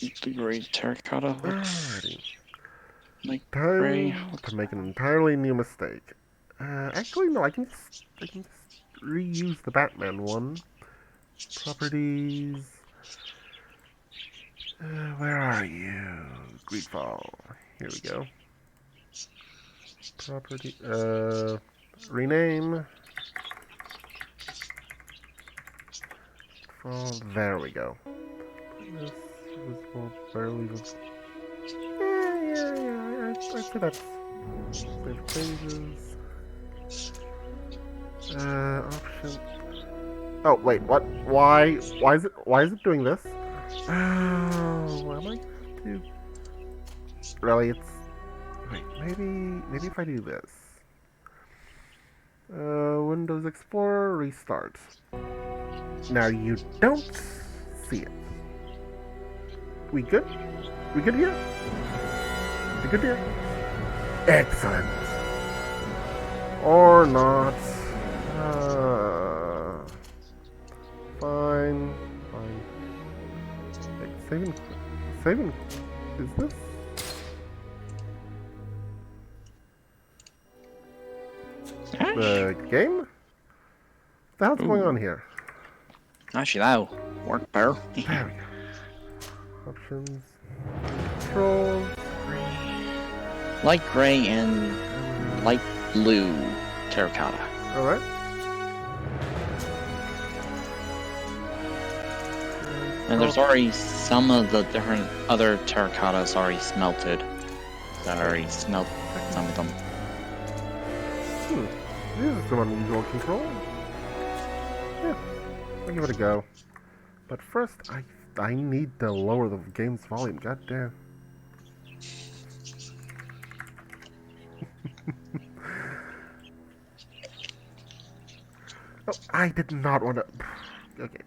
The gray terracotta looks Alrighty. like gray. Time to make an entirely new mistake. Actually, no. I can just reuse the Batman one. Properties. Where are you? Greedfall. Here we go. Property. Rename. Oh, there we go. This visible, barely visible. Yeah. I'd say that's save changes. Option. Oh wait, what? Why? Why is it? Why is it doing this? Oh, what am I gonna do? Really, it's. Wait, maybe if I do this. Windows Explorer restart. Now you don't see it. We good? We good here? We good here? Excellent. Or not. Uh, fine. Fine. Wait, saving. Saving. Is this? The game? What the hell's going on Ooh, here? actually, that'll work better. There we go. Options. Controls. Light gray and light blue terracotta. Alright. And there's already some of the different other terracottas already smelted. That already smelt some of them. This is some unusual control. Yeah, I'll give it a go. But first, I need to lower the game's volume. God damn. Oh, I did not want to. Okay.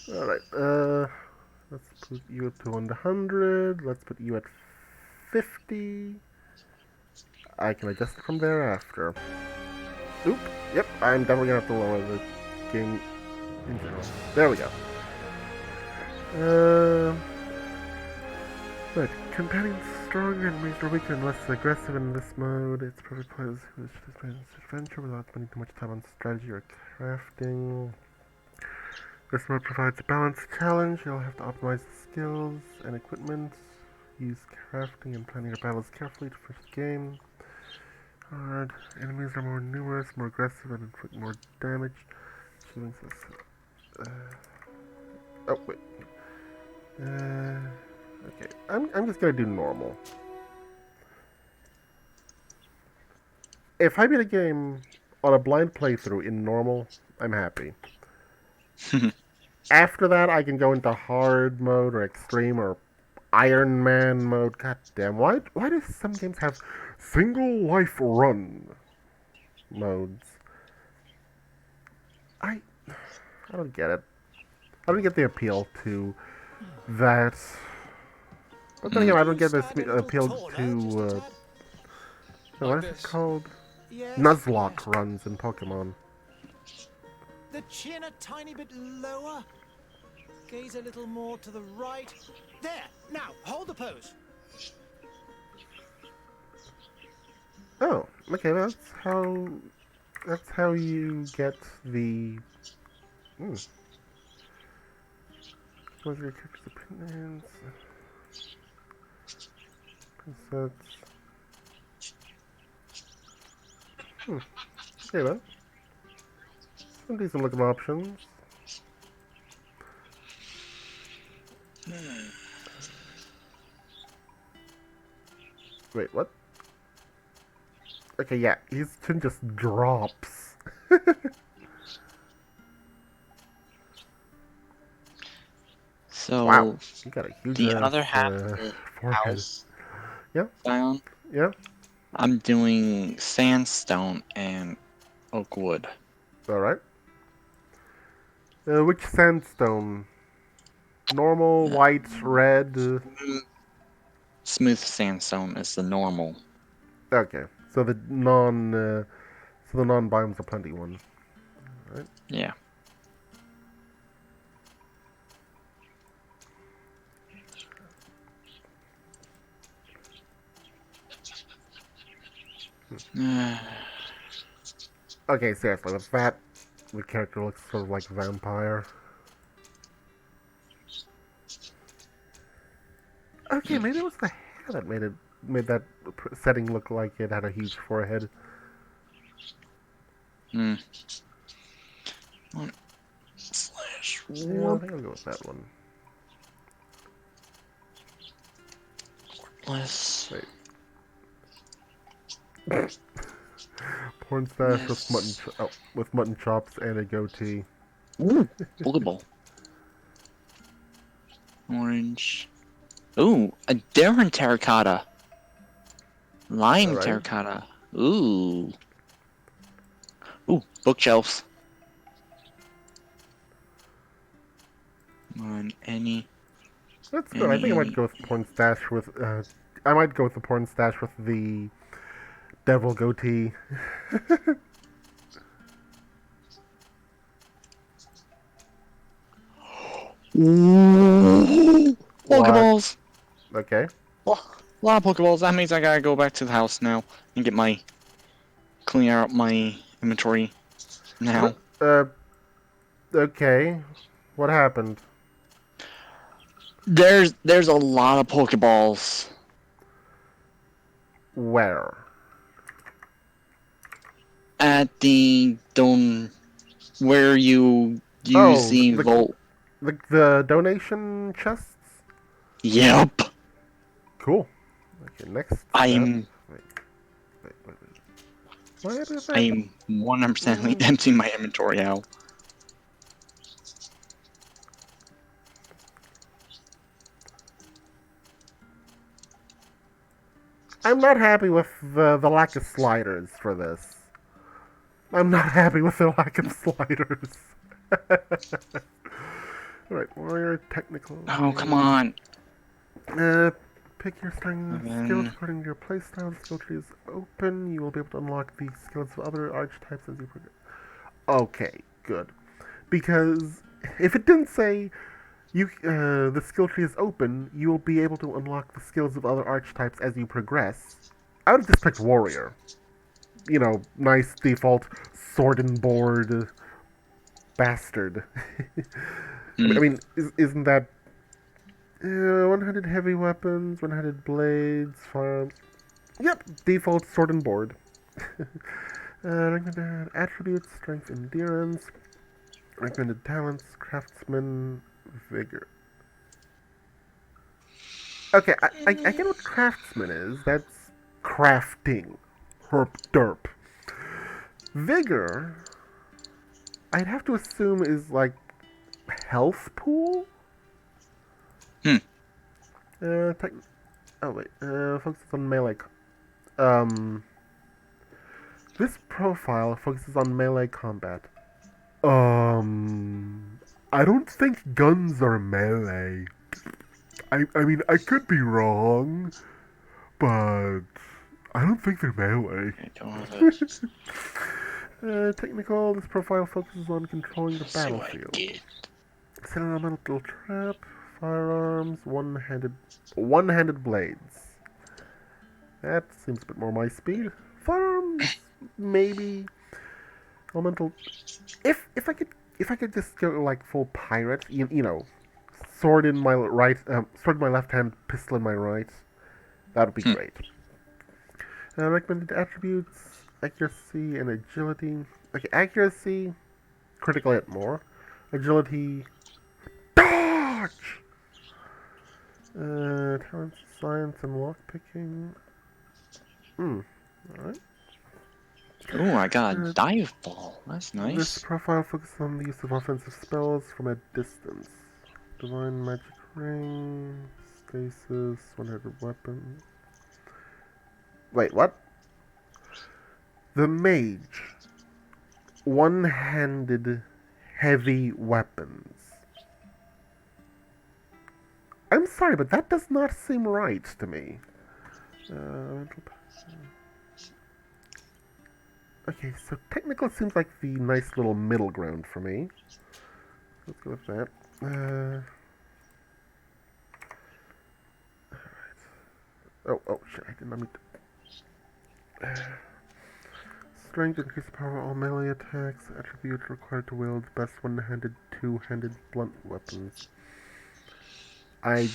Alright, let's put you up to 100. Let's put you at 50. I can adjust from there after. Oop. Yep, I'm definitely gonna have to lower the game in general. There we go. But companions stronger enemies are weaker and less aggressive in this mode. It's perfect players who wish to spend this adventure without spending too much time on strategy or crafting. This mode provides a balanced challenge. You'll have to optimize the skills and equipment. Use crafting and planning your battles carefully to finish the game. Hard. Enemies are more numerous, more aggressive, and inflict more damage. Oh, wait. Okay. I'm just gonna do normal. If I beat a game on a blind playthrough in normal, I'm happy. After that, I can go into hard mode or extreme or Iron Man mode. God damn, why do some games have single life run modes? I don't get it. I don't get the appeal to that. But then again, I don't get the appeal to what is it called? Nuzlocke runs in Pokemon. The chin a tiny bit lower. Gaze a little more to the right. There. Now, hold the pose. Oh, okay. That's how you get the. What are your character's opinions? Presets. Okay then. Some decent looking options. Wait, what? Okay, yeah, his chin just drops. So Wow, you got a huge the other half of the forehead. house Yeah, down, yeah. I'm doing sandstone and oak wood. Alright. Which sandstone? Normal, white, red? smooth sandstone is the normal. Okay, so the non biomes are plenty one. Right. Yeah. Okay, seriously, with that, the character looks sort of like a vampire. Okay, maybe it was the hair that made that setting look like it had a huge forehead. Hmm. Slash Yeah, I warp. think I'll go with that one. Less. Wait. Porn stash Yes. with mutton chops and a goatee. Ooh, Pokeball. Orange. Ooh, a different terracotta. All Lime right. terracotta. Ooh. Ooh, bookshelves. Come on, That's good. I think I might any. go with porn stash with. I might go with the porn stash with the devil goatee. Ooh, What? Pokeballs. Okay. A lot of Pokeballs. That means I gotta go back to the house now and get my clean out my inventory What? now. Okay. What happened? There's a lot of Pokeballs Where? at the don where you use Oh, the vault. the donation chests. Yep. Cool. Okay. Next step. I'm Wait. Wait. What happened with that? I'm 100% Mm, emptying my inventory out. I'm not happy with the lack of sliders for this. I'm not happy with the lack of sliders. Alright, warrior technical. Oh, come on. Uh, pick your starting And skills then according to your playstyle. The skill tree is open. You will be able to unlock the skills of other archetypes as you progress. Okay, good. Because if it didn't say the skill tree is open, you will be able to unlock the skills of other archetypes as you progress. I would have just picked warrior. You know, nice default sword and board bastard. I mm, mean, isn't that one-handed heavy weapons, one-handed blades, firearms? Yep, default sword and board. Recommended attributes: strength, endurance. Recommended talents: craftsman, vigor. Okay, I get what craftsman is. That's crafting. Herp derp. Vigor, I'd have to assume is like health pool? hmm. Tech. Oh wait. Focuses on melee. Um. This profile focuses on melee combat. I don't think guns are melee. I mean, I could be wrong, but I don't think they're melee. I don't have it. Technical. This profile focuses on controlling the Let's see what I battlefield. get. Set an elemental trap. Firearms. One-handed blades. That seems a bit more my speed. Firearms, maybe. Elemental. If I could just go like full pirate, you know, sword in my right, sword in my left hand, pistol in my right, that would be Hmm. great. Recommended attributes: accuracy and agility. Okay, accuracy, critical hit more. Agility, dodge. Talents, science, and lockpicking. All right. Ooh, I got a Uh, dive ball. That's this nice. profile focuses on the use of offensive spells from a distance. Divine Magic Ring, Stasis, one-handed weapon. Wait, what? The Mage, one-handed heavy weapons. I'm sorry, but that does not seem right to me. Okay, so technical seems like the nice little middle ground for me. Let's go with that. Oh, shit, I did not mean to... Strength, increase the power of all melee attacks, attribute required to wield best one-handed, two-handed blunt weapons. I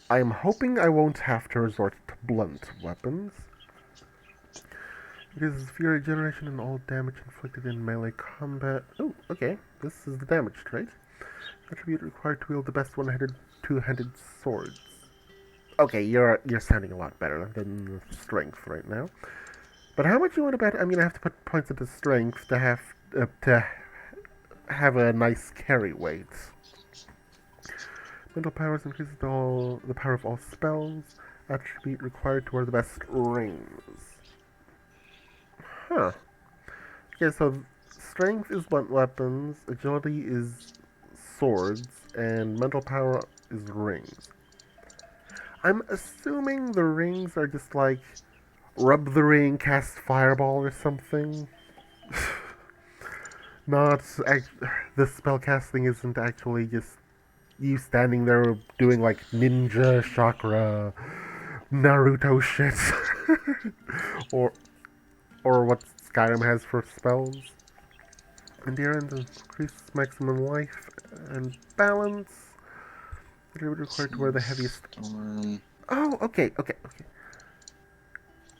am hoping I won't have to resort to blunt weapons. Increases fury generation and all damage inflicted in melee combat. Oh, okay. This is the damage trait. Attribute required to wield the best one-handed, two-handed swords. Okay, you're sounding a lot better than the strength right now. But how much you want to bet? I mean, I have to put points into strength to have a nice carry weight. Mental powers increases the power of all spells. Attribute required to wear the best rings. Huh. Okay, so strength is blunt weapons, agility is swords, and mental power is rings. I'm assuming the rings are just like rub the ring, cast fireball or something. The spell casting isn't actually just you standing there doing like ninja chakra Naruto shit. or what Skyrim has for spells. Endurance increases maximum life and balance. It would require to wear the heaviest. Oh, okay.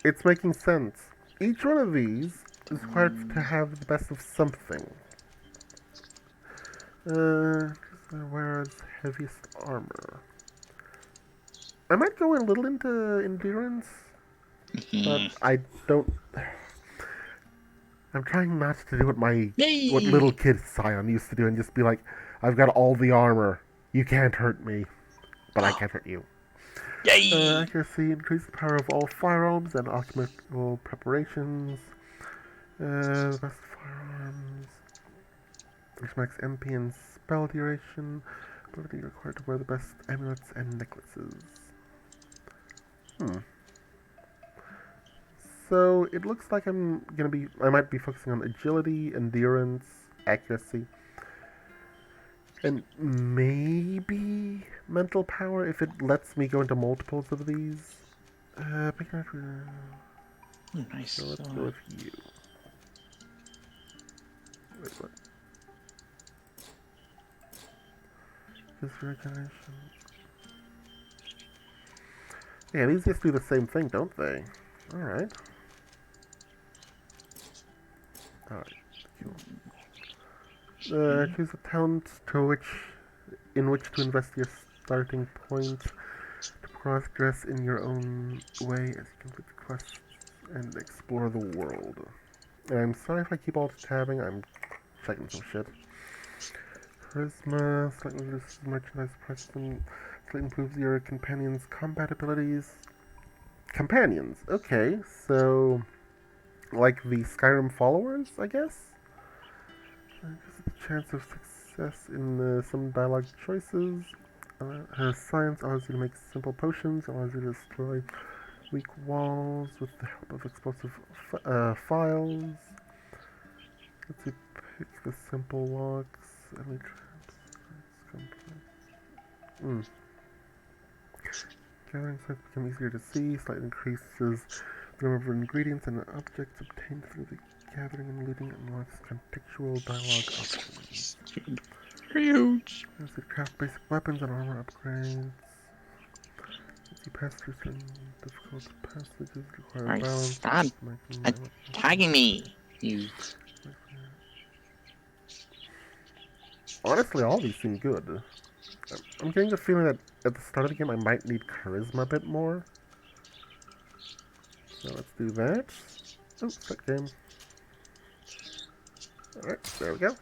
It's making sense. Each one of these is required to have the best of something. Whereas heaviest armor. I might go a little into endurance, but I don't. I'm trying not to do what what little kid Scion used to do and just be like, I've got all the armor. You can't hurt me, but I can't hurt you. Yay! Accuracy, increase the power of all firearms and alchemical preparations. The best firearms. Which max MP and spell duration. Ability required to wear the best amulets and necklaces. So it looks like I might be focusing on agility, endurance, accuracy, and maybe mental power if it lets me go into multiples of these. Nice. So let's go with you. Wait, what? This regeneration. Yeah, these just do the same thing, don't they? Alright. Choose a talent in which to invest your starting point to cross-dress in your own way as you complete the quests and explore the world. And I'm sorry if I keep alt-tabbing, I'm checking some shit. Charisma, slightly reduces merchandise price, and slightly improves your companion's combat abilities. Companions, okay, so like the Skyrim followers, I guess? The chance of success in some dialogue choices. Her science allows you to make simple potions, allows you to destroy weak walls with the help of explosive files. Let's see, pick the simple locks. Gathering sites become easier to see, slightly increases the number of ingredients and objects obtained through the gathering and looting, unlocks contextual dialogue options. Huge. As you craft basic weapons and armor upgrades. As you pass through certain difficult passages, require Alright, balance. stop tagging me, you. Honestly, all these seem good. I'm getting the feeling that at the start of the game I might need charisma a bit more. So let's do that. Oh, that game. Alright, there we go.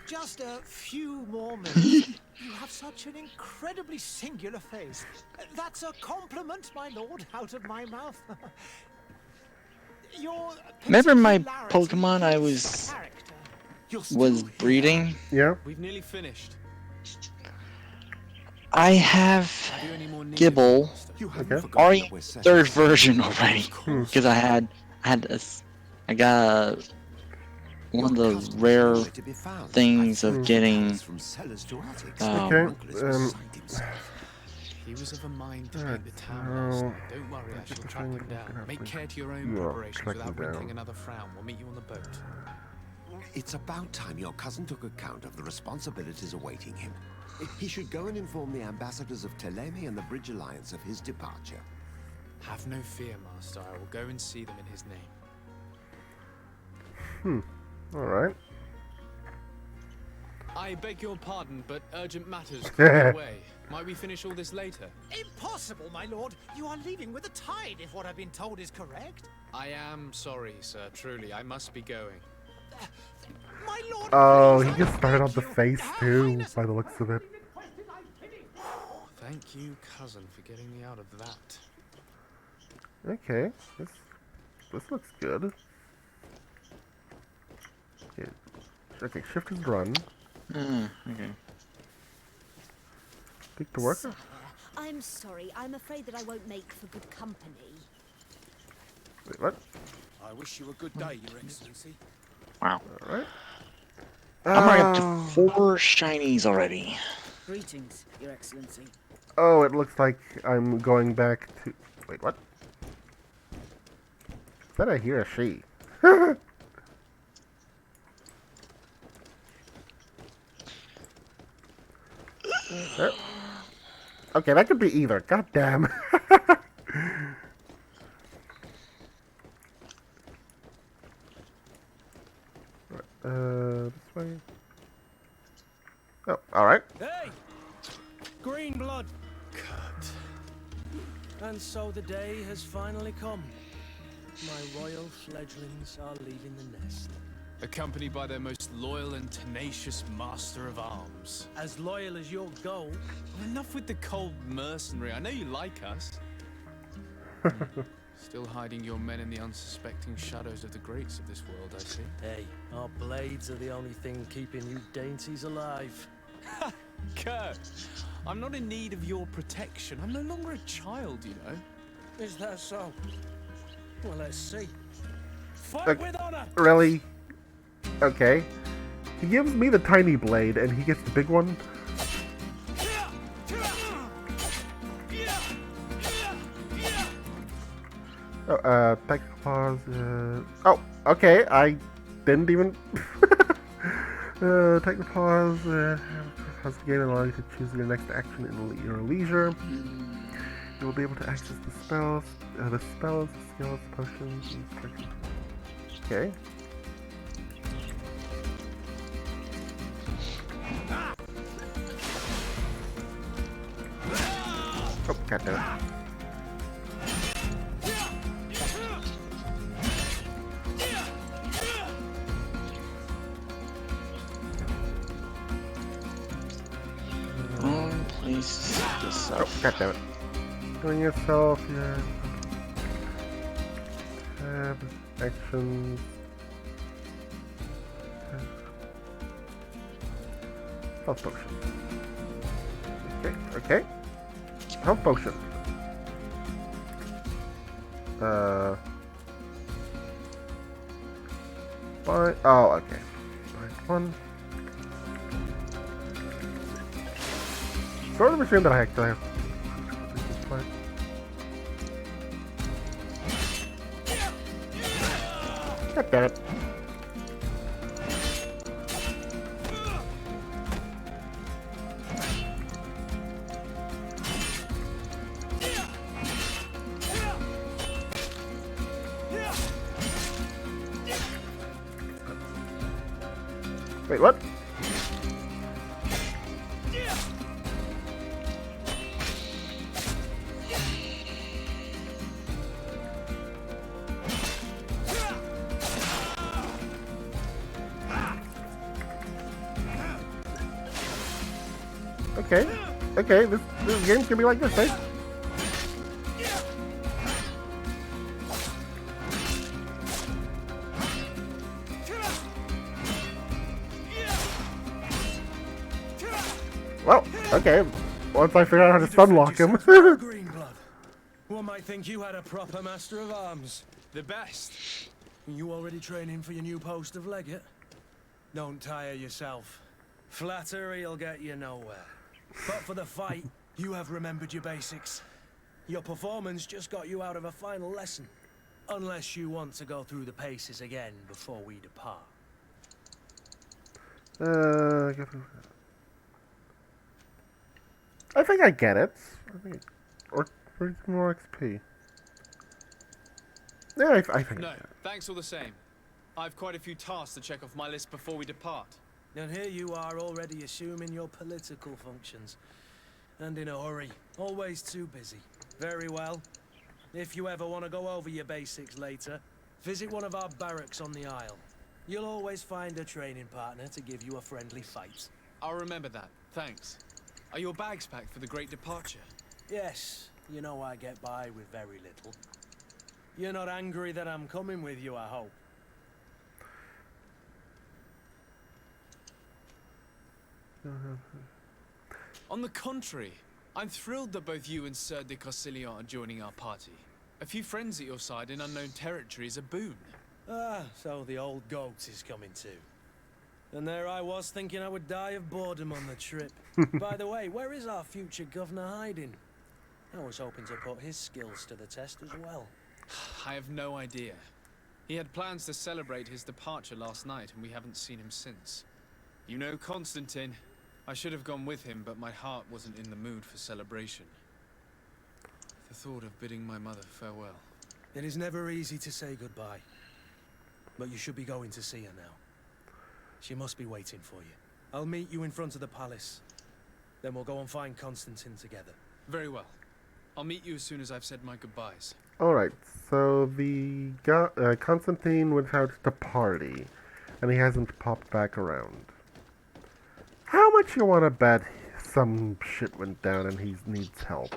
Just a few more minutes. You have such an incredibly singular face. That's a compliment, my lord, out of my mouth. Your Remember my particularity Pokemon I is was breeding? Yeah? We've nearly finished. I have Have you any more news, Gibble Master? You haven't Okay. forgotten already that we're set. third version already Of course. because I got one Your of the cousin is rare nowhere to be found. things I of searched the getting. palace from cellars to attics. Oh. Your Okay, uncle is beside himself. He was of a mind to Alright, paint the town last so- night. Don't worry, I shall track them down. Make care to your own Yeah, preparations track them without wrinkling down. another frown. We'll meet you on the boat. It's about time your cousin took account of the responsibilities awaiting him. He should go and inform the ambassadors of Telemi and the Bridge Alliance of his departure. Have no fear, Master. I will go and see them in his name. Alright. I beg your pardon, but urgent matters call me away. Might we finish all this later? Impossible, my lord. You are leaving with the tide, if what I've been told is correct. I am sorry, sir. Truly, I must be going. My lord, Oh, please, he I just started on beg the you. face Her too, Highness- by the looks of it. Thank you, cousin, for getting me out of that. Okay, this looks good. Okay, shift is run. Okay. Pick the worker. Sire, I'm sorry. I'm afraid that I won't make for good company. Wait, what? I wish you a good day, Your Excellency. Wow. Alright. I'm already up to 4 shinies already. Greetings, Your Excellency. Oh, it looks like I'm going back to... Wait, what? Said I hear a she. Okay, that could be either. God damn. This way. Oh, alright. Hey! Green blood! Cut. And so the day has finally come. My royal fledglings are leaving the nest. Accompanied by their most loyal and tenacious master of arms. As loyal as your goal. Well, enough with the cold mercenary. I know you like us. Still hiding your men in the unsuspecting shadows of the greats of this world, I see. Hey, our blades are the only thing keeping you dainties alive. Kurt, I'm not in need of your protection. I'm no longer a child, you know. Is that so? Well, let's see. Fight Look. with honor! Really? Okay. He gives me the tiny blade and he gets the big one. Oh, technical pause. Oh, okay. I didn't even. Technical pause. Has the game allow you to choose your next action in your leisure. You will be able to access the spells, the skills, potions, instructions. Okay. Oh, goddammit. Place this Oh, up. goddammit. Doing yourself, yeah. Tab, actions. Health potion. Okay, okay. Health potion. Buy. Oh, okay. Buy one. Sort of assumed that I actually have. God damn it. Wait, what? Okay, okay, this game's gonna be like this, eh? Well, okay. once I figure out how to You defend stunlock him. yourself well, Greenblood. One might think you had a proper master of arms. The best. You already training for your new post of legate? Don't tire yourself. Flattery'll get you nowhere. But for the fight, you have remembered your basics. Your performance just got you out of a final lesson. Unless you want to go through the paces again before we depart. I think I get it. I think or more XP. Yeah, I think. No, thanks all the same. I've quite a few tasks to check off my list before we depart. And here you are already assuming your political functions. And in a hurry. Always too busy. Very well. If you ever want to go over your basics later, visit one of our barracks on the Isle. You'll always find a training partner to give you a friendly fight. I'll remember that. Thanks. Are your bags packed for the great departure? Yes, you know I get by with very little. You're not angry that I'm coming with you, I hope. On the contrary, I'm thrilled that both you and Sir de Cossillon are joining our party. A few friends at your side in unknown territory is a boon. Ah, so the old goat is coming too. And there I was thinking I would die of boredom on the trip. By the way, where is our future governor hiding? I was hoping to put his skills to the test as well. I have no idea. He had plans to celebrate his departure last night, and we haven't seen him since. You know Constantine. I should have gone with him, but my heart wasn't in the mood for celebration. The thought of bidding my mother farewell. It is never easy to say goodbye. But you should be going to see her now. She must be waiting for you. I'll meet you in front of the palace. Then we'll go and find Constantine together. Very well. I'll meet you as soon as I've said my goodbyes. Alright, so the Constantine went out to party, and he hasn't popped back around. How much you want to bet some shit went down and he needs help?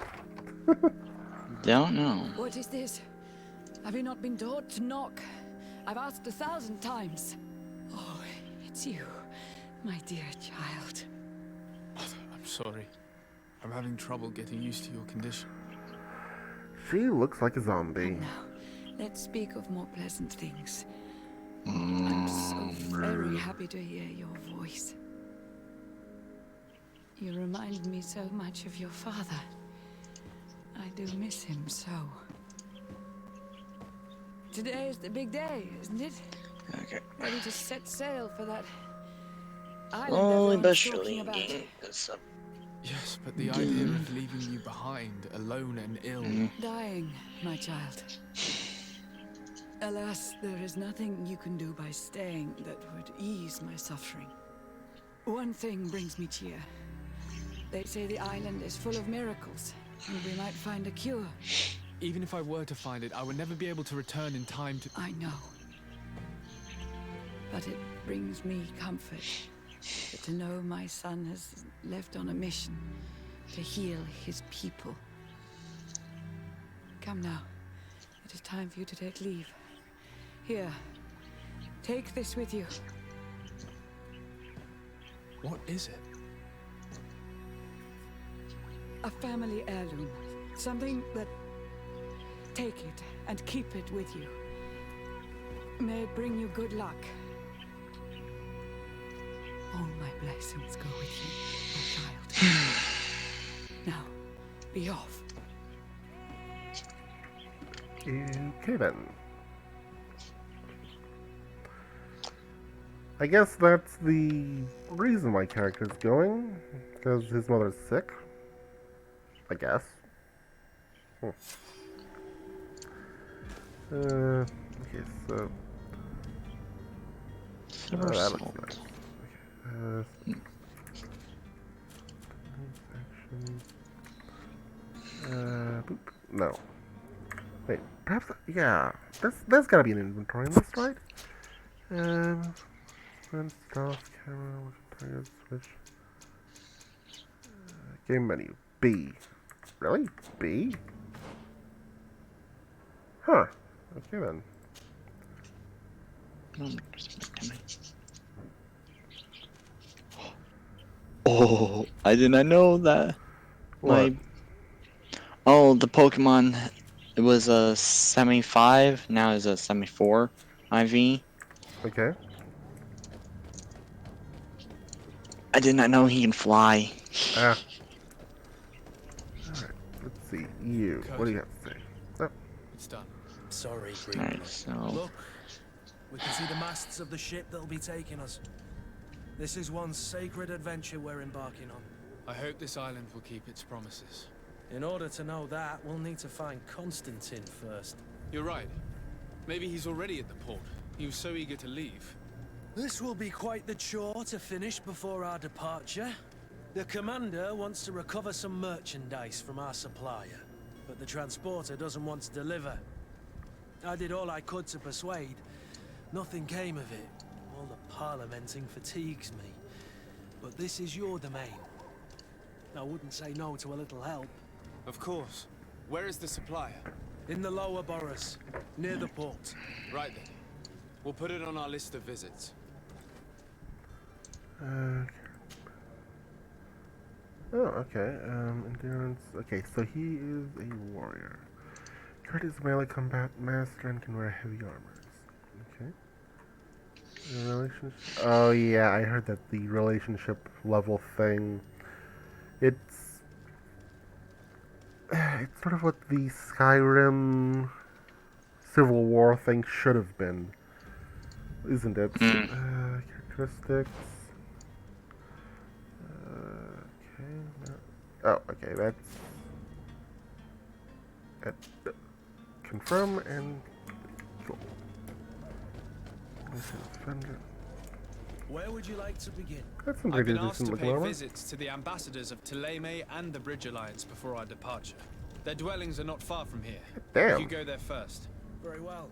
Don't know. What is this? Have you not been taught to knock? I've asked 1,000 times. Oh, it's you, my dear child. I'm sorry. I'm having trouble getting used to your condition. She looks like a zombie. Now, let's speak of more pleasant things. I'm so very happy to hear your voice. You remind me so much of your father. I do miss him so. Today is the big day, isn't it? Okay. Ready to set sail for that island Slowly but everyone's surely talking about. getting this up. Yes, but the idea of leaving you behind, alone and ill... Dying, my child. Alas, there is nothing you can do by staying that would ease my suffering. One thing brings me cheer. They say the island is full of miracles, and we might find a cure. Even if I were to find it, I would never be able to return in time to... I know. But it brings me comfort to know my son has left on a mission to heal his people. Come now. It is time for you to take leave. Here, take this with you. What is it? A family heirloom. Something that... Take it and keep it with you. May it bring you good luck. All my blessings go with you, my child. Now, be off. Okay then. I guess that's the reason my character's going, because his mother's sick. I guess. Okay, so... Oh, that looks nice. Okay, boop. No. Wait, perhaps... Yeah, there's gotta be an inventory in this, right? Stuff, camera, target, switch. Game menu. B. Really? B? Huh. Okay then. Oh, I did not know that. What? Oh, the Pokemon. It was a 75. Now it's a 74 IV. Okay. I did not know he can fly. Ah. Alright, let's see. You. What do you have to say? Oh, It's done. Sorry, Alright, Greenfall. so Look, we can see the masts of the ship that'll be taking us. This is one sacred adventure we're embarking on. I hope this island will keep its promises. In order to know that, we'll need to find Constantine first. You're right. Maybe he's already at the port. He was so eager to leave. This will be quite the chore to finish before our departure. The commander wants to recover some merchandise from our supplier, but the transporter doesn't want to deliver. I did all I could to persuade. Nothing came of it. All the parliamenting fatigues me. But this is your domain. I wouldn't say no to a little help. Of course. Where is the supplier? In the lower boroughs, near the port. Right then. We'll put it on our list of visits. oh, okay. Endurance. Okay, so he is a warrior. Kurt is a melee combat master and can wear heavy armors. Okay. The relationship. Oh yeah, I heard that the relationship level thing. It's sort of what the Skyrim Civil War thing should have been, isn't it? Characteristics. Okay. No. Oh, okay. That's confirm and cool. Where would you like to begin? That's some I've pretty been asked decent to looking pay armor. visits to the ambassadors of Thélème and the Bridge Alliance before our departure. Their dwellings are not far from here. Damn. You go there first. Very well.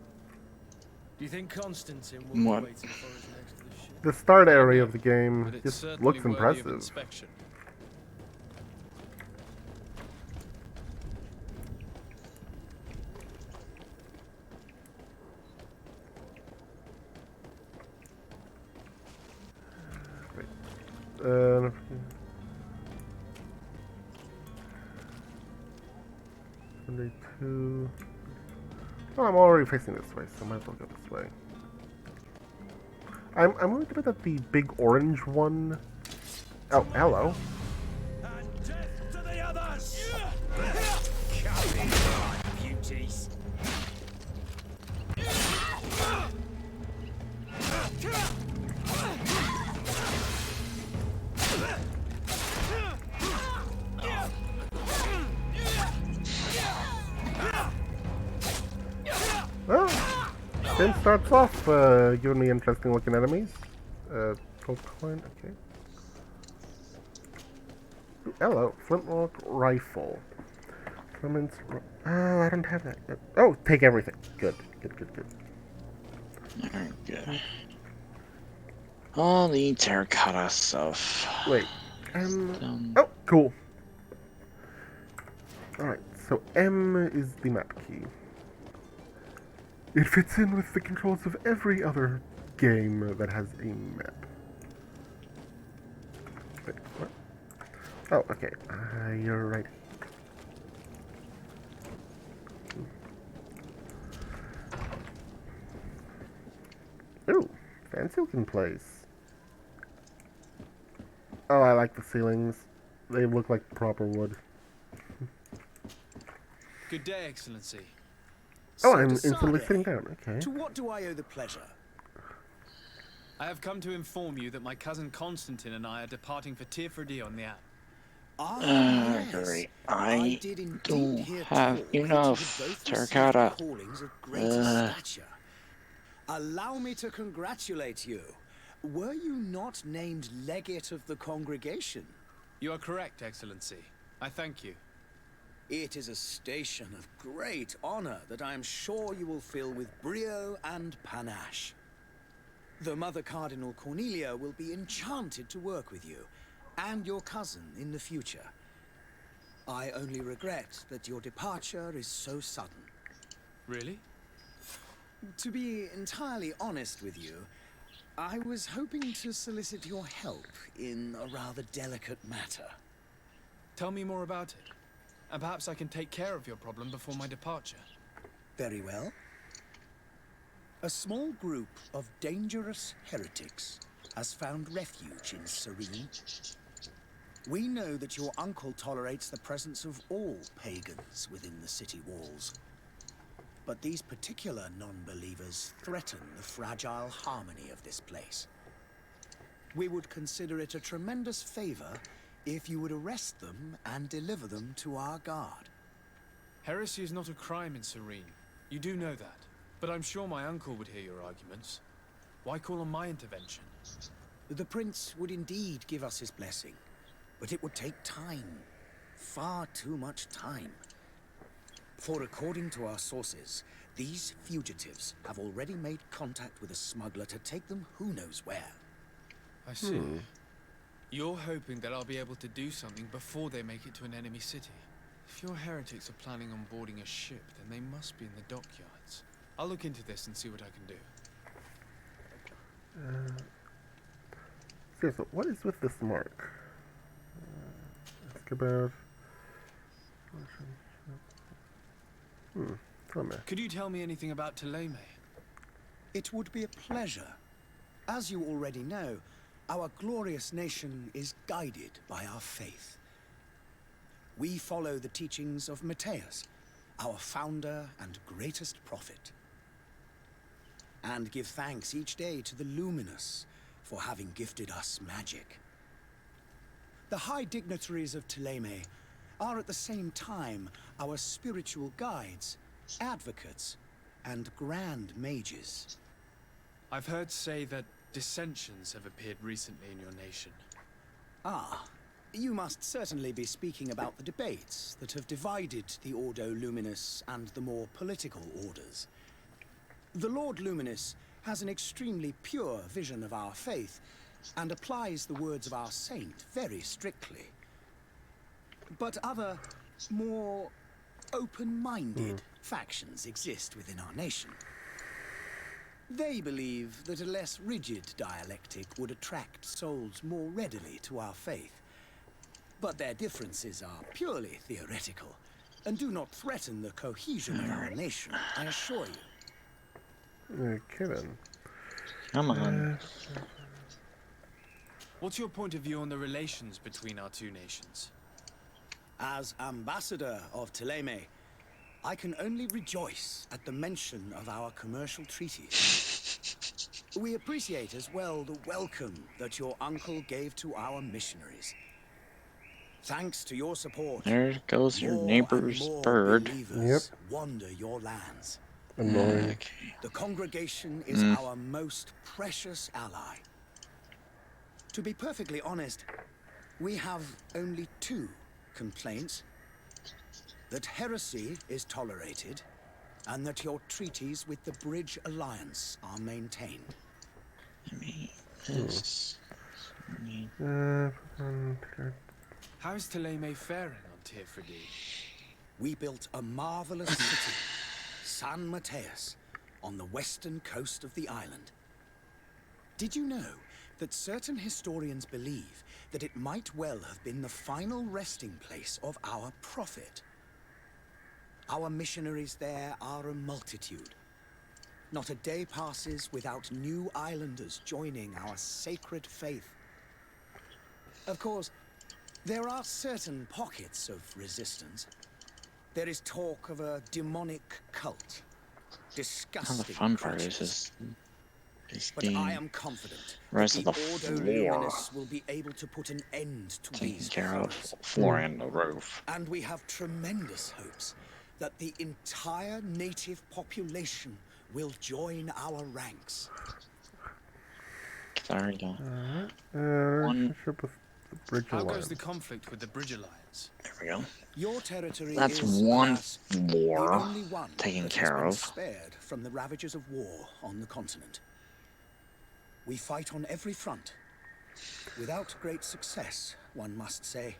Do you think Constantine will What? be waiting for us next to the ship? The start area of the game But it's just certainly looks worthy of impressive. inspection. Uh, Sunday 2. Well, I'm already facing this way, so I might as well go this way. I'm willing to bet that the big orange one. Oh, hello. And death to the others! Come in, beauties. Well, game starts off giving me interesting looking enemies. Gold coin, okay. Ooh, hello, flintlock rifle. Clements. Oh, I don't have that. Oh, take everything. Good. Alright, good. All the terracotta stuff. Wait. Um, Oh, cool. Alright, so M is the map key. It fits in with the controls of every other game that has a map. Wait, what? Oh, okay. You're right. Ooh, fancy looking place. Oh, I like the ceilings. They look like proper wood. Good day, Excellency. Oh, So I'm Dasade, instantly sitting down. Okay. To what do I owe the pleasure? I have come to inform you that my cousin Constantine and I are departing for Tirfredi on the App. great. I I did indeed don't hear have talk that you enough had both terracotta. received callings of greater stature. Allow me to congratulate you. Were you not named legate of the congregation? You are correct, Excellency. I thank you. It is a station of great honor that I am sure you will fill with brio and panache. The Mother Cardinal Cornelia will be enchanted to work with you and your cousin in the future. I only regret that your departure is so sudden. Really? To be entirely honest with you, I was hoping to solicit your help in a rather delicate matter. Tell me more about it. And perhaps I can take care of your problem before my departure. Very well. A small group of dangerous heretics has found refuge in Serene. We know that your uncle tolerates the presence of all pagans within the city walls. But these particular non-believers threaten the fragile harmony of this place. We would consider it a tremendous favor if you would arrest them and deliver them to our guard. Heresy is not a crime in Serene. You do know that. But I'm sure my uncle would hear your arguments. Why call on my intervention? The prince would indeed give us his blessing, but it would take time. Far too much time. For according to our sources, these fugitives have already made contact with a smuggler to take them who knows where. I see. You're hoping that I'll be able to do something before they make it to an enemy city. If your heretics are planning on boarding a ship, then they must be in the dockyards. I'll look into this and see what I can do. So what is with this mark? Ask about... Tell me. Could you tell me anything about Thélème? It would be a pleasure. As you already know, our glorious nation is guided by our faith. We follow the teachings of Matthias, our founder and greatest prophet, and give thanks each day to the Luminous for having gifted us magic. The high dignitaries of Thélème are at the same time our spiritual guides, advocates, and grand mages. I've heard say that dissensions have appeared recently in your nation. Ah, you must certainly be speaking about the debates that have divided the Ordo Luminous and the more political orders. The Lord Luminous has an extremely pure vision of our faith and applies the words of our saint very strictly. But other, more open-minded factions exist within our nation. They believe that a less rigid dialectic would attract souls more readily to our faith. But their differences are purely theoretical and do not threaten the cohesion of our nation, I assure you. Okay then. Come on. What's your point of view on the relations between our two nations? As ambassador of Thélème, I can only rejoice at the mention of our commercial treaties. We appreciate as well the welcome that your uncle gave to our missionaries. Thanks to your support, There goes your more neighbor's and more bird. believers wander your lands. Annoying. Okay. The congregation is our most precious ally. To be perfectly honest, we have only two complaints: that heresy is tolerated, and that your treaties with the Bridge Alliance are maintained. I mean, this. How is Thélème faring on Tirfredi? We built a marvelous city, San Mateus, on the western coast of the island. Did you know that certain historians believe that it might well have been the final resting place of our prophet? Our missionaries there are a multitude. Not a day passes without new islanders joining our sacred faith. Of course, there are certain pockets of resistance. There is talk of a demonic cult. Disgusting The fun part creatures. is But I am confident rest that of the the Ordo floor Luminous will be able to put an end to taken these care of. horrors. Floor and the roof. And we have tremendous hopes that the entire native population will join our ranks. Sorry, go. Relationship with the Bridge How Alliance. goes the conflict with the Bridge Alliance? There we go. Your territory That's is, one alas, the floor only one taken that care has of. been spared from the ravages of war on the continent. We fight on every front, without great success, one must say.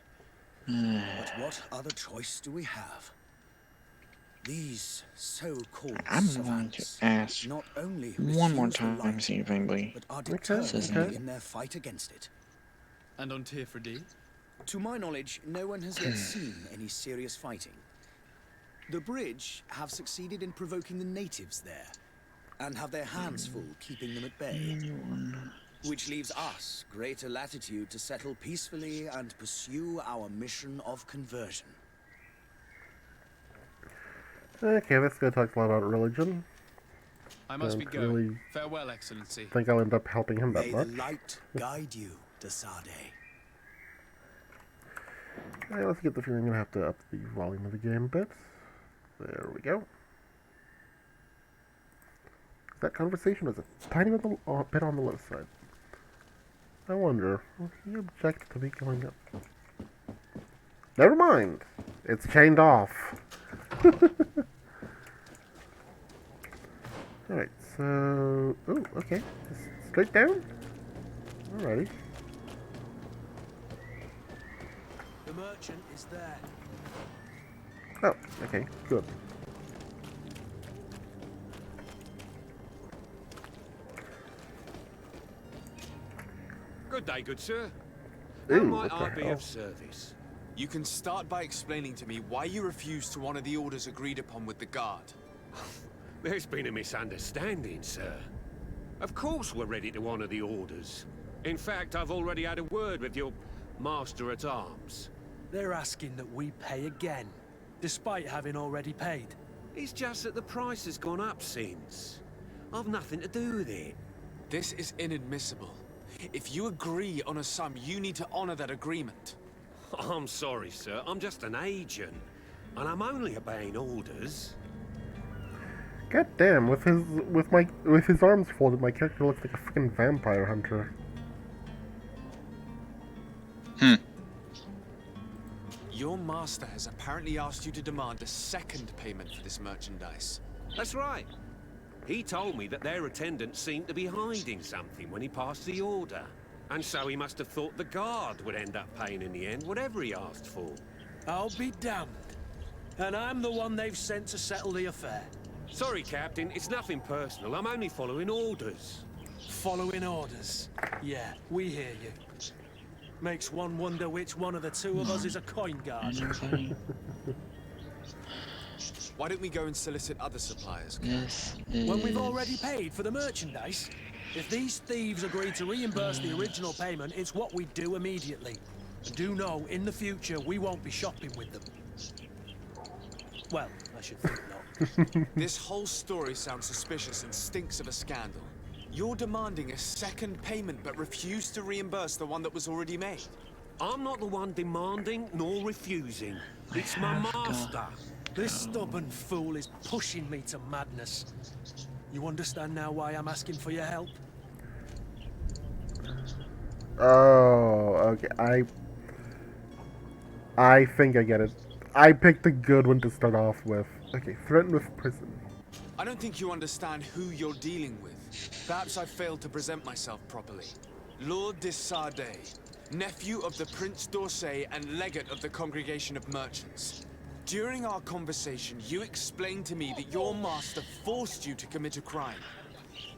But what other choice do we have? These so-called I'm going to savants ask not only one more refuse the time, light, see if anybody but are Okay, determined okay. in their fight against it. And on Tirfredi? To my knowledge, no one has yet seen any serious fighting. The bridge have succeeded in provoking the natives there, and have their hands full keeping them at bay. Which leaves us greater latitude to settle peacefully and pursue our mission of conversion. Okay, this guy talks a lot about religion. I must be Don't going. really Farewell, Excellency. think I'll end up helping him that May much. the light guide you, Desade. I also get the feeling I'm gonna have to up the volume of the game a bit. There we go. That conversation was a tiny bit on the low side. I wonder, will he object to me going up? Never mind. It's chained off. Alright, so... Oh, okay. Straight down? Alrighty. The merchant is there. Oh, okay, good. Good day, good sir. Ooh, How might what I the be hell? of service? You can start by explaining to me why you refuse to honor the orders agreed upon with the guard. There's been a misunderstanding, sir. Of course we're ready to honor the orders. In fact, I've already had a word with your master-at-arms. They're asking that we pay again, despite having already paid. It's just that the price has gone up since. I've nothing to do with it. This is inadmissible. If you agree on a sum, you need to honor that agreement. I'm sorry, sir. I'm just an agent. And I'm only obeying orders. God damn, with his arms folded, my character looks like a freaking vampire hunter. Your master has apparently asked you to demand a second payment for this merchandise. That's right. He told me that their attendant seemed to be hiding something when he passed the order. And so he must have thought the guard would end up paying in the end, whatever he asked for. I'll be damned. And I'm the one they've sent to settle the affair. Sorry, Captain, it's nothing personal. I'm only following orders. Following orders. Yeah, we hear you. Makes one wonder which one of the two of us is a coin guard. Anybody? Why don't we go and solicit other suppliers? This When we've is... already paid for the merchandise? If these thieves agree to reimburse the original payment, it's what we do immediately. And do know, in the future, we won't be shopping with them. Well, I should think not. This whole story sounds suspicious and stinks of a scandal. You're demanding a second payment but refuse to reimburse the one that was already made. I'm not the one demanding nor refusing. It's my master. This stubborn fool is pushing me to madness. You understand now why I'm asking for your help? Oh, okay. I think I get it. I picked a good one to start off with. Okay, threatened with prison. I don't think you understand who you're dealing with. Perhaps I failed to present myself properly. Lord Desade, nephew of the Prince d'Orsay and legate of the Congregation of Merchants. During our conversation, you explained to me that your master forced you to commit a crime.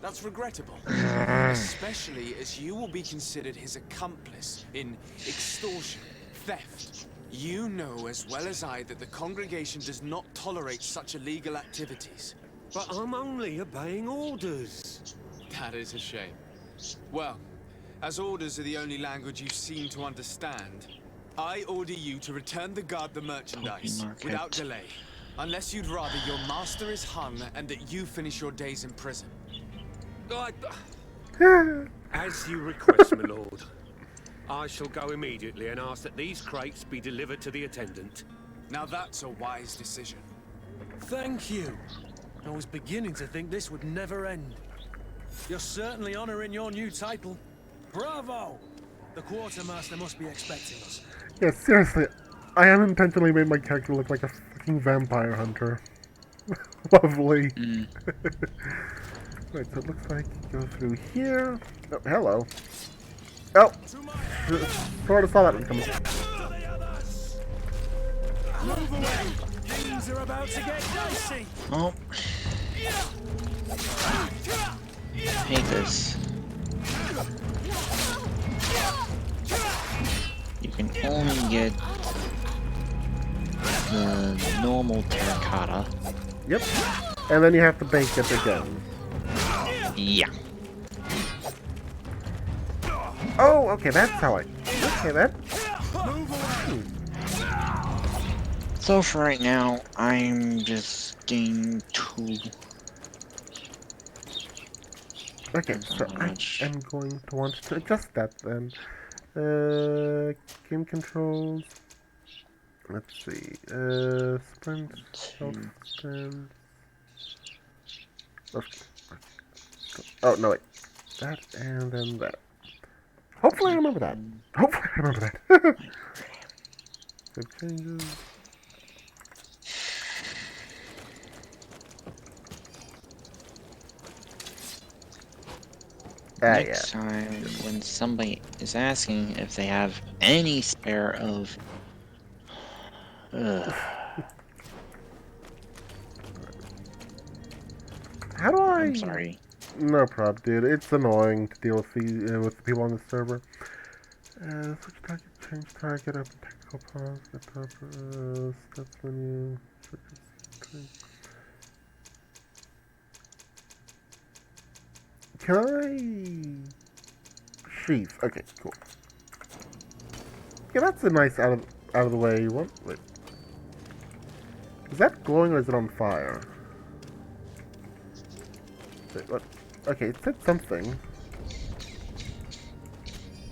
That's regrettable, especially as you will be considered his accomplice in extortion, theft. You know as well as I that the congregation does not tolerate such illegal activities. But I'm only obeying orders. That is a shame. Well, as orders are the only language you seem to understand, I order you to return the guard the merchandise without delay. Unless you'd rather your master is hung and that you finish your days in prison. As you request, my lord. I shall go immediately and ask that these crates be delivered to the attendant. Now that's a wise decision. Thank you. I was beginning to think this would never end. You're certainly honoring your new title. Bravo! The quartermaster must be expecting us. Yeah, seriously, I unintentionally made my character look like a fucking vampire hunter. Lovely. Right, so it looks like you go through here. Oh, hello. Oh! Sort of saw that one coming. Move away! Things are about to get dicey! Oh. I hate this. You can only get the normal terracotta. Yep. And then you have to bake it again. Yeah. Oh, okay, that's how I... Okay, that... So for right now, I'm just going to... Okay, so I am going to want to adjust that then. Game controls. Let's see. Sprint, health stance. Oh, no, wait. That, and then that. Hopefully I remember that. Hopefully I remember that. Save changes. Next time, when somebody is asking if they have any spare of... How do I... I'm sorry. No problem, dude. It's annoying to deal with the people on the server. Switch target, change target, open technical pause, get top, stats menu, Can I... Sheath. Okay, cool. Yeah, that's a nice out of the way one. Wait. Is that glowing or is it on fire? Wait, what? Okay, it said something.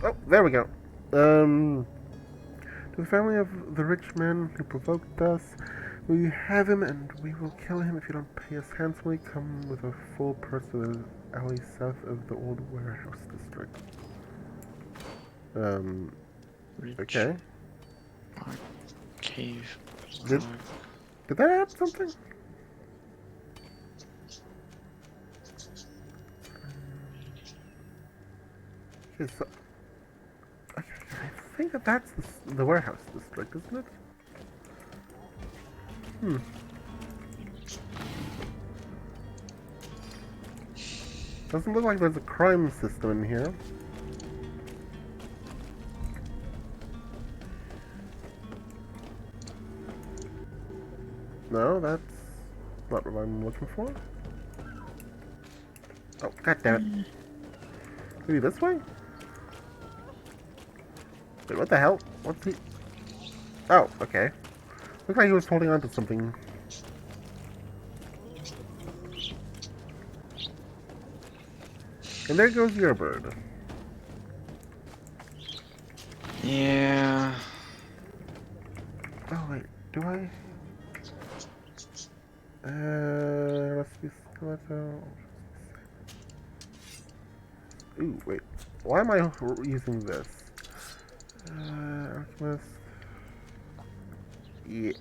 Oh, there we go. To the family of the rich man who provoked us, we have him and we will kill him if you don't pay us handsomely. Come with a full purse to the alley south of the old warehouse district. Okay. Cave. Did that add something? Okay, so... Okay, I think that's the warehouse district, isn't it? Doesn't look like there's a crime system in here. No, that's not what I'm looking for. Oh, goddammit. Maybe this way? Wait, what the hell? What's he... Oh, okay. Looks like he was holding on to something. And there goes your bird. Yeah. Oh, wait. Do I... Recipe skeleton. Ooh, wait. Why am I using this? Alchemist. Yeah.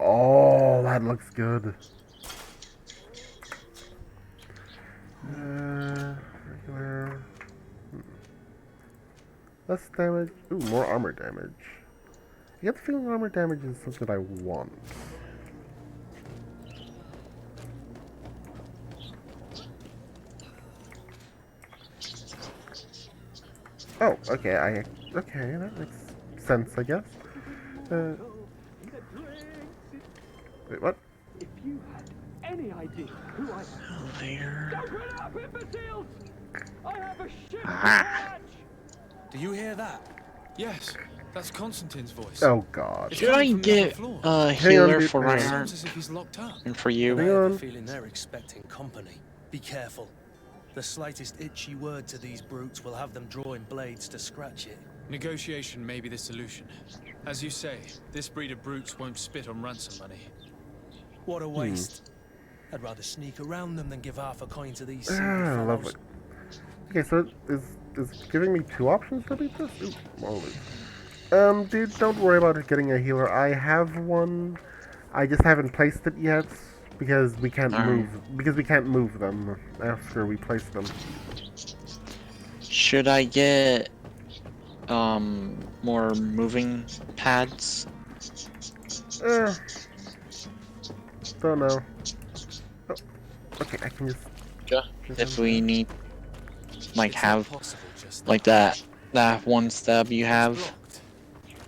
Oh, that looks good. Regular. Less damage. Ooh, more armor damage. I get the feeling armor damage is something I want. Oh, okay, okay, that makes sense, I guess. Wait, what? If you had any idea who I am. There. Open up, imbeciles! I have a ship to Ah. catch! Do you hear that? Yes, that's Constantine's voice. Oh god. Should I get a Hang healer on, dude, for hang on. Reinhardt Sounds as if he's locked up. and for you? I Hang have a on. feeling they're expecting company. Be careful. The slightest itchy word to these brutes will have them drawing blades to scratch it. Negotiation may be the solution. As you say, this breed of brutes won't spit on ransom money. What a waste. I'd rather sneak around them than give half a coin to these silly Ah, fellows. lovely. Okay, so is giving me two options to beat this? Ooh, moly. Dude, don't worry about getting a healer. I have one. I just haven't placed it yet because we can't move them after we place them. Should I get more moving pads? Don't know. Oh, okay, I can just... Yeah. If we need, like, have Possible just like that one stab you have,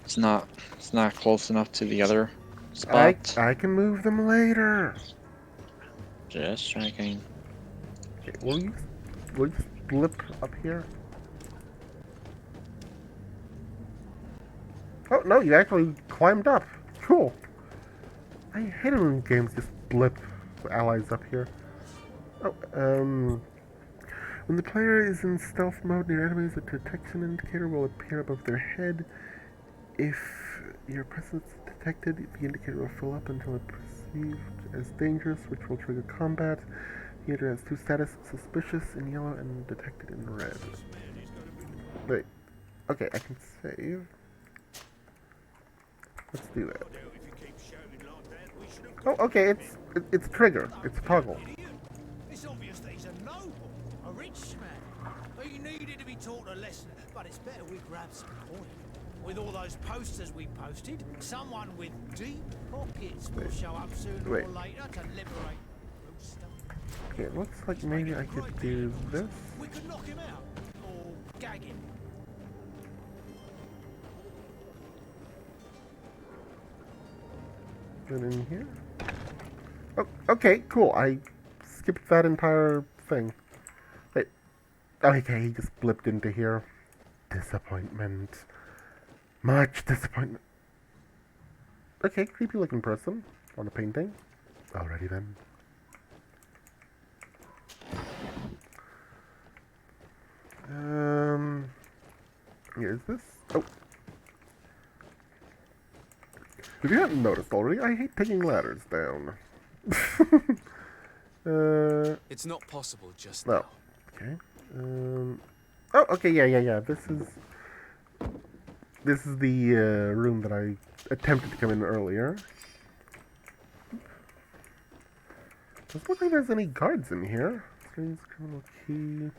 it's not It's not close enough to the other spot. I can move them later. Just checking. Okay, will you blip up here? Oh no, you actually climbed up. Cool. I hate it when games just blip allies up here. Oh, when the player is in stealth mode near enemies, a detection indicator will appear above their head. If your presence is detected, the indicator will fill up until it's perceived as dangerous, which will trigger combat. The indicator has two status: suspicious in yellow and detected in red. Wait. Okay, I can save. Let's do that. Oh, okay, it's trigger. It's toggle. It's obvious that he's a noble, a rich man. He needed to be taught a lesson, but it's better we grab some coin. With all those posters we posted, someone with deep pockets will show up sooner or later to liberate Rooster. Okay, it looks like maybe I could do this. We could knock him out, or gag him. Get in here. Oh, okay, cool. I skipped that entire thing. Wait. Okay, he just blipped into here. Disappointment. Much disappointment. Okay, creepy looking person on a painting. Alrighty then. Is this? Oh. If you haven't noticed already, I hate taking ladders down. It's not possible just no. now. Okay. Oh, okay, yeah. This is the room that I attempted to come in earlier. Doesn't look like there's any guards in here. Strange criminal key.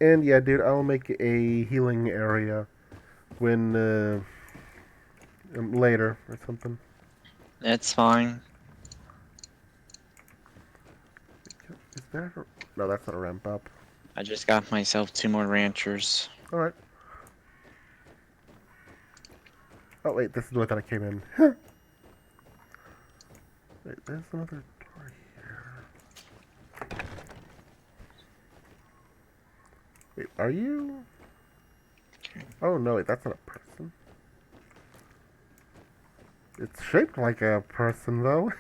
And yeah, dude, I'll make a healing area when later or something. It's fine. Is there? No, that's not a ramp up. I just got myself 2 more ranchers. All right. Oh wait, this is the way that I came in. Wait, there's another door here. Wait, are you? Oh no, wait, that's not a person. It's shaped like a person though.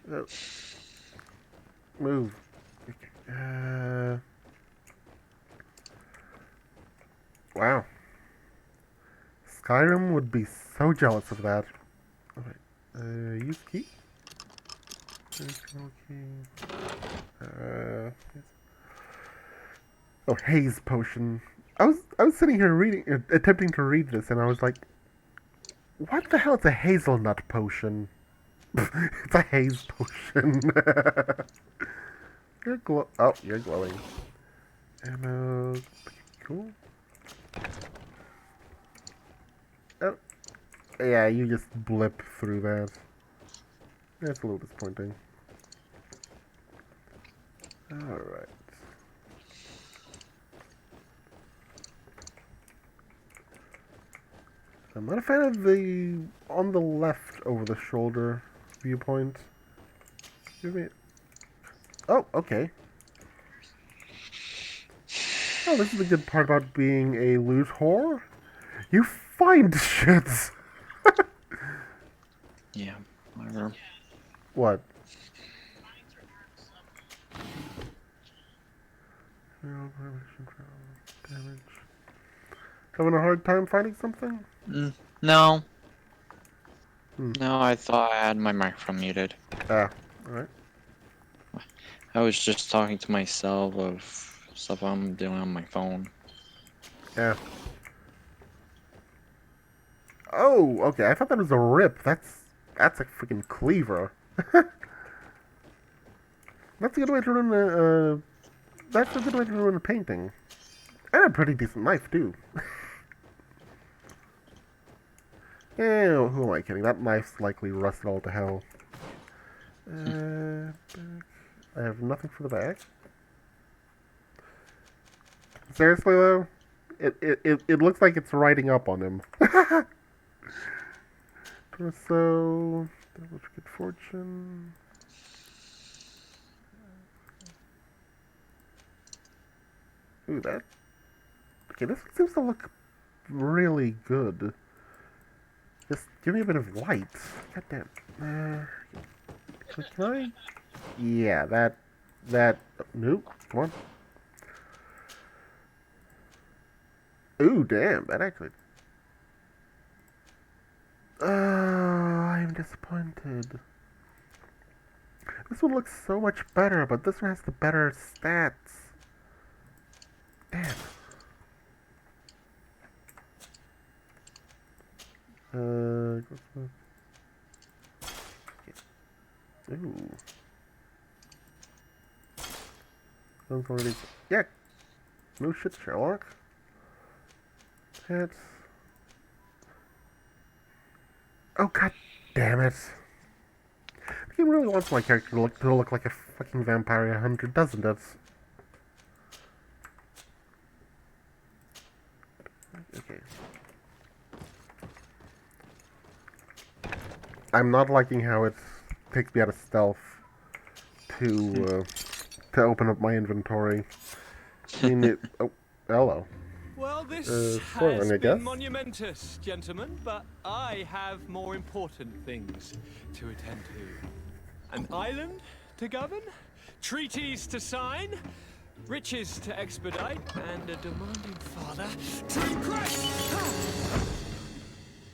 Oh. Move. Wow. Skyrim would be so jealous of that. Okay. Use key. Yes. Oh, haze potion. I was sitting here reading, attempting to read this, and I was like, "What the hell is a hazelnut potion?" It's a haze potion. You're glowing. Ammo. Cool. Oh. Yeah, you just blip through that. That's a little disappointing. Alright. I'm not a fan of the on the left over the shoulder viewpoint. Give me. Oh, okay. Oh, this is the good part about being a loot whore. You find shit. Yeah, whatever. What? Damage. Having a hard time finding something? No. No, I thought I had my microphone muted. Ah, alright. I was just talking to myself of stuff I'm doing on my phone. Yeah. Oh, okay. I thought that was a rip. That's a freaking cleaver. That's a good way to ruin a. That's a good way to ruin a painting. And a pretty decent knife too. Yeah, who am I kidding? That knife's likely rusted all to hell. I have nothing for the back. Seriously though, it looks like it's riding up on him. Torso, double good fortune. Ooh, that. Okay, this seems to look really good. Just give me a bit of light. God damn. Can I? Yeah, that. Nope. Come on. Ooh, damn. That actually. I'm disappointed. This one looks so much better, but this one has the better stats. Damn. Ooh. Sounds already. Yeah. No shit, Sherlock. Hits. Oh, god damn it. The game really wants my character to look like a fucking vampire hunter, doesn't it? Okay. I'm not liking how it takes me out of stealth to open up my inventory. I mean, it... Oh, hello. Well, this Spoiler, has I been guess. monumentous, gentlemen, but I have more important things to attend to. An island to govern, treaties to sign, riches to expedite, and a demanding father to impress.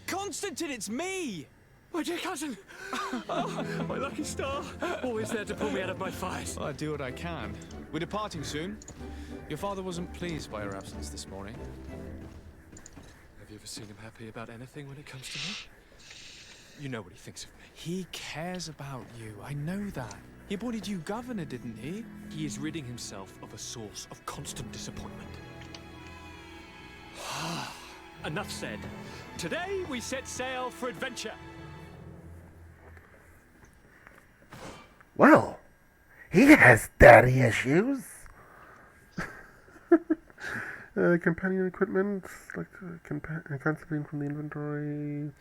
Constantine, it's me! My dear cousin! Oh, my lucky star! Always there to pull me out of my fight. Well, I do what I can. We're departing soon. Your father wasn't pleased by your absence this morning. Have you ever seen him happy about anything when it comes to me? You know what he thinks of me. He cares about you, I know that. He appointed you governor, didn't he? He is ridding himself of a source of constant disappointment. Enough said. Today we set sail for adventure. Well, he has daddy issues. Companion equipment, like Constantine from the inventory.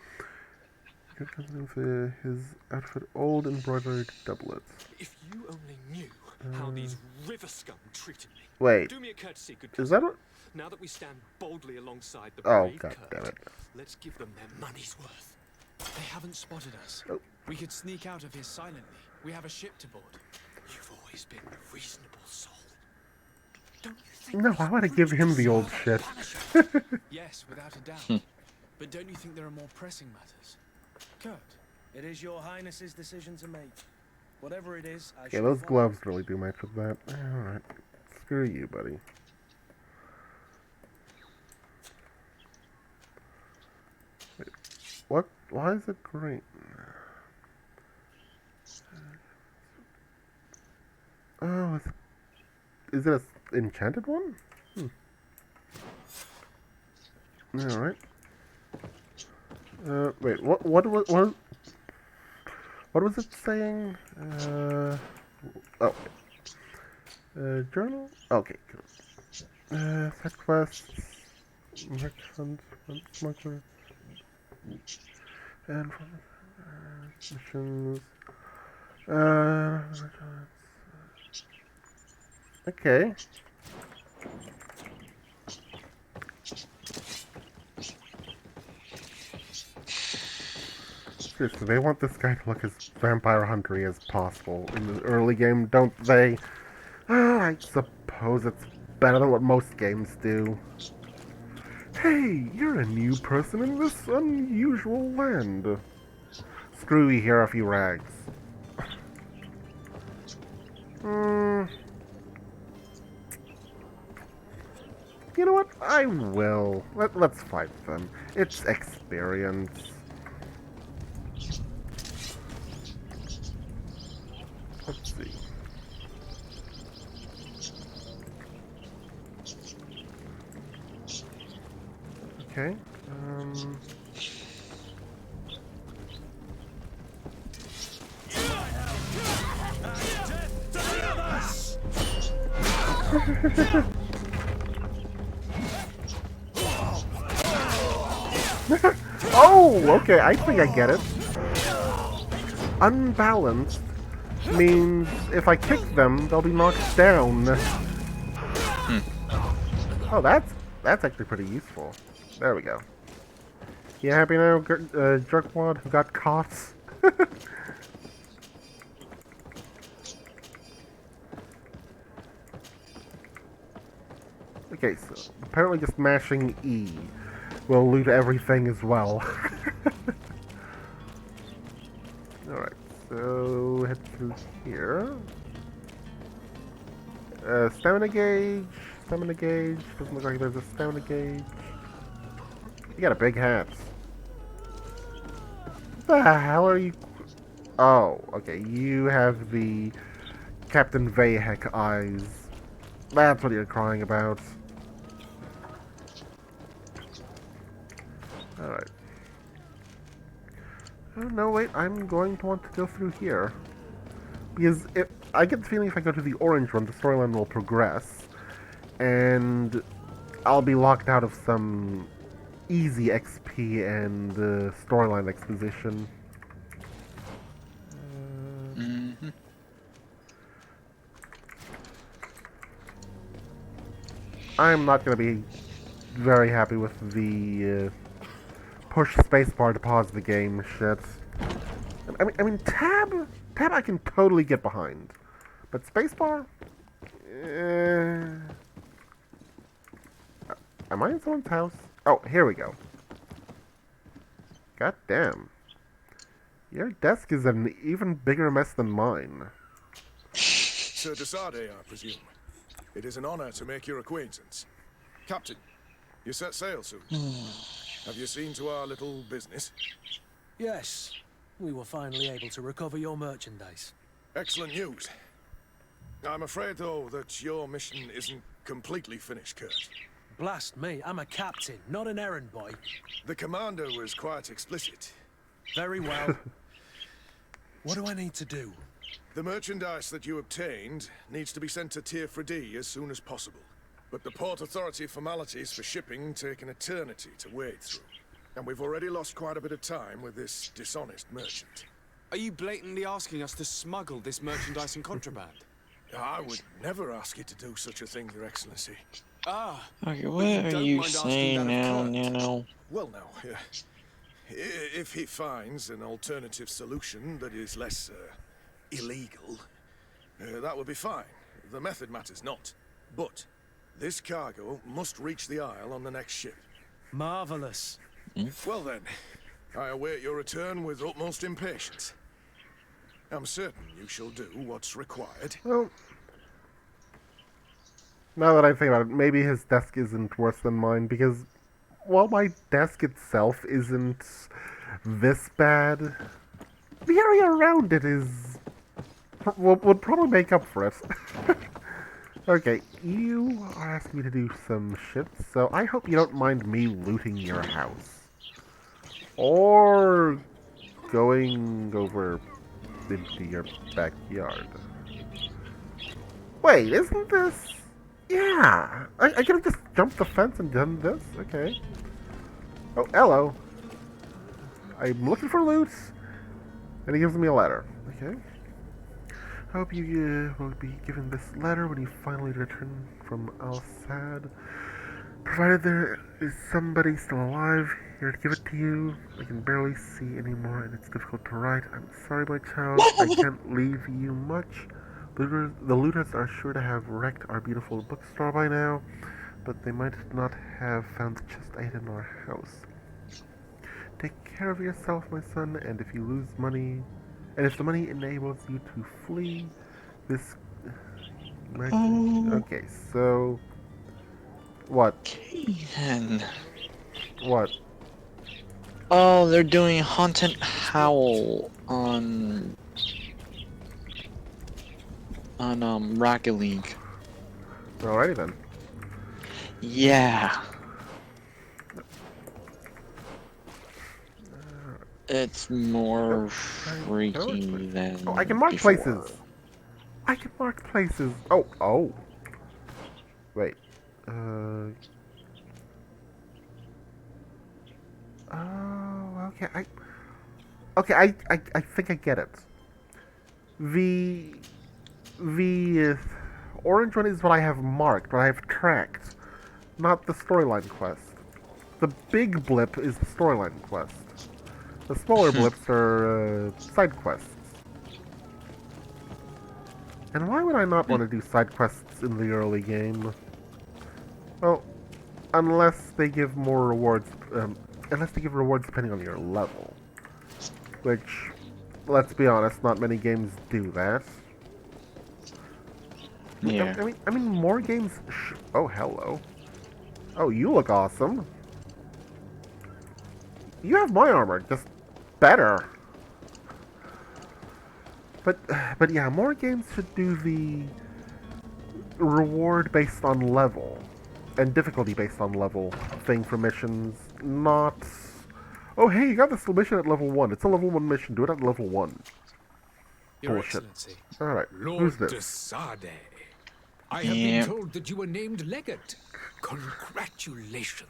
Constantine for his outfit, old embroidered doublets. If you only knew how these river scum treated me. Wait, Do me a courtesy, good is cousin. that what? Now that we stand boldly alongside the Oh, brave god Kurt, damn it. let's give them their money's worth. They haven't spotted us. Oh. We could sneak out of here silently. We have a ship to board. You've always been a reasonable soul. Don't you think No, I want to give him the old shit. Yes, without a doubt. But don't you think there are more pressing matters? Kurt, It is your highness's decision to make. Whatever it is, I Yeah, shall those follow. gloves really do match with that. Alright. Screw you, buddy. Wait, what? Why is it green? Oh, is it a enchanted one? Alright. Wait, what was it saying? Oh. Journal? Okay, cool. Side quests. Merchant, smuggler. And missions. Okay. Seriously, they want this guy to look as vampire huntery as possible in the early game, don't they? I suppose it's better than what most games do. Hey, you're a new person in this unusual land. Screw you, here are a few rags. You know what? I will. Let's fight them. It's experience. Let's see. Okay. Oh, okay, I think I get it. Unbalanced means if I kick them, they'll be knocked down. Oh, that's actually pretty useful. There we go. You happy now, jerkwad who got caught? Okay, so apparently just mashing E will loot everything as well. Alright, so head through here. Stamina gauge. Stamina gauge. Doesn't look like there's a stamina gauge. You got a big hat. What the hell are you? Oh, okay. You have the Captain Vahek eyes. That's what you're crying about. Alright. Oh, no, wait. I'm going to want to go through here. Because I get the feeling if I go to the orange one, the storyline will progress. And I'll be locked out of some easy XP and storyline exposition. I'm not going to be very happy with the push spacebar to pause the game shit. I mean, tab I can totally get behind, but spacebar. Am I in someone's house? Oh, here we go. God damn. Your desk is an even bigger mess than mine. Sir Desade, I presume. It is an honor to make your acquaintance. Captain, you set sail soon. Have you seen to our little business? Yes, we were finally able to recover your merchandise. Excellent news. I'm afraid, though, that your mission isn't completely finished, Kurt. Blast me, I'm a captain, not an errand boy. The commander was quite explicit. Very well. What do I need to do? The merchandise that you obtained needs to be sent to Tier 4D as soon as possible. But the Port Authority formalities for shipping take an eternity to wade through. And we've already lost quite a bit of time with this dishonest merchant. Are you blatantly asking us to smuggle this merchandise in contraband? I would never ask you to do such a thing, Your Excellency. Ah. Okay, what are you saying now, Nano? Well, now, if he finds an alternative solution that is less illegal, that would be fine. The method matters not. But this cargo must reach the Isle on the next ship. Marvelous. Well then, I await your return with utmost impatience. I'm certain you shall do what's required. Well, now that I think about it, maybe his desk isn't worse than mine, because while my desk itself isn't this bad, the area around it is would probably make up for it. Okay, you are asking me to do some shit, so I hope you don't mind me looting your house. Or going over into your backyard. Wait, isn't this... Yeah! I could have just jumped the fence and done this? Okay. Oh, hello. I'm looking for loot. And he gives me a letter. Okay. I hope you will be given this letter when you finally return from Al-Sad. Provided there is somebody still alive here to give it to you. I can barely see anymore and it's difficult to write. I'm sorry, my child. I can't leave you much. The looters are sure to have wrecked our beautiful bookstore by now, but they might not have found the chest I hid in our house. Take care of yourself, my son, and if you lose money, and if the money enables you to flee, this... Okay, so... What? Okay, then. What? Oh, they're doing Haunted Howl on Rocket League. Alrighty then. Yeah. It's more freaky than Oh, I can mark before. places! I can mark places! Oh. Wait. Oh, I think I get it. The orange one is what I have marked, what I have tracked, not the storyline quest. The big blip is the storyline quest. The smaller blips are side quests. And why would I not want to do side quests in the early game? Well, unless they give more rewards, unless they give rewards depending on your level. Which, let's be honest, not many games do that. Yeah. I mean, more games. Oh, hello. Oh, you look awesome. You have my armor, just better. But yeah, more games should do the reward based on level and difficulty based on level thing for missions, not. Oh, hey, you got this mission at level 1. It's a level 1 mission. Do it at level 1. Your Bullshit. Excellency. Alright, Lord who's this? de Sade. I have been told that you were named legate. Congratulations.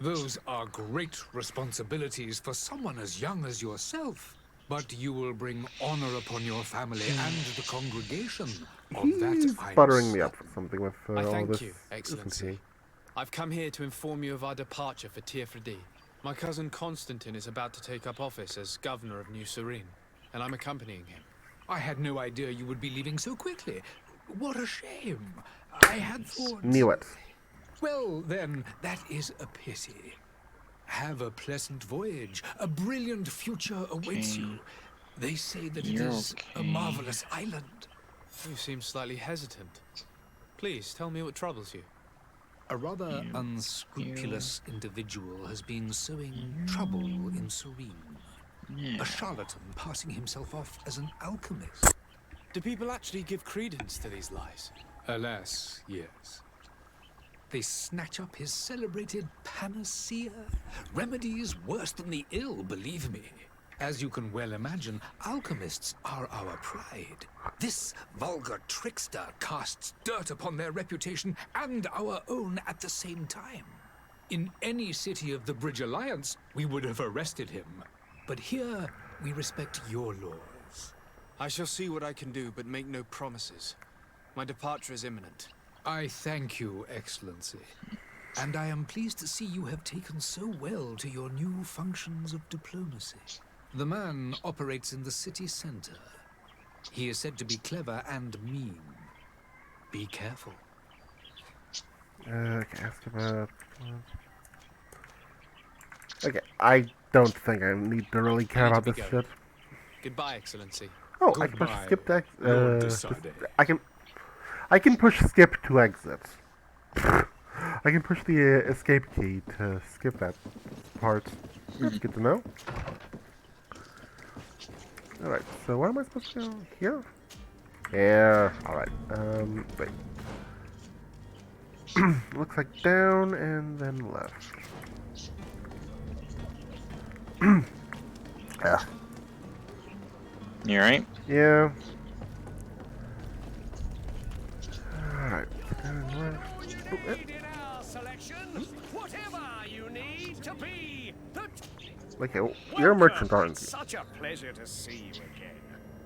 Those are great responsibilities for someone as young as yourself. But you will bring honor upon your family and the congregation. Of that He's I'm buttering me up for something with I all thank this, you, isn't Excellency. he? I've come here to inform you of our departure for Tirfredi. My cousin Constantine is about to take up office as governor of New Serene, and I'm accompanying him. I had no idea you would be leaving so quickly. What a shame. I had thought... Knew it. Well, then, that is a pity. Have a pleasant voyage. A brilliant future awaits you. They say that it is a marvelous island. You seem slightly hesitant. Please, tell me what troubles you. A rather unscrupulous individual has been sowing trouble in Serene. A charlatan passing himself off as an alchemist. Do people actually give credence to these lies? Alas, yes. They snatch up his celebrated panacea. Remedies worse than the ill, believe me. As you can well imagine, alchemists are our pride. This vulgar trickster casts dirt upon their reputation and our own at the same time. In any city of the Bridge Alliance, we would have arrested him. But here, we respect your laws. I shall see what I can do, but make no promises. My departure is imminent. I thank you, Excellency. And I am pleased to see you have taken so well to your new functions of diplomacy. The man operates in the city center. He is said to be clever and mean. Be careful. Ask about... Okay, I don't think I need to really care about this shit. Goodbye, Excellency. Oh, I can push skip to I can push skip to exit. I can push the escape key to skip that part. That's good to know. Alright, so where am I supposed to go? Here? Yeah, alright. Wait. Looks like down and then left. You alright? Yeah. Alright. Okay, you're a merchant, aren't you? Such a pleasure to see you again.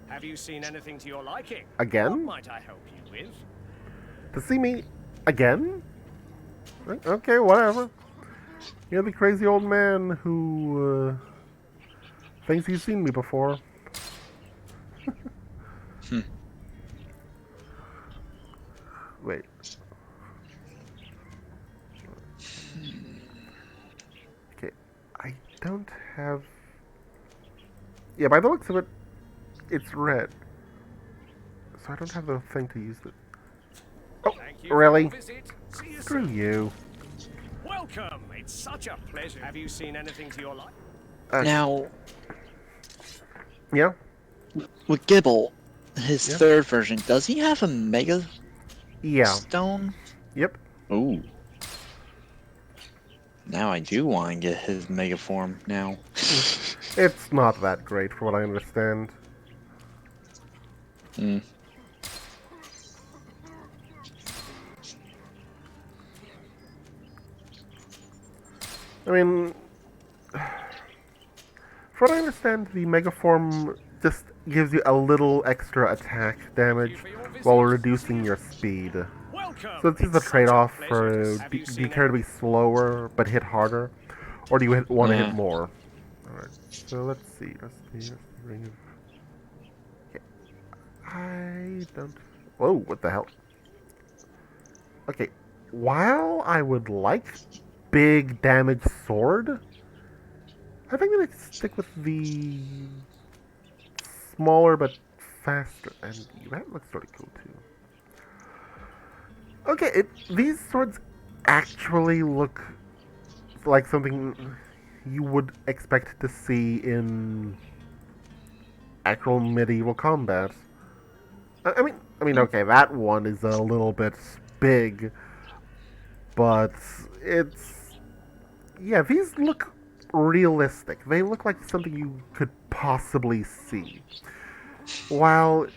Have you seen anything to your liking? Again? What might I help you with? To see me again? Okay, whatever. You're the crazy old man who thinks he's seen me before. Wait. Okay, I don't have... Yeah, by the looks of it, it's red. So I don't have the thing to use it. Oh, really? Screw you. Welcome. It's such a pleasure. Have you seen anything to your liking? Now... Yeah? With Gibble, his third version, does he have a Mega Stone? Yep. Ooh. Now I do want to get his Mega Form now. It's not that great, for what I understand. Hmm. I mean... From what I understand, the Mega Form just gives you a little extra attack damage while reducing your speed. So it's just a trade-off for do you care to be slower but hit harder, or do you want to hit more? Alright, so let's see. Ring of... Okay. I don't... Whoa, what the hell? Okay, while I would like big damage sword, I think I'm gonna stick with the smaller but faster. And that looks really cool too. Okay, these swords actually look like something you would expect to see in actual medieval combat. I mean, okay, that one is a little bit big, but it's... Yeah, these look realistic. They look like something you could possibly see. While...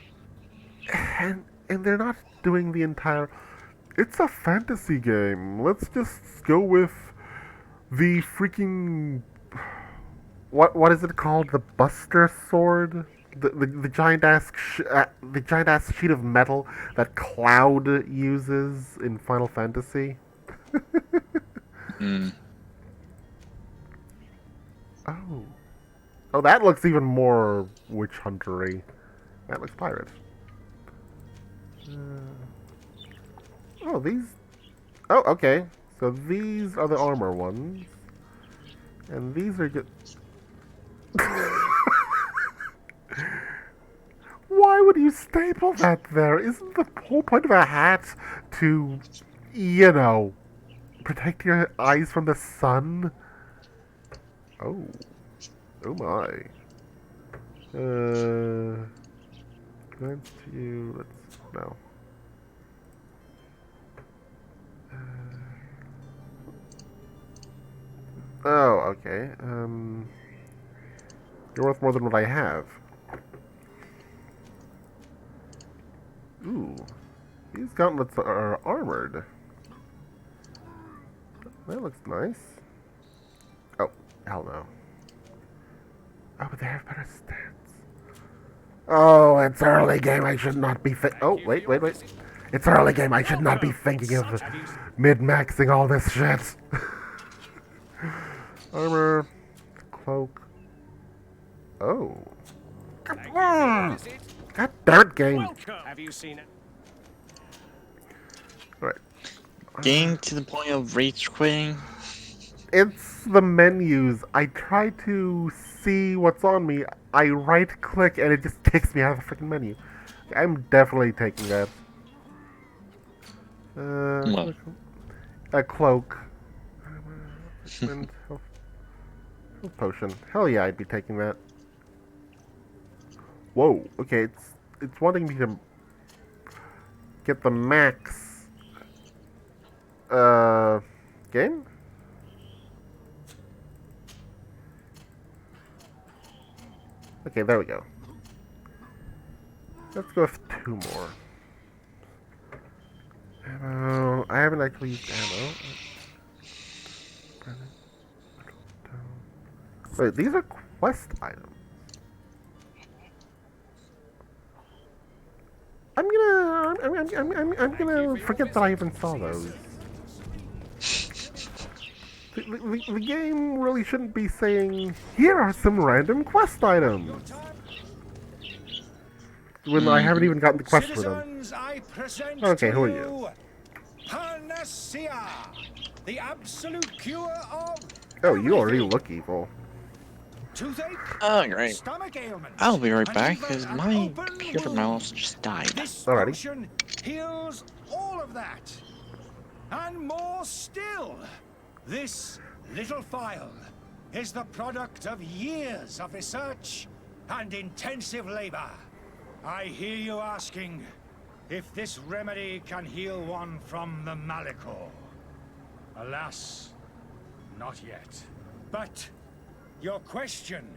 And they're not doing the entire... It's a fantasy game. Let's just go with the freaking... What is it called? The Buster Sword? The giant ass sheet of metal that Cloud uses in Final Fantasy. Oh, that looks even more witch huntery. That looks pirate. Oh, these. Oh, okay. So these are the armor ones, and these are just. Why would you staple that there? Isn't the whole point of a hat to, you know, protect your eyes from the sun? Oh. Oh my. Glance to you. Let's. No. Oh, okay. You're worth more than what I have. Ooh. These gauntlets are armored. That looks nice. Oh, hell no. Oh, but they have better stats. Oh, it's early game. I should not be oh, wait. It's early game. I should not be thinking of mid-maxing all this shit. Armor. Cloak. Oh. God damn it, game. Have you seen it? Right. Getting to the point of rage quitting. It's the menus. I try to see what's on me. I right click and it just kicks me out of the freaking menu. I'm definitely taking that. A cloak. And health potion. Hell yeah, I'd be taking that. Whoa. Okay, it's wanting me to get the max. Game? Okay, there we go. Let's go with 2 more. Ammo. I haven't actually used ammo. Wait, these are quest items. I'm gonna forget that I even saw those. The game really shouldn't be saying, here are some random quest items, when I haven't even gotten the quest for them. Okay, who are you? Panacea, the absolute cure of... Oh, you already look evil. Oh, great. I'll be right back, because my computer mouse just died. Alrighty. Heals all of that. And more still. This little phial is the product of years of research and intensive labor. I hear you asking if this remedy can heal one from the Malicor. Alas, not yet. But your question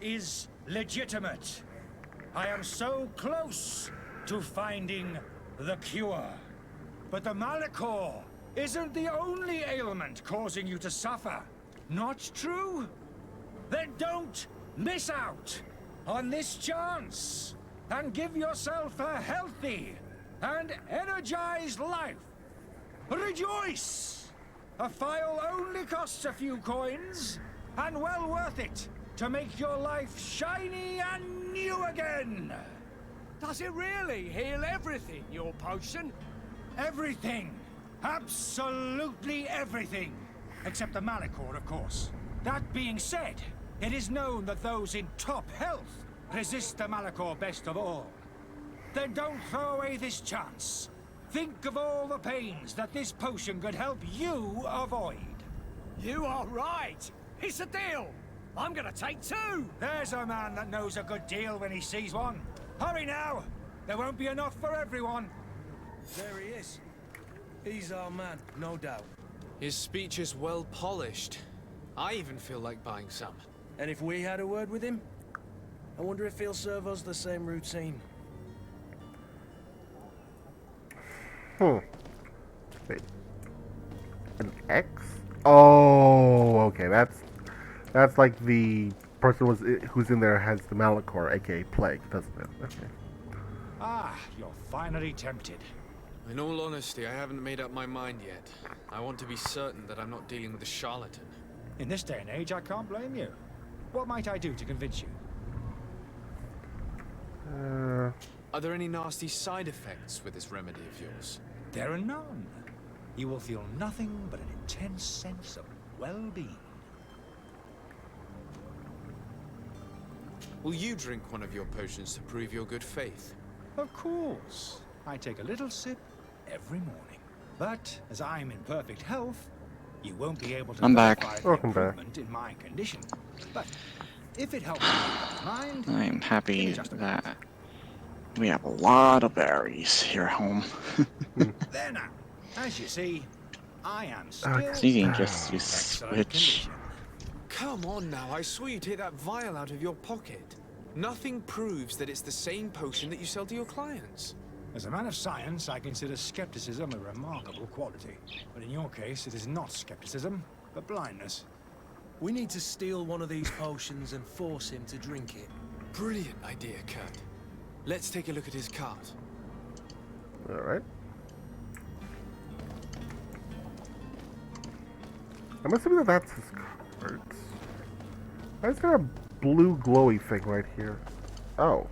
is legitimate. I am so close to finding the cure. But the Malicor isn't the only ailment causing you to suffer. Not true? Then don't miss out on this chance and give yourself a healthy and energized life. Rejoice! A file only costs a few coins, and well worth it to make your life shiny and new again. Does it really heal everything, your potion? Everything. Absolutely everything. Except the Malachor, of course. That being said, it is known that those in top health resist the Malachor best of all. Then don't throw away this chance. Think of all the pains that this potion could help you avoid. You are right. It's a deal. I'm gonna take 2. There's a man that knows a good deal when he sees one. Hurry now. There won't be enough for everyone. There he is. He's our man, no doubt. His speech is well polished. I even feel like buying some. And if we had a word with him, I wonder if he'll serve us the same routine. Wait. An X? Oh, okay. That's like the person who's in there has the Malachor, aka Plague, doesn't it? Okay. Ah, you're finally tempted. In all honesty, I haven't made up my mind yet. I want to be certain that I'm not dealing with a charlatan. In this day and age, I can't blame you. What might I do to convince you? Are there any nasty side effects with this remedy of yours? There are none. You will feel nothing but an intense sense of well-being. Will you drink one of your potions to prove your good faith? Of course. I take a little sip every morning. But as I'm in perfect health, you won't be able to verify the improvement in my condition. But if it helps you make up your mind, I'm happy that we have a lot of berries here at home. There now. As you see, I am still So you can just switch. Come on now, I swear you take that vial out of your pocket. Nothing proves that it's the same potion that you sell to your clients. As a man of science, I consider skepticism a remarkable quality. But in your case, it is not skepticism, but blindness. We need to steal one of these potions and force him to drink it. Brilliant idea, Kurt. Let's take a look at his cart. Alright. I'm assuming that's his cart. Why is there a blue glowy thing right here? Oh.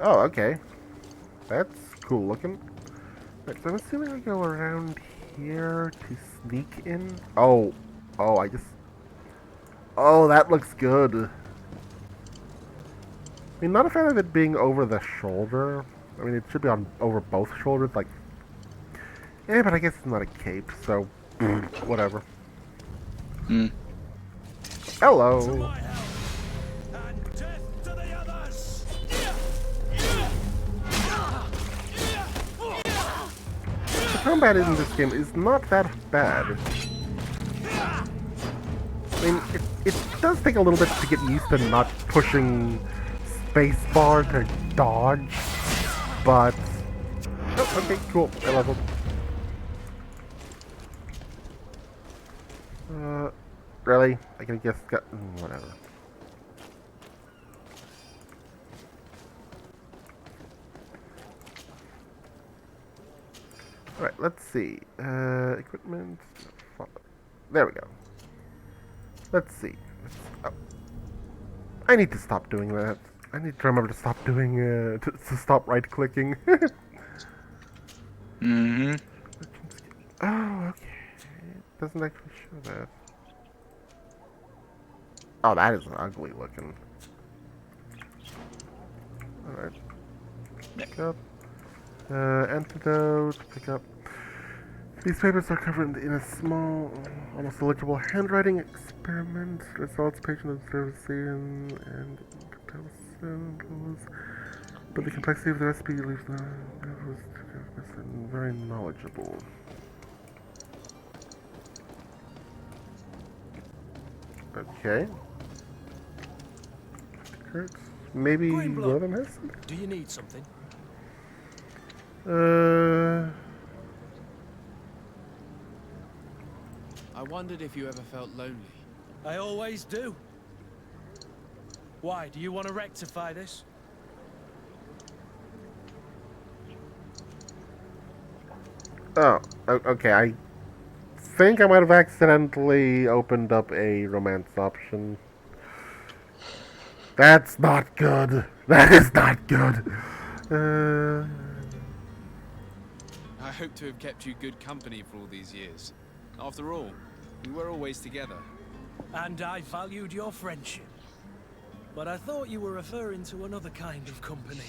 Oh, okay. That's cool looking. Right, so I'm assuming I go around here to sneak in. Oh. Oh, I just... Oh, that looks good. I mean, not a fan of it being over the shoulder. I mean, it should be on over both shoulders, like... Yeah, but I guess it's not a cape, so... whatever. Hello! The combat in this game is not that bad. I mean, it does take a little bit to get used to not pushing spacebar to dodge, but... Oh, okay, cool. I leveled. Really? I can guess... whatever. Alright, let's see. Equipment... There we go. Let's see. Oh. I need to stop doing that. I need to remember to stop doing, to stop right-clicking. Mm-hmm. Oh, okay. It doesn't actually show that. Oh, that is ugly looking. Alright. Pick up. Antidote. Pick up. These papers are covered in a small, almost illegible handwriting experiment. Results patient observes and comparison. But the complexity of the recipe leaves the very knowledgeable. Okay. Maybe Gordon has something? Do you need something? I wondered if you ever felt lonely. I always do. Why, do you want to rectify this? Oh, okay. I think I might have accidentally opened up a romance option. That's not good. That is not good. I hope to have kept you good company for all these years. After all, we were always together. And I valued your friendship. But I thought you were referring to another kind of company.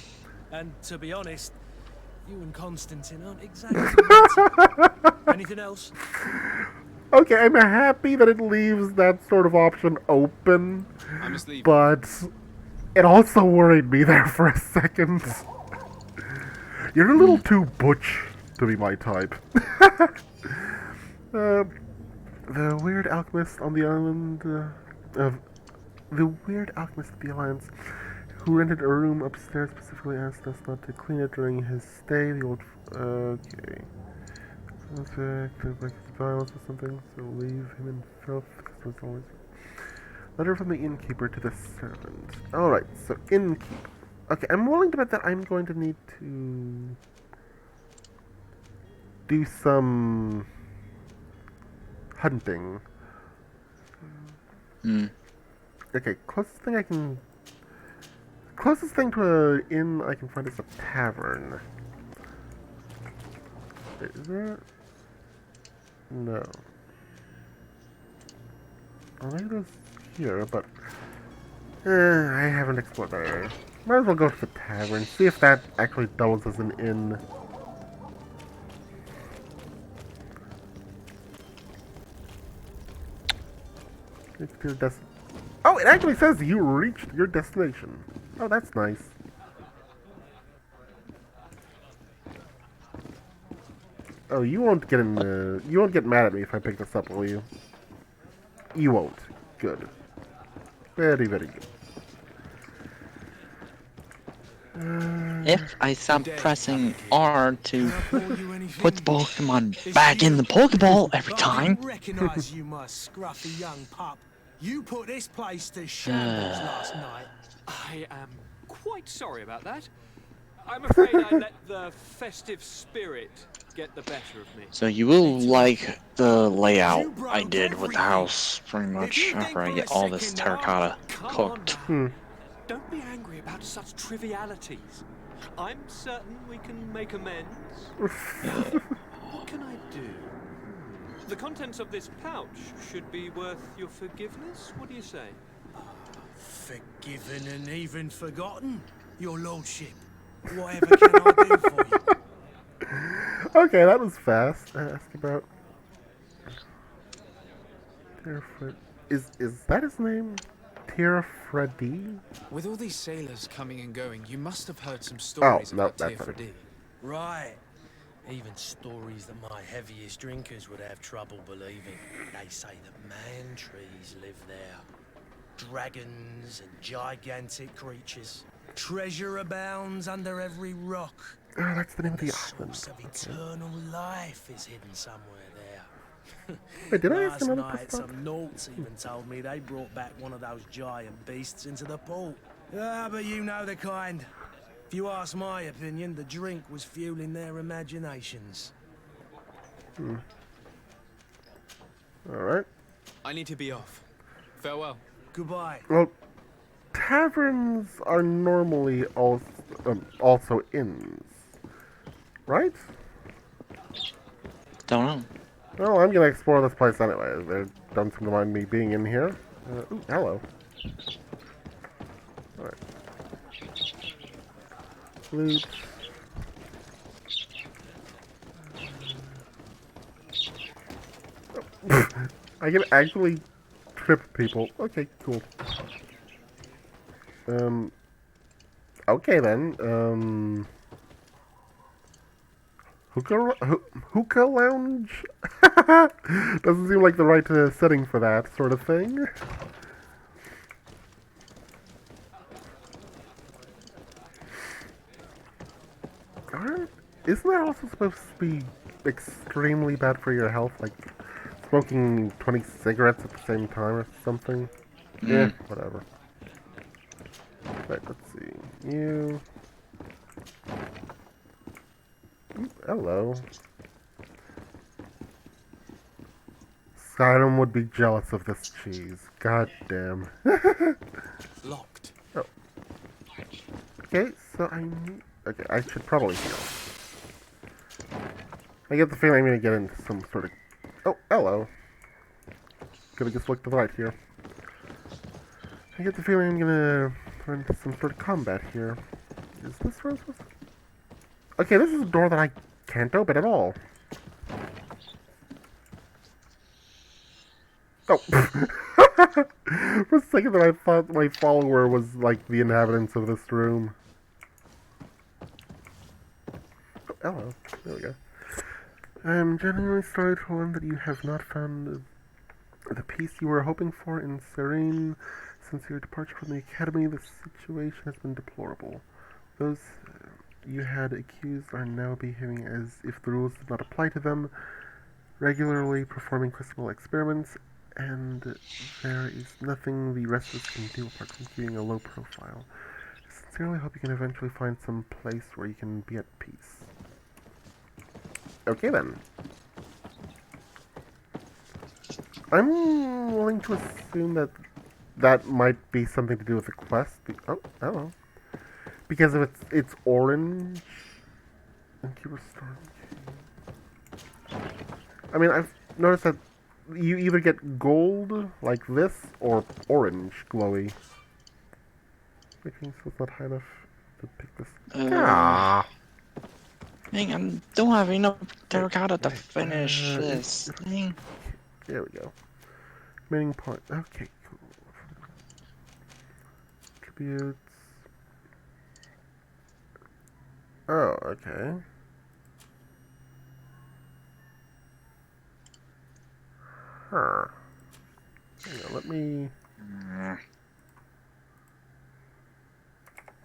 And to be honest, you and Constantine aren't exactly matching. Anything else? Okay, I'm happy that it leaves that sort of option open. I must leave. But it also worried me there for a second. You're a little too butch to be my type. The weird alchemist on the island of the weird alchemist of the Alliance, who rented a room upstairs, specifically asked us not to clean it during his stay. The old okay. Like his violence or something, so leave him in filth. Because always. Letter from the innkeeper to the servant. Alright, so innkeeper. Okay, I'm willing to bet that I'm going to need to do some hunting. Okay, closest thing to an inn I can find is a tavern. Is there? No. Well, maybe there's here, but I haven't explored that area. Might as well go to the tavern, see if that actually doubles as an inn. Oh, it actually says you reached your destination. Oh, that's nice. Oh, you won't get you won't get mad at me if I pick this up, will you? You won't. Good. Very, very good. If I stop pressing R to put the Pokemon back in the Pokeball every time. Recognize you, my scruffy young pup. You put this place to shambles last night. I am quite sorry about that. I'm afraid I let the festive spirit get the better of me. So you will like the layout I did with the house, pretty much, after I get all this terracotta cooked. Don't be angry about such trivialities. I'm certain we can make amends. What can I do? The contents of this pouch should be worth your forgiveness. What do you say? Forgiven and even forgotten, your lordship. Whatever can I do for you? Okay, that was fast. Ask about. Is that his name? Tirafredi? With all these sailors coming and going, you must have heard some stories about Tirafredi. Right. Even stories that my heaviest drinkers would have trouble believing. They say that man trees live there. Dragons and gigantic creatures. Treasure abounds under every rock. Oh, that's the name of the island. Source of eternal life is hidden somewhere there. Wait, did I ask Last another night, some Nauts even told me they brought back one of those giant beasts into the port. Ah, but you know the kind. If you ask my opinion, the drink was fueling their imaginations. Alright. I need to be off. Farewell. Goodbye. Well, taverns are normally also inns, right? Don't know. Well, I'm gonna explore this place anyway. They don't seem to mind me being in here. Ooh, hello. Alright. Loot. I can actually trip people. Okay, cool. Okay then. Hookah lounge? Doesn't seem like the right setting for that sort of thing. Isn't that also supposed to be extremely bad for your health? Like smoking 20 cigarettes at the same time or something? Yeah, whatever. Right, let's see. You. Ooh, hello. Skyrim would be jealous of this cheese. God damn. Locked. Oh. Okay, so I need... Okay, I should probably heal. I get the feeling I'm gonna get into some sort of... Oh, hello. Gotta just look to the right here. I get the feeling I'm gonna run into some sort of combat here. Is this where I'm supposed to... Okay, this is a door that I can't open at all. Oh. For a second there I thought my follower was like the inhabitants of this room. Oh, hello. There we go. I'm genuinely sorry to learn that you have not found the peace you were hoping for in Serene. Since your departure from the academy, the situation has been deplorable. Those you had accused are now behaving as if the rules did not apply to them, regularly performing questionable experiments, and there is nothing the rest of us can do apart from keeping a low profile. I sincerely hope you can eventually find some place where you can be at peace. Okay then. I'm willing to assume that that might be something to do with the quest. Oh, hello. Because if it's orange and keep restoring. I mean, I've noticed that you either get gold like this or orange glowy. Making so it's not high enough to pick this. Ah. Dang, I don't have enough terracotta to finish this thing. There we go. Remaining point. Okay, cool. Attributes. Oh, okay. Huh. Hang on, let me...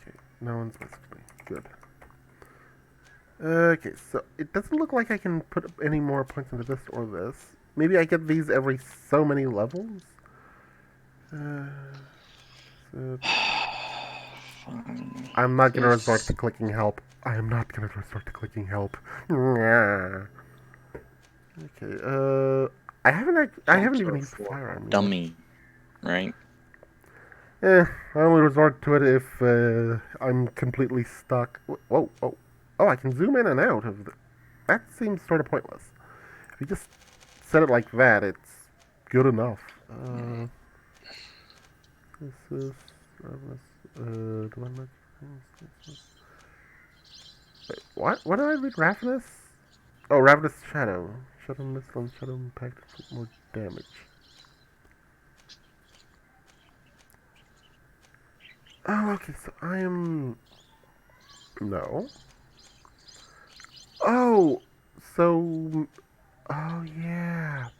Okay, no one's messaged me. Good. Okay, so it doesn't look like I can put any more points into this or this. Maybe I get these every so many levels? So I'm not gonna resort to clicking help. I am not gonna resort to clicking help. Okay, I haven't even used the firearm yet. Dummy, right? I only resort to it if I'm completely stuck. Whoa, oh. Oh, I can zoom in and out of the... That seems sort of pointless. If you just set it like that, it's good enough. This is... Wait, what? What did I read? Ravenous? Oh, Ravenous Shadow. Shadow Mist on Shadow Impact for more damage. Oh, okay, so I am... No. Oh! So... Oh, yeah.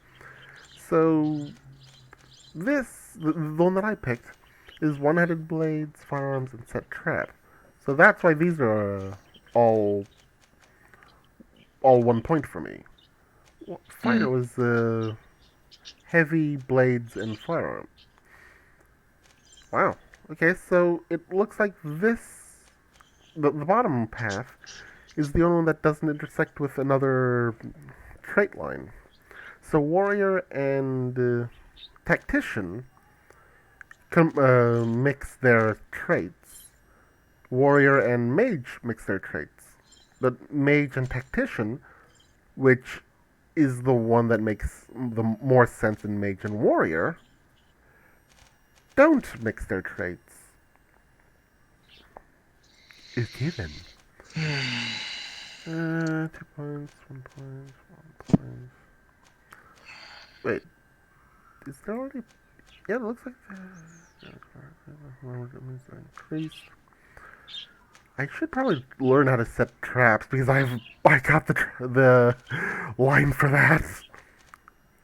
So... This, the one that I picked, is one-headed blades, firearms, and set trap. So that's why these are all 1 point for me. Fighter was heavy blades and firearm. Wow. Okay, so it looks like this, the bottom path, is the only one that doesn't intersect with another trait line. So warrior and tactician mix their traits. Warrior and mage mix their traits. But mage and tactician, which is the one that makes the more sense in mage and warrior, don't mix their traits. Okay then. 2 points, 1 point, 1 point. Wait, is there already... Yeah, it looks like increased. I should probably learn how to set traps because I got the line for that.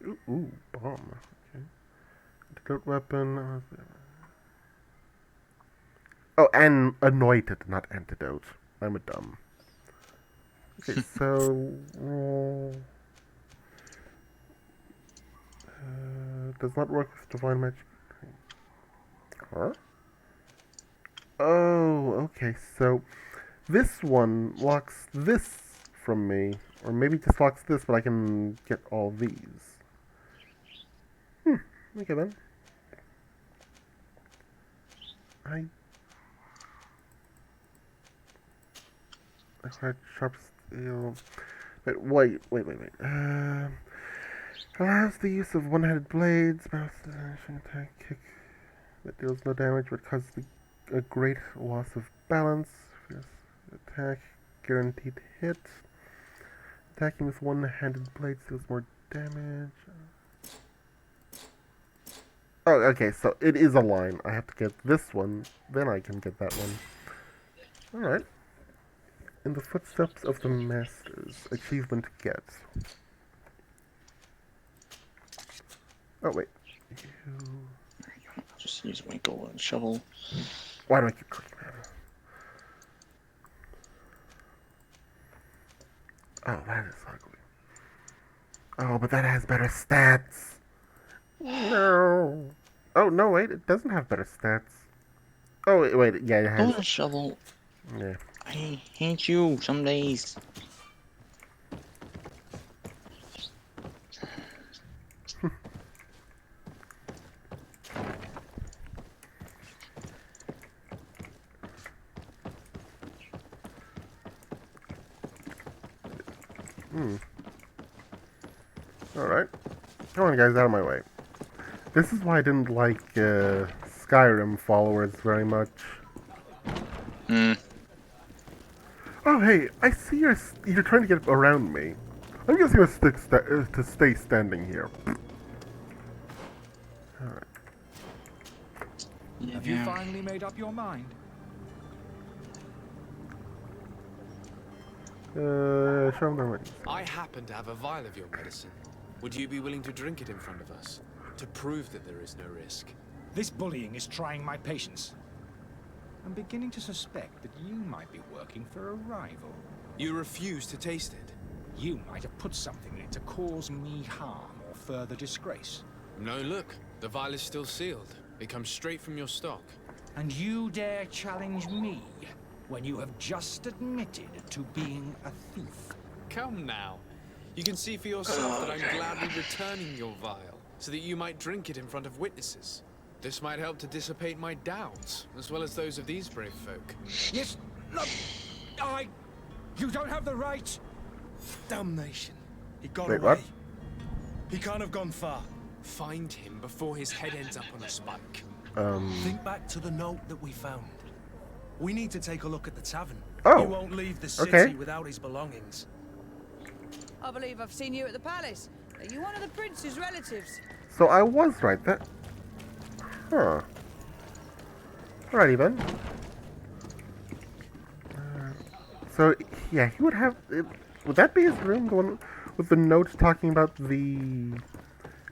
Ooh, bomb. Okay. Antidote weapon. Oh, and anointed, not antidote. I'm a dumb. Okay, so does not work with divine magic. Huh? Oh, okay. So this one locks this from me, or maybe just locks this, but I can get all these. Okay then. I acquired sharp steel. Wait. Allows the use of one-handed blades. Mouse attack kick that deals no damage but causes a great loss of balance. Attack guaranteed hit. Attacking with one-handed blades deals more damage. Oh, okay, so it is a line. I have to get this one, then I can get that one. Alright. In the footsteps of the masters. Achievement get. Oh, wait. I'll just use my golden shovel. Why do I keep clicking that? Oh, that is ugly. Oh, but that has better stats. No. Oh, no, wait. It doesn't have better stats. Oh, wait. Yeah, it has. Golden shovel. Yeah. I hate you some days. Alright. Come on, guys, out of my way. This is why I didn't like Skyrim followers very much. Oh, hey, I see you're trying to get around me. I'm just gonna to stay standing here. Alright. Have you finally made up your mind? Show them what. I happen to have a vial of your medicine. Would you be willing to drink it in front of us? To prove that there is no risk? This bullying is trying my patience. I'm beginning to suspect that you might be working for a rival. You refuse to taste it? You might have put something in it to cause me harm or further disgrace. No, look. The vial is still sealed. It comes straight from your stock. And you dare challenge me when you have just admitted to being a thief? Come now. You can see for yourself that I'm gladly returning your vial, so that you might drink it in front of witnesses. This might help to dissipate my doubts, as well as those of these brave folk. Yes, look, you don't have the right. Damnation. He got Wait, away. what? He can't have gone far. Find him before his head ends up on a spike. Think back to the note that we found. We need to take a look at the tavern. Oh, He won't leave the city okay. without his belongings. I believe I've seen you at the palace. Are you one of the prince's relatives? So I was right. That. Huh. Alrighty then. So yeah, he would have. Would that be his room? The one with the note talking about the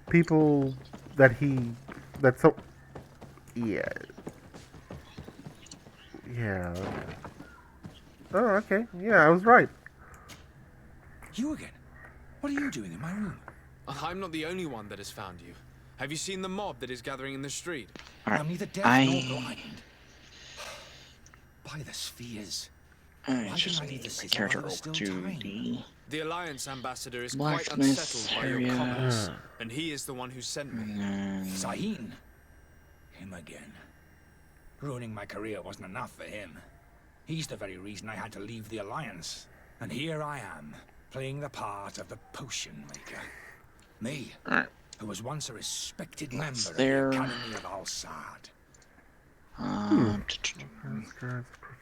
people that he. That so. Yeah. Yeah. Oh, okay. Yeah, I was right. You again? What are you doing in my room? I'm not the only one that has found you. Have you seen the mob that is gathering in the street? I'm neither deaf nor blind. By the spheres. I just need my character over to The Alliance ambassador is Blacksmith quite unsettled by your area. comments, and he is the one who sent me. Sahin. Him again. Ruining my career wasn't enough for him. He's the very reason I had to leave the Alliance. And here I am, playing the part of the potion maker. Me, who was once a respected member of the Academy of Al-Sad.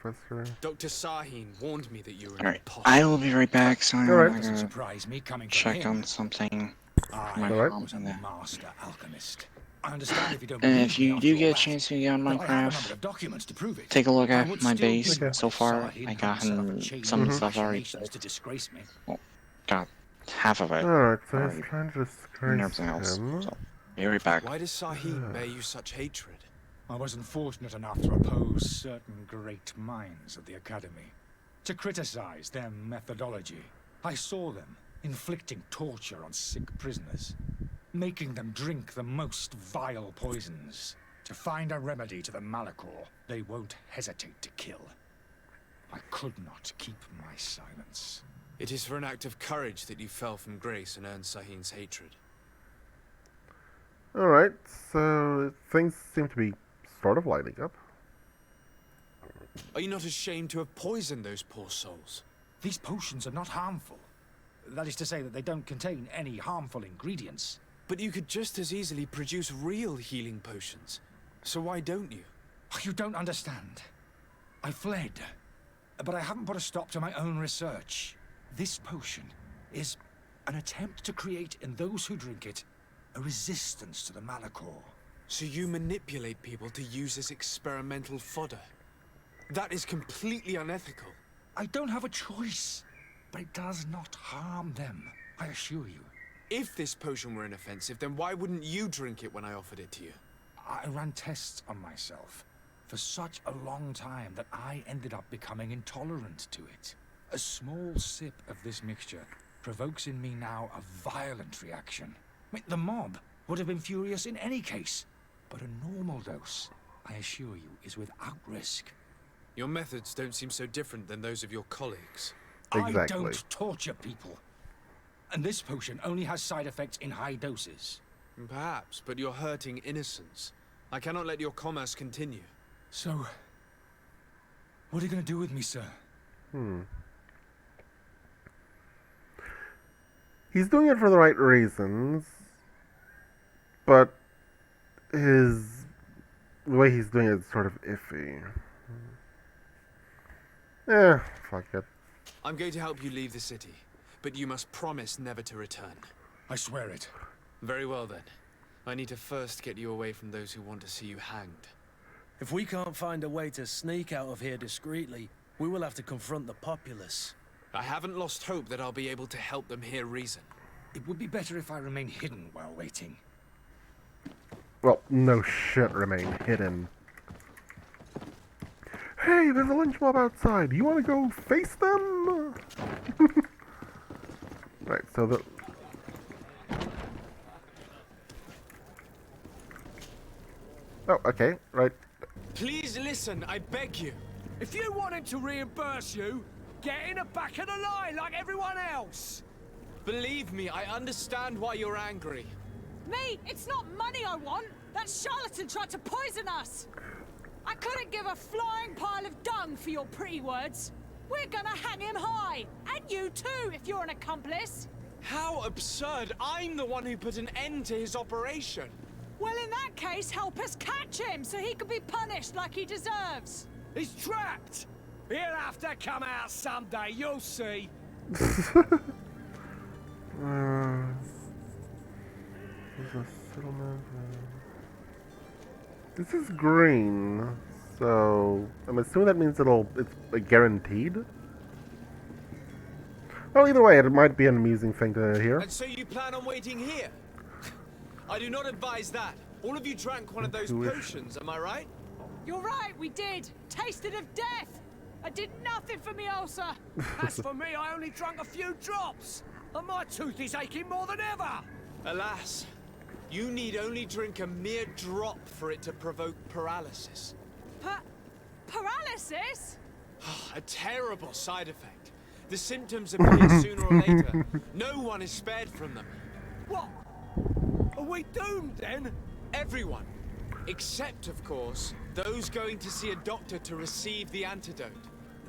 Professor. Dr. Sahin warned me that you were Alright, I will be right back, so I'm Doesn't gonna surprise me coming from check him. on something. I My was a mom. master alchemist. I understand if you don't And believe if me you after do all get a that, chance to get on but I have a number Minecraft, of documents to prove it. take a look I at would my still base do so far. Sahin I got himself a chain some of stuff already accusations built. to disgrace me. Well, got half of it. Alright, so already, he's trying to and disgrace everything else. him. So, be right back. Why does Sahin bear you such hatred? I was unfortunate enough to oppose certain great minds of the Academy, to criticize their methodology. I saw them inflicting torture on sick prisoners, making them drink the most vile poisons, To find a remedy to the Malachor, they won't hesitate to kill. I could not keep my silence. It is for an act of courage that you fell from grace and earned Sahin's hatred. Alright, so things seem to be sort of lighting up. Are you not ashamed to have poisoned those poor souls? These potions are not harmful. That is to say that they don't contain any harmful ingredients. But you could just as easily produce real healing potions. So why don't you? You don't understand. I fled, but I haven't put a stop to my own research. This potion is an attempt to create in those who drink it a resistance to the Malachor. So you manipulate people to use as experimental fodder? That is completely unethical. I don't have a choice, but it does not harm them, I assure you. If this potion were inoffensive, then why wouldn't you drink it when I offered it to you? I ran tests on myself for such a long time that I ended up becoming intolerant to it. A small sip of this mixture provokes in me now a violent reaction. I mean, the mob would have been furious in any case, but a normal dose, I assure you, is without risk. Your methods don't seem so different than those of your colleagues. Exactly. I don't torture people. And this potion only has side effects in high doses. Perhaps, but you're hurting innocents. I cannot let your commerce continue. So, what are you going to do with me, sir? He's doing it for the right reasons, but the way he's doing it is sort of iffy. Fuck it. I'm going to help you leave the city, but you must promise never to return. I swear it. Very well then. I need to first get you away from those who want to see you hanged. If we can't find a way to sneak out of here discreetly, we will have to confront the populace. I haven't lost hope that I'll be able to help them hear reason. It would be better if I remain hidden while waiting. Well, no shit, remain hidden. Hey, there's a lynch mob outside. You want to go face them? Right, so the... Oh, okay, right. Please listen, I beg you. If you want him to reimburse you, get in the back of the line like everyone else. Believe me, I understand why you're angry. Me? It's not money I want. That charlatan tried to poison us. I couldn't give a flying pile of dung for your pretty words. We're gonna hang him high. And you too, if you're an accomplice. How absurd! I'm the one who put an end to his operation. Well, in that case, help us catch him so he can be punished like he deserves. He's trapped. He'll have to come out someday, you'll see. This is green, so I'm assuming that means it's guaranteed. Well, either way, it might be an amusing thing to hear. And so you plan on waiting here? I do not advise that. All of you drank one of those potions, am I right? You're right, we did. Tasted of death. I did nothing for me ulcer. As for me, I only drank a few drops. And my tooth is aching more than ever. Alas, you need only drink a mere drop for it to provoke paralysis. Paralysis? A terrible side effect. The symptoms appear sooner or later. No one is spared from them. What? Are we doomed then? Everyone. Except, of course, those going to see a doctor to receive the antidote.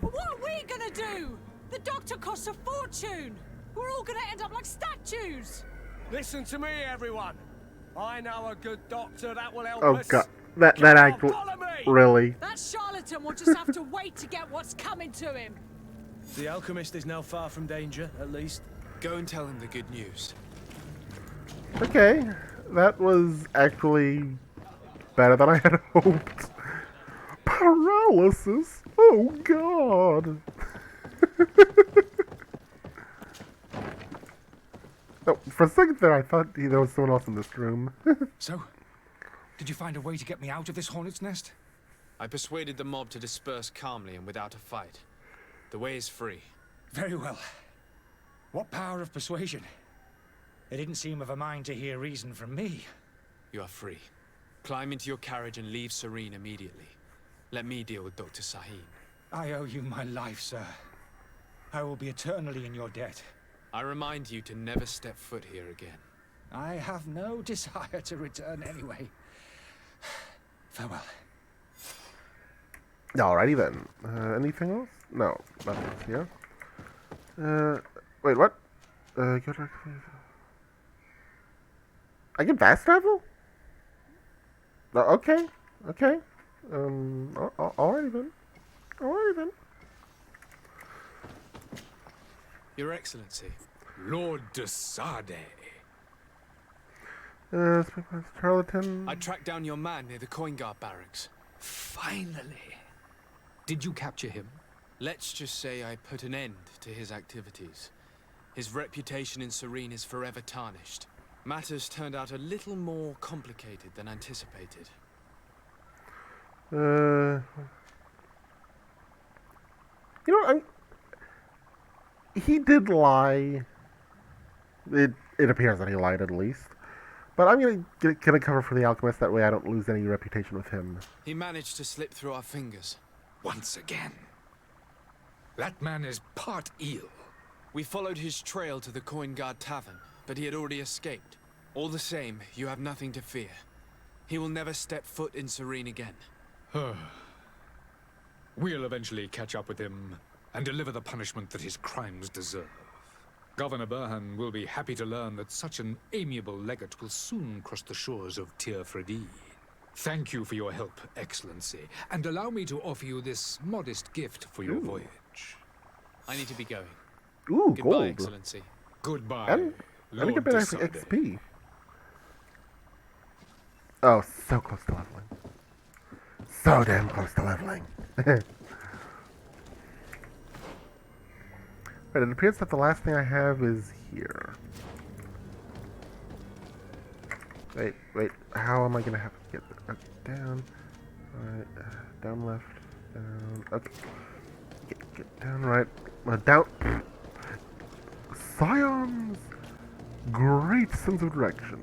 What are we gonna do? The doctor costs a fortune. We're all gonna end up like statues. Listen to me, everyone. I know a good doctor that will help Oh us. god, that actually, really? That charlatan will just have to wait to get what's coming to him. The alchemist is now far from danger, at least. Go and tell him the good news. Okay, that was actually better than I had hoped. Paralysis? Oh god. Oh, for a second there I thought there was someone else in this room. So, did you find a way to get me out of this hornet's nest? I persuaded the mob to disperse calmly and without a fight. The way is free. Very well. What power of persuasion? It didn't seem of a mind to hear reason from me. You are free. Climb into your carriage and leave Serene immediately. Let me deal with Dr. Saheen. I owe you my life, sir. I will be eternally in your debt. I remind you to never step foot here again. I have no desire to return anyway. Farewell. Alrighty then. Anything else? No, nothing here. Wait, what? I can fast travel? No, okay. Okay. Alrighty then. Alrighty then. Your Excellency. Lord de Sade. Charlatan. I tracked down your man near the Coin Guard barracks. Finally. Did you capture him? Let's just say I put an end to his activities. His reputation in Serene is forever tarnished. Matters turned out a little more complicated than anticipated. You know, he did lie. It appears that he lied at least. But I'm gonna get a cover for the alchemist. That way I don't lose any reputation with him. He managed to slip through our fingers. Once again. That man is part eel. We followed his trail to the Coin Guard Tavern, but he had already escaped. All the same, you have nothing to fear. He will never step foot in Serene again. We'll eventually catch up with him and deliver the punishment that his crimes deserve. Governor Burhan will be happy to learn that such an amiable legate will soon cross the shores of Tir Fredi. Thank you for your help, Excellency, and allow me to offer you this modest gift for your voyage. I need to be going. Ooh, Goodbye, gold. Excellency. Goodbye, And I think a bit Lord extra de Sade. XP. Oh, so close to leveling. So damn close to leveling. Right, it appears that the last thing I have is here. Wait, how am I gonna have to get down? Right, down left, down, okay. Get down right, down. Scions! Great sense of direction.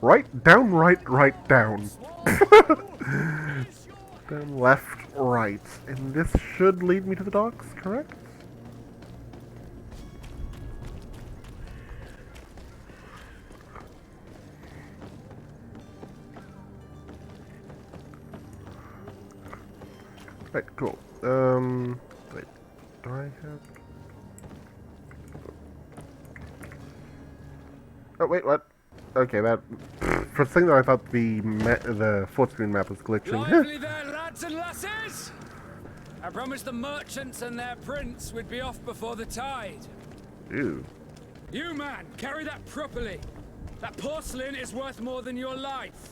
Right, down, right, down. Down, left, right. And this should lead me to the docks, correct? Right, cool. Wait, do I have... Oh, wait, what? Okay, that... For a second there I thought the full screen map was glitching. Lively there, lads and lasses! I promised the merchants and their prince we'd be off before the tide. Ew. You, man, carry that properly. That porcelain is worth more than your life.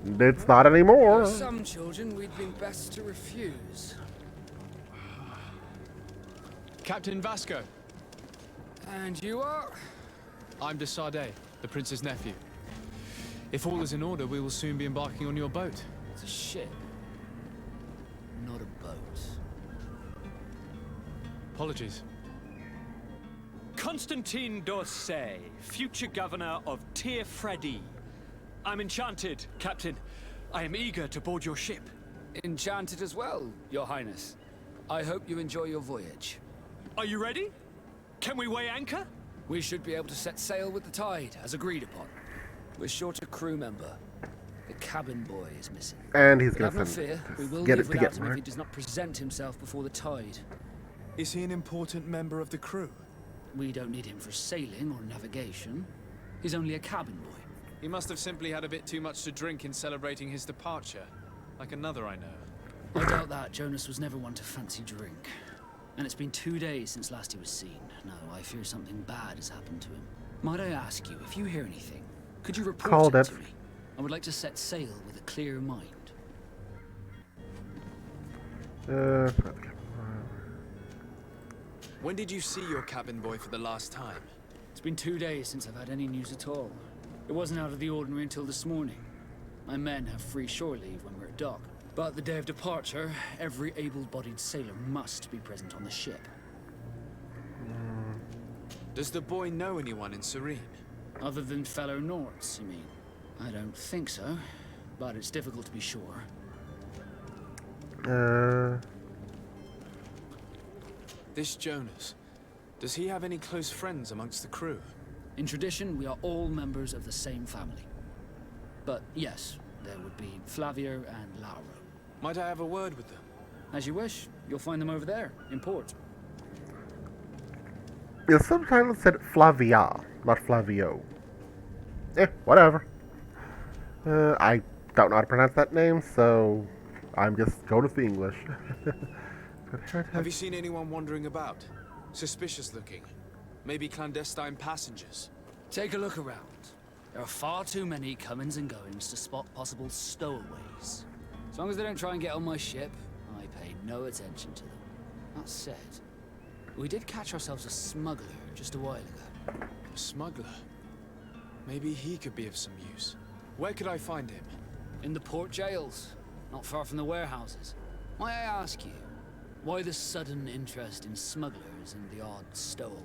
It's not anymore. For some children, we'd been best to refuse. Captain Vasco. And you are? I'm de Sade, the prince's nephew. If all is in order, we will soon be embarking on your boat. It's a ship, not a boat. Apologies. Constantine d'Orsay, future governor of Tir Fredi. I'm enchanted, Captain. I am eager to board your ship. Enchanted as well, Your Highness. I hope you enjoy your voyage. Are you ready? Can we weigh anchor? We should be able to set sail with the tide, as agreed upon. We're short a crew member. The cabin boy is missing. And he's Have gonna no fear, we will get leave it without together, him if right? he does not present himself before the tide. Is he an important member of the crew? We don't need him for sailing or navigation. He's only a cabin boy. He must have simply had a bit too much to drink in celebrating his departure. Like another I know. I doubt that. Jonas was never one to fancy drink. And it's been 2 days since last he was seen. Now, I fear something bad has happened to him. Might I ask you, if you hear anything, could you report Called it it. to me? I would like to set sail with a clear mind. When did you see your cabin boy for the last time? It's been 2 days since I've had any news at all. It wasn't out of the ordinary until this morning. My men have free shore leave when we're at dock. But the day of departure, every able-bodied sailor must be present on the ship. Does the boy know anyone in Serene? Other than fellow Nords, you mean? I don't think so, but it's difficult to be sure. This Jonas, does he have any close friends amongst the crew? In tradition, we are all members of the same family. But yes, there would be Flavia and Laura. Might I have a word with them? As you wish. You'll find them over there, in port. The subtitle said Flavia, not Flavio. Whatever. I don't know how to pronounce that name, so I'm just going with the English. Have you seen anyone wandering about? Suspicious looking? Maybe clandestine passengers? Take a look around. There are far too many comings and goings to spot possible stowaways. As long as they don't try and get on my ship, I pay no attention to them. That said, we did catch ourselves a smuggler just a while ago. A smuggler? Maybe he could be of some use. Where could I find him? In the port jails, not far from the warehouses. May I ask you, why the sudden interest in smugglers and the odd stowaway?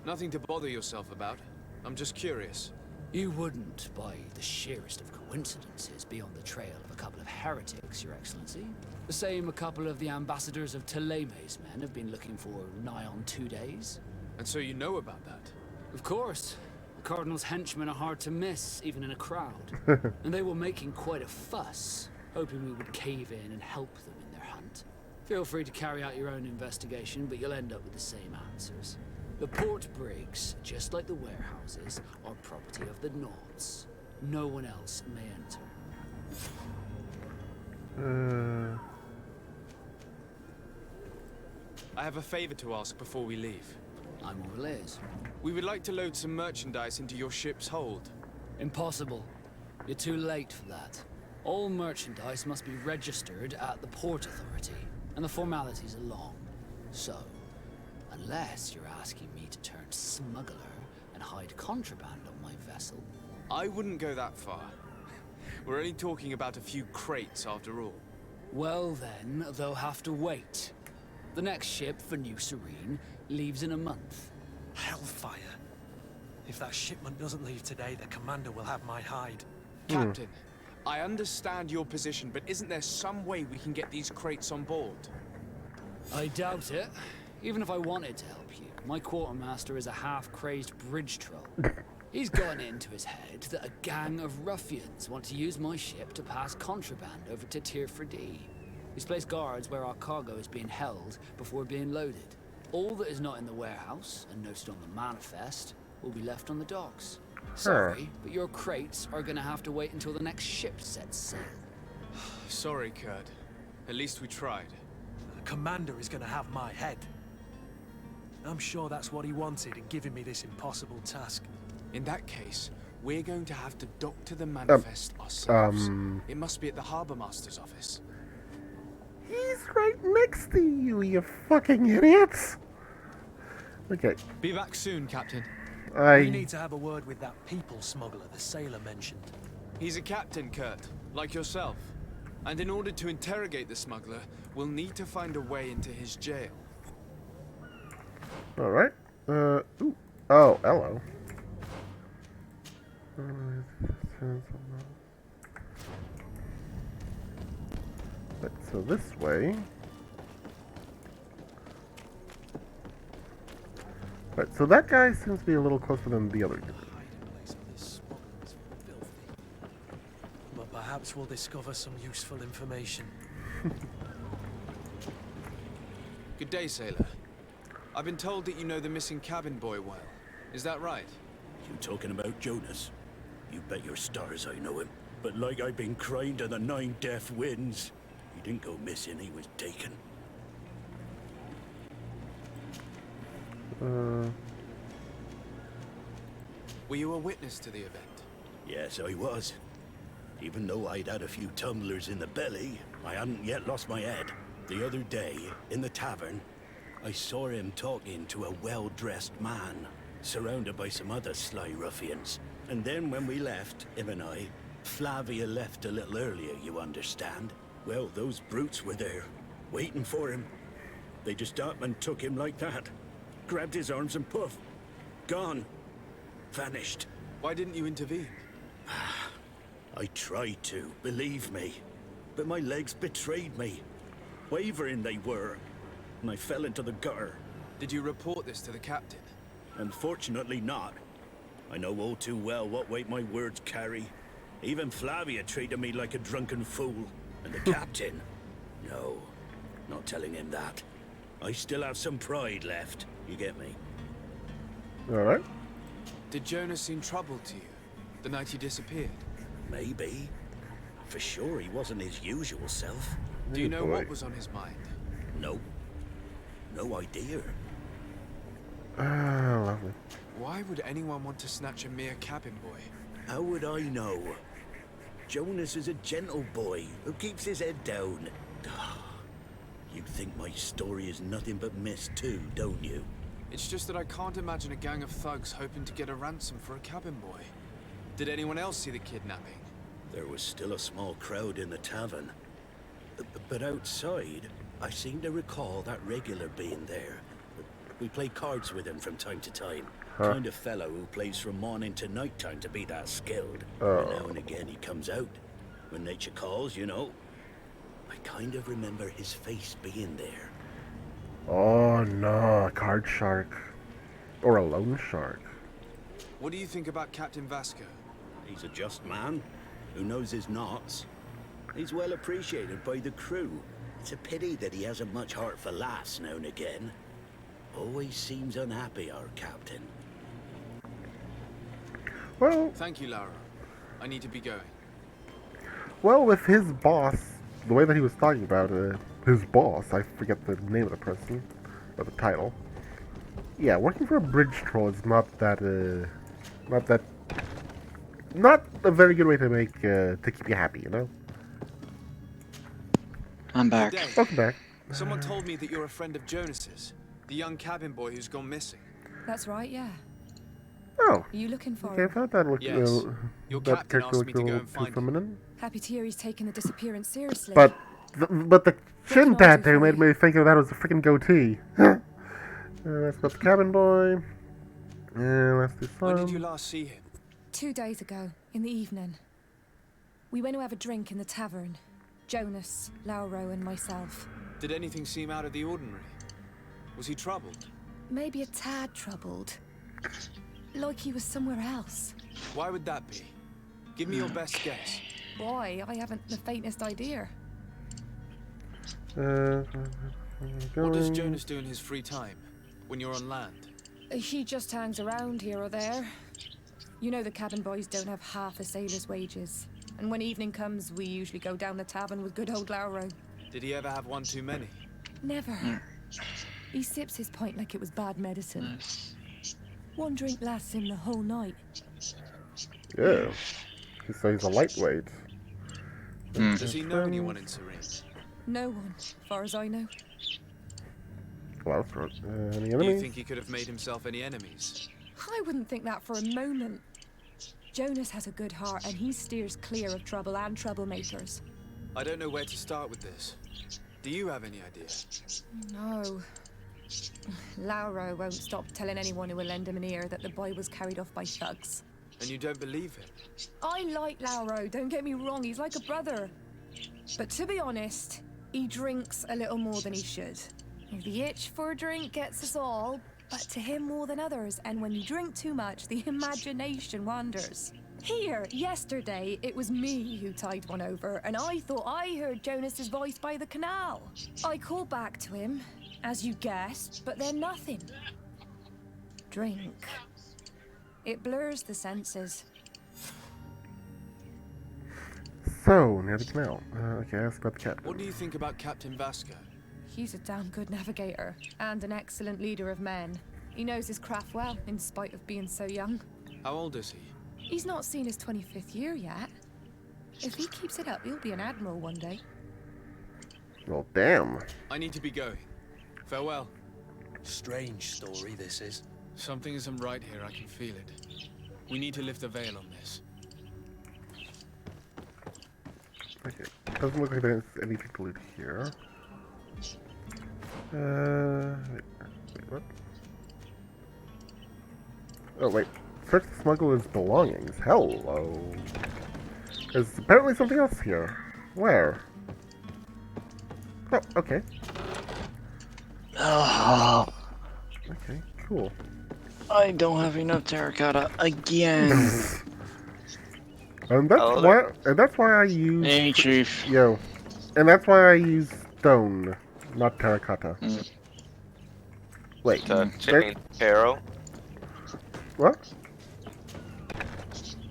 Nothing to bother yourself about. I'm just curious. You wouldn't, by the sheerest of coincidences, be on the trail of a couple of heretics, Your Excellency. The same a couple of the ambassadors of Teleme's men have been looking for nigh on 2 days. And so you know about that? Of course. The Cardinal's henchmen are hard to miss, even in a crowd. And they were making quite a fuss, hoping we would cave in and help them in their hunt. Feel free to carry out your own investigation, but you'll end up with the same answers. The port brigs, just like the warehouses, are property of the Nords. No one else may enter. I have a favor to ask before we leave. I'm all ears. We would like to load some merchandise into your ship's hold. Impossible. You're too late for that. All merchandise must be registered at the Port Authority, and the formalities are long. So, unless you're asking me to turn smuggler and hide contraband on my vessel... I wouldn't go that far. We're only talking about a few crates after all. Well then, they'll have to wait. The next ship for New Serene leaves in a month. Hellfire. If that shipment doesn't leave today, the commander will have my hide. Captain, I understand your position, but isn't there some way we can get these crates on board? I doubt it. Even if I wanted to help you, my quartermaster is a half-crazed bridge troll. He's gotten it into his head that a gang of ruffians want to use my ship to pass contraband over to Tier 4D. He's placed guards where our cargo is being held before being loaded. All that is not in the warehouse, and noted on the manifest, will be left on the docks. Sorry, but your crates are gonna have to wait until the next ship sets sail. Sorry, Kurt. At least we tried. The commander is gonna have my head. I'm sure that's what he wanted in giving me this impossible task. In that case, we're going to have to doctor the manifest ourselves. It must be at the Harbour Master's office. He's right next to you, you fucking idiots! Okay. Be back soon, Captain. We need to have a word with that people smuggler the sailor mentioned. He's a captain, Kurt, like yourself. And in order to interrogate the smuggler, we'll need to find a way into his jail. Alright. Ooh. Oh, hello. Right, so this way. Right, so that guy seems to be a little closer than the other guy. But perhaps we'll discover some useful information. Good day, sailor. I've been told that you know the missing cabin boy well. Is that right? You talking about Jonas? You bet your stars I know him. But like I've been crying to the 9 deaf winds, he didn't go missing, he was taken. Were you a witness to the event? Yes, I was. Even though I'd had a few tumblers in the belly, I hadn't yet lost my head. The other day, in the tavern, I saw him talking to a well-dressed man, surrounded by some other sly ruffians. And then when we left, him and I, Flavia left a little earlier, you understand. Well, those brutes were there, waiting for him. They just up and took him like that. Grabbed his arms and poof. Gone. Vanished. Why didn't you intervene? I tried to, believe me. But my legs betrayed me. Wavering they were. And I fell into the gutter. Did you report this to the captain? Unfortunately not. I know all too well what weight my words carry. Even Flavia treated me like a drunken fool. And the captain? No, not telling him that. I still have some pride left. You get me? Alright. Did Jonas seem troubled to you the night he disappeared? Maybe. For sure he wasn't his usual self. Do you know what was on his mind? No. No idea. Ah, lovely. Why would anyone want to snatch a mere cabin boy? How would I know? Jonas is a gentle boy who keeps his head down. You think my story is nothing but mist too, don't you? It's just that I can't imagine a gang of thugs hoping to get a ransom for a cabin boy. Did anyone else see the kidnapping? There was still a small crowd in the tavern. But outside, I seem to recall that regular being there. We play cards with him from time to time. Kind of fellow who plays from morning to night time to be that skilled. And now and again he comes out. When nature calls, you know. I kind of remember his face being there. Oh no, a card shark. Or a loan shark. What do you think about Captain Vasco? He's a just man who knows his knots. He's well appreciated by the crew. It's a pity that he hasn't much heart for laughs now and again. Always seems unhappy, our captain. Well... Thank you, Laura. I need to be going. Well, with his boss, the way that he was talking about his boss, I forget the name of the person, or the title. Yeah, working for a bridge troll is not a very good way to make, to keep you happy, you know? I'm back. Welcome back. Someone told me that you're a friend of Jonas's, the young cabin boy who's gone missing. That's right, yeah. Oh. Are you looking for Okay, I him? thought that looked, Yes. Your that captain character asked looked me a to go little and too find him. feminine. Happy to hear he's taking the disappearance seriously. But the chin tattoo made me think of that as a freaking goatee. Let's go to the cabin boy. And let's do some. When did you last see him? 2 days ago, in the evening. We went to have a drink in the tavern. Jonas, Lauro, and myself. Did anything seem out of the ordinary? Was he troubled? Maybe a tad troubled. Like he was somewhere else. Why would that be? Give me your best guess. Boy, I haven't the faintest idea. What does Jonas do in his free time, when you're on land? He just hangs around here or there. You know the cabin boys don't have half a sailor's wages. And when evening comes, we usually go down the tavern with good old Lauro. Did he ever have one too many? Never. He sips his pint like it was bad medicine. One drink lasts him the whole night. Yeah. So he's a lightweight. Does he know anyone in Serene? No one, as far as I know. Well, any Do enemies? you think he could have made himself any enemies? I wouldn't think that for a moment. Jonas has a good heart and he steers clear of trouble and troublemakers. I don't know where to start with this. Do you have any idea? No. Lauro won't stop telling anyone who will lend him an ear that the boy was carried off by thugs. And you don't believe him? I like Lauro, don't get me wrong, he's like a brother. But to be honest, he drinks a little more than he should. The itch for a drink gets us all, but to him more than others, and when you drink too much, the imagination wanders. Here, yesterday, it was me who tied one over, and I thought I heard Jonas's voice by the canal. I called back to him, as you guessed, but then nothing. Drink. It blurs the senses. So, near the canal. Okay, let's go to the cat. What do you think about Captain Vasco? He's a damn good navigator, and an excellent leader of men. He knows his craft well, in spite of being so young. How old is he? He's not seen his 25th year yet. If he keeps it up, he'll be an admiral one day. Well, damn. I need to be going. Farewell. Strange story, this is. Something isn't right here, I can feel it. We need to lift the veil on this. Okay, doesn't look like there's anything to loot here. Wait, what? Oh, wait. Search the smuggler's belongings. Hello. There's apparently something else here. Where? Oh, okay. Oh, Okay, cool. I don't have enough terracotta again. And that's why I use... Hey, Chief. Yo. And that's why I use stone, not terracotta. Wait. Chain Harrow. What?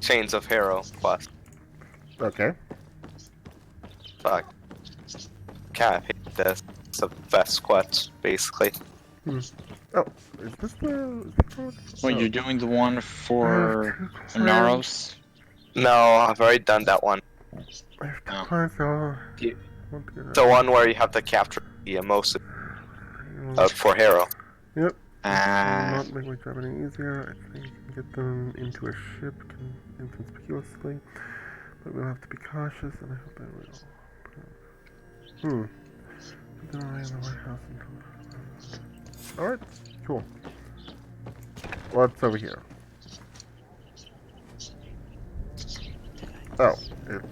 Chains of Harrow quest. Okay. Fuck. Can't hate this. It's the best quest, basically. Oh, is this the... Wait, you're doing the one for Naros? No, I've already done that one. I have two clients, so... The one where you have to capture the most for Harrow. Yep. Ah. Not make my job any easier. I think you can get them into a ship inconspicuously, but we'll have to be cautious, and I hope I will. Put them away in the White House until... Alright, cool. What's over here? Oh, it's...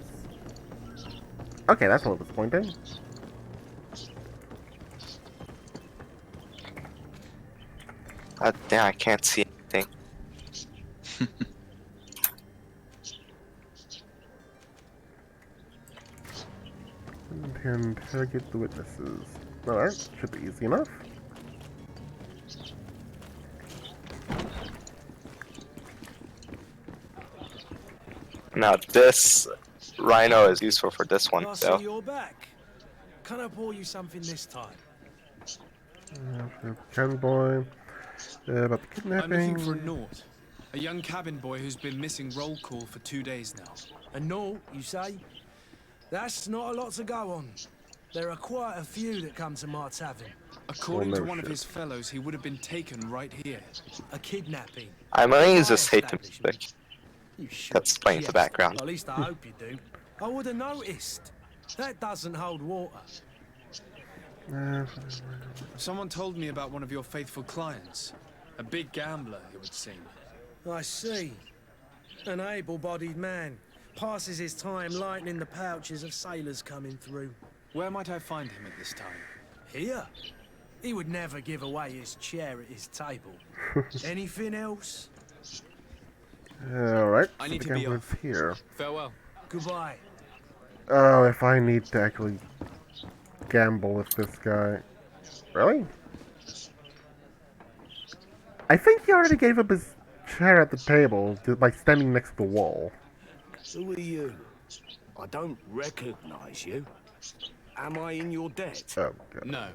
Okay, that's a little disappointing. Damn, I can't see anything. And interrogate the witnesses. Alright, should be easy enough. Now this rhino is useful for this one, I so. see you're back. Can I pour you something this time? Cabin boy. About the kidnapping. I'm looking for Nort, a young cabin boy who's been missing roll call for 2 days now. A Nort, you say? That's not a lot to go on. There are quite a few that come to my tavern. According to one of his fellows, he would have been taken right here. A kidnapping. I mainly just hate the music. That's playing in the background. At least I hope you do. I would have noticed. That doesn't hold water. Someone told me about one of your faithful clients. A big gambler, it would seem. I see. An able-bodied man. Passes his time lightening the pouches of sailors coming through. Where might I find him at this time? Here? He would never give away his chair at his table. Anything else? Alright, I so need the to be gambler's here. Farewell. Goodbye. Oh, if I need to actually gamble with this guy. Really? I think he already gave up his chair at the table by standing next to the wall. Who are you? I don't recognize you. Am I in your debt? Oh, God. No.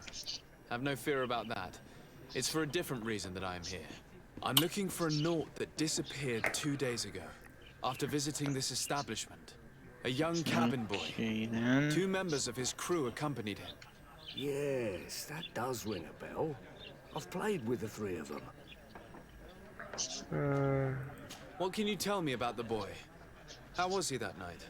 Have no fear about that. It's for a different reason that I am here. I'm looking for a Nort that disappeared 2 days ago, after visiting this establishment. A young cabin boy. Okay, then. 2 members of his crew accompanied him. Yes, that does ring a bell. I've played with the 3 of them. What can you tell me about the boy? How was he that night?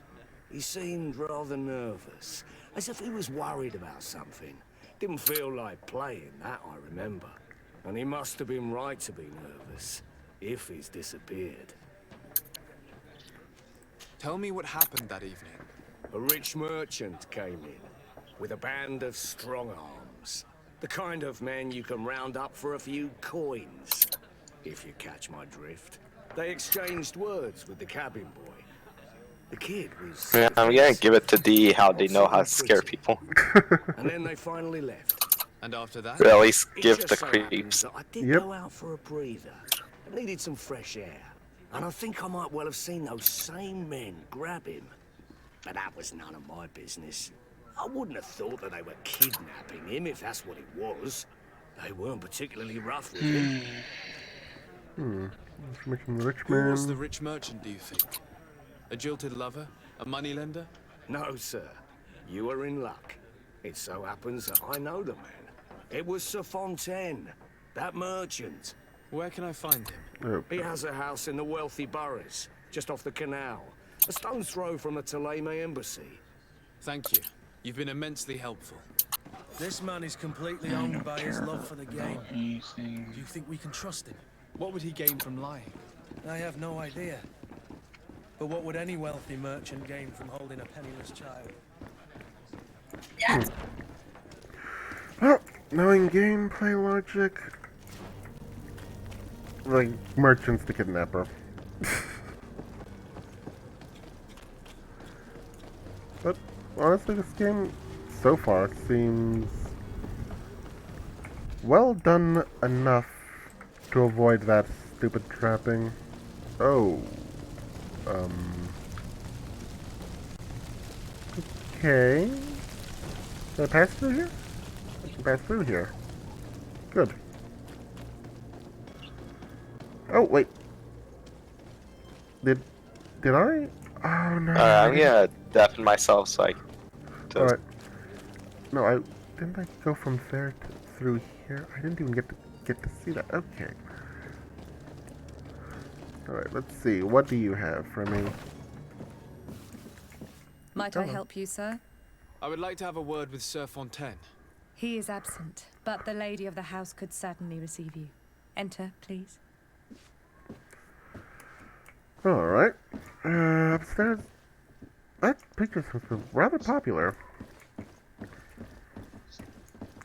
He seemed rather nervous, as if he was worried about something. Didn't feel like playing, that I remember. And he must have been right to be nervous, if he's disappeared. Tell me what happened that evening. A rich merchant came in, with a band of strong arms. The kind of men you can round up for a few coins, if you catch my drift. They exchanged words with the cabin boy. The kid was... Yeah, I'm gonna give it to D how they know how to scare people. And then they finally left. And after that? Or at least It give just the so creeps. happens that I did go out for a breather. I needed some fresh air. And I think I might well have seen those same men grab him. But that was none of my business. I wouldn't have thought that they were kidnapping him if that's what it was. They weren't particularly rough with him. Making the rich Who man. was the rich merchant, do you think? A jilted lover? A moneylender? No, sir. You are in luck. It so happens that I know the man. It was Sir Fontaine, that merchant. Where can I find him? He has a house in the wealthy boroughs, just off the canal. A stone's throw from the Thélème embassy. Thank you. You've been immensely helpful. This man is completely owned by his love for the game. Do you think we can trust him? What would he gain from lying? I have no idea. But what would any wealthy merchant gain from holding a penniless child? Well, knowing gameplay logic, the merchant's the kidnapper. But honestly, this game so far seems well done enough to avoid that stupid trapping. Oh. Okay. Can I pass through here? I can pass through here. Good. Oh, wait. Did I? Oh, no. I'm gonna deafen myself so I... Alright. No, didn't I go from there to through here? I didn't even get to see that. Okay. Alright, let's see. What do you have for me? Might I help you, sir? I would like to have a word with Sir Fontaine. He is absent, but the lady of the house could certainly receive you. Enter, please. Alright. Upstairs. That picture seems rather popular.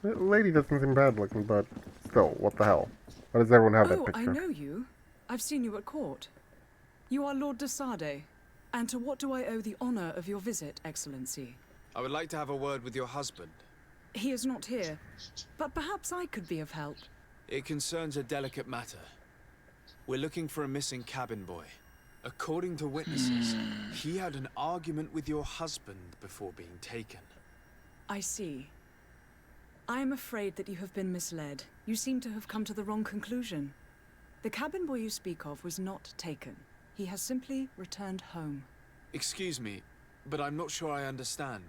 The lady doesn't seem bad looking, but still, what the hell? Why does everyone have that picture? I know you. I've seen you at court. You are Lord de Sade. And to what do I owe the honor of your visit, Excellency? I would like to have a word with your husband. He is not here, but perhaps I could be of help. It concerns a delicate matter. We're looking for a missing cabin boy. According to witnesses, he had an argument with your husband before being taken. I see. I am afraid that you have been misled. You seem to have come to the wrong conclusion. The cabin boy you speak of was not taken. He has simply returned home. Excuse me, but I'm not sure I understand.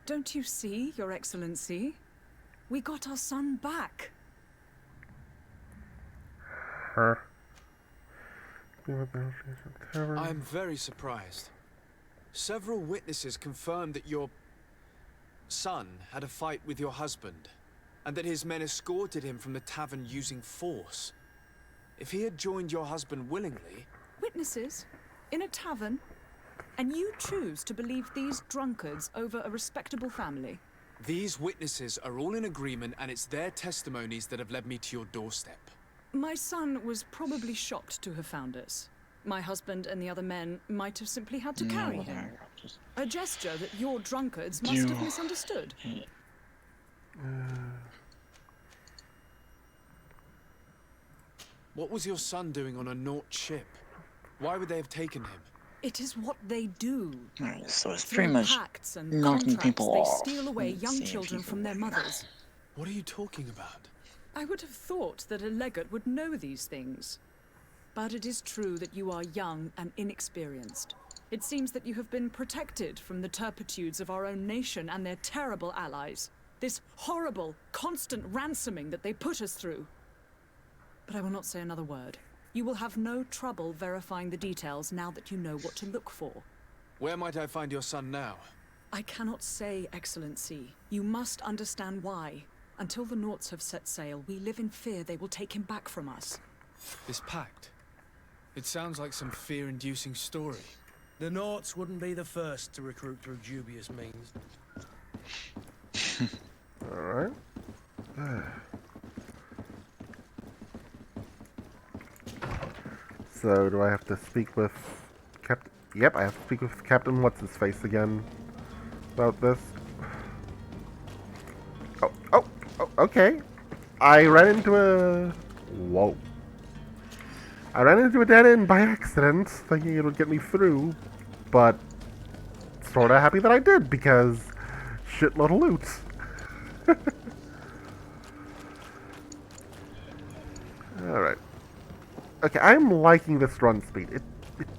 Don't you see, Your Excellency? We got our son back. Her. I am very surprised. Several witnesses confirmed that your son had a fight with your husband, and that his men escorted him from the tavern using force. If he had joined your husband willingly... Witnesses? In a tavern? And you choose to believe these drunkards over a respectable family? These witnesses are all in agreement, and it's their testimonies that have led me to your doorstep. My son was probably shocked to have found us. My husband and the other men might have simply had to carry him. A gesture that your drunkards must have misunderstood. What was your son doing on a Naut ship? Why would they have taken him? It is what they do. So it's Through pretty much pacts and knocking contracts, people off. they steal away young children from their mothers. What are you talking about? I would have thought that a legate would know these things. But it is true that you are young and inexperienced. It seems that you have been protected from the turpitudes of our own nation and their terrible allies. This horrible, constant ransoming that they put us through. But I will not say another word. You will have no trouble verifying the details now that you know what to look for. Where might I find your son now? I cannot say, Excellency. You must understand why. Until the Nauts have set sail, we live in fear they will take him back from us. This pact? It sounds like some fear-inducing story. The Nauts wouldn't be the first to recruit through dubious means. Alright. So, do I have to speak with Captain... Yep, I have to speak with Captain What's-His-Face again about this. Oh, okay. I ran into a... Whoa. I ran into a dead end by accident, thinking it would get me through, but sorta happy that I did, because shitload of loot. Alright. Okay, I'm liking this run speed. It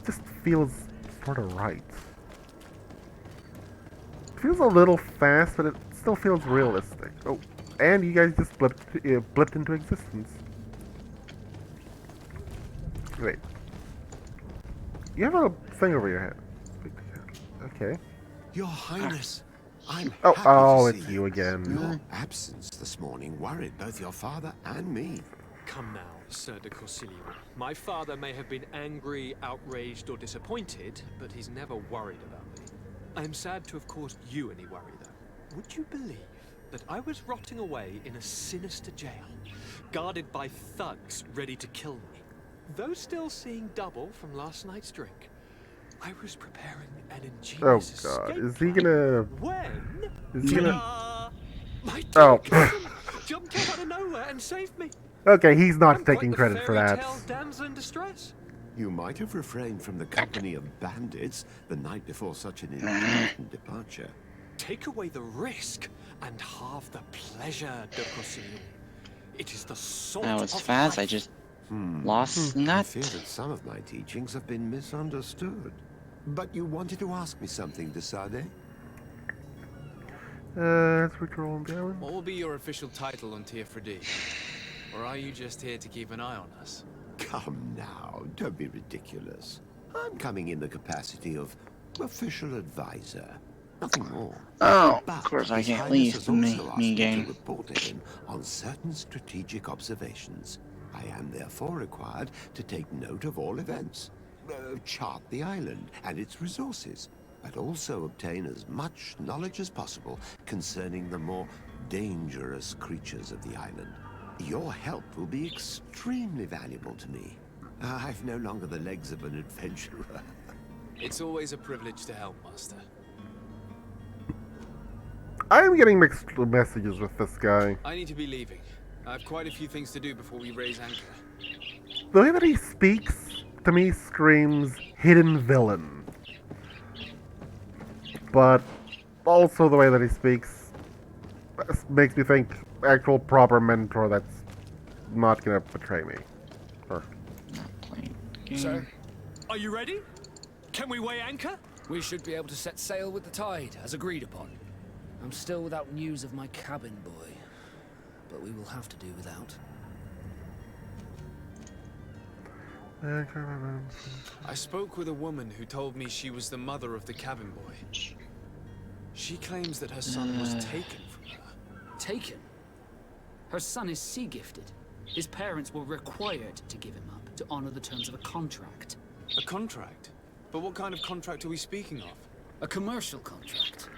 just feels sorta right. It feels a little fast, but it still feels realistic. Oh, and you guys just blipped into existence. Wait. You have a thing over your head. Okay. Your Highness, I'm Oh, happy to it's see you again. Your absence this morning worried both your father and me. Come now. Sir de Corsilio. My father may have been angry, outraged, or disappointed, but he's never worried about me. I am sad to have caused you any worry, though. Would you believe that I was rotting away in a sinister jail, guarded by thugs ready to kill me? Though still seeing double from last night's drink, I was preparing an ingenious escape is he plan gonna... when... Is he gonna... Ta-da! My Oh. cousin jumped up out of nowhere and saved me. Okay, he's not I'm taking quite the credit for that. fairy tale damsel in distress. You might have refrained from the company of bandits the night before such an important departure. Take away the risk and halve the pleasure, de Corsilio. It is the salt That was of fast. life. I just lost that. I fear that some of my teachings have been misunderstood. But you wanted to ask me something, de Sade? Let's patrol down. What will be your official title on Tier 4D? Or are you just here to keep an eye on us? Come now, don't be ridiculous. I'm coming in the capacity of official advisor. Nothing more. Oh, But of course I His can't Highness leave has the also asked me me game. to report to him on certain strategic observations. I am therefore required to take note of all events, chart the island and its resources, but also obtain as much knowledge as possible concerning the more dangerous creatures of the island. Your help will be extremely valuable to me. I've no longer the legs of an adventurer. It's always a privilege to help, Master. I'm getting mixed messages with this guy. I need to be leaving. I have quite a few things to do before we raise anchor. The way that he speaks, to me, screams hidden villain. But also the way that he speaks makes me think actual proper mentor that's not gonna betray me. Or... Sir, are you ready? Can we weigh anchor? We should be able to set sail with the tide, as agreed upon. I'm still without news of my cabin boy, but we will have to do without. I spoke with a woman who told me she was the mother of the cabin boy. She claims that her son was taken from her. Taken? Her son is sea gifted. His parents were required to give him up to honor the terms of a contract. A contract? But what kind of contract are we speaking of? A commercial contract.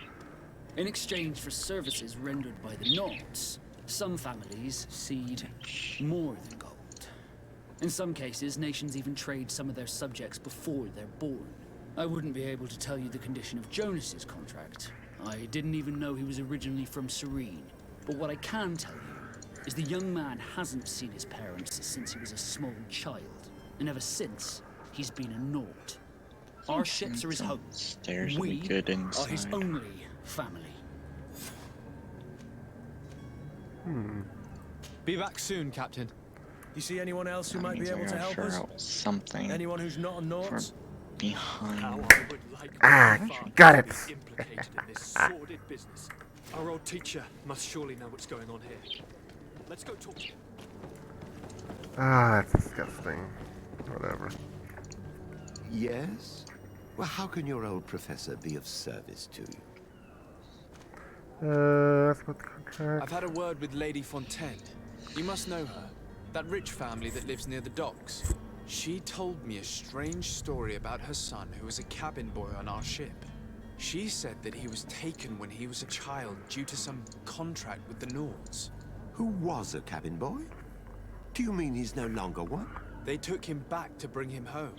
In exchange for services rendered by the Nords, some families cede more than gold. In some cases, nations even trade some of their subjects before they're born. I wouldn't be able to tell you the condition of Jonas's contract. I didn't even know he was originally from Serene. But what I can tell you is the young man hasn't seen his parents since he was a small child. And ever since, he's been a Nord. Our ships are his home. We are his only family. Be back soon, Captain. You see anyone else who might be able to help us? Something. Anyone who's not a Nord? Behind. Got it. Implicated in this sordid business. Our old teacher must surely know what's going on here. Let's go talk to him. That's disgusting. Whatever. Yes? Well, how can your old professor be of service to you? That's what the contract. I've had a word with Lady Fontaine. You must know her. That rich family that lives near the docks. She told me a strange story about her son who was a cabin boy on our ship. She said that he was taken when he was a child due to some contract with the Nords. Who was a cabin boy? Do you mean he's no longer one? They took him back to bring him home.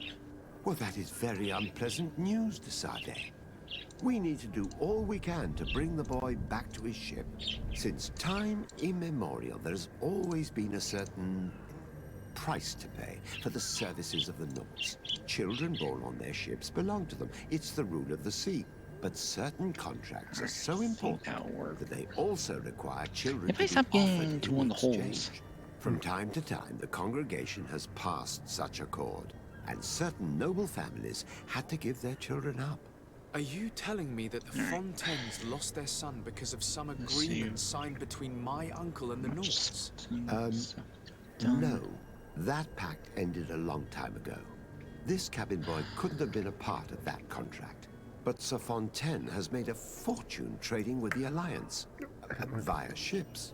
Well, that is very unpleasant news, de Sade. We need to do all we can to bring the boy back to his ship. Since time immemorial, there's always been a certain price to pay for the services of the Nords. Children born on their ships belong to them. It's the rule of the sea. But certain contracts are so important that they also require children to be offered in exchange. From time to time, the congregation has passed such accord, and certain noble families had to give their children up. Are you telling me that the Fontaines lost their son because of some agreement signed between my uncle and the Nords? No. That pact ended a long time ago. This cabin boy couldn't have been a part of that contract. But Sir Fontaine has made a fortune trading with the Alliance, via ships.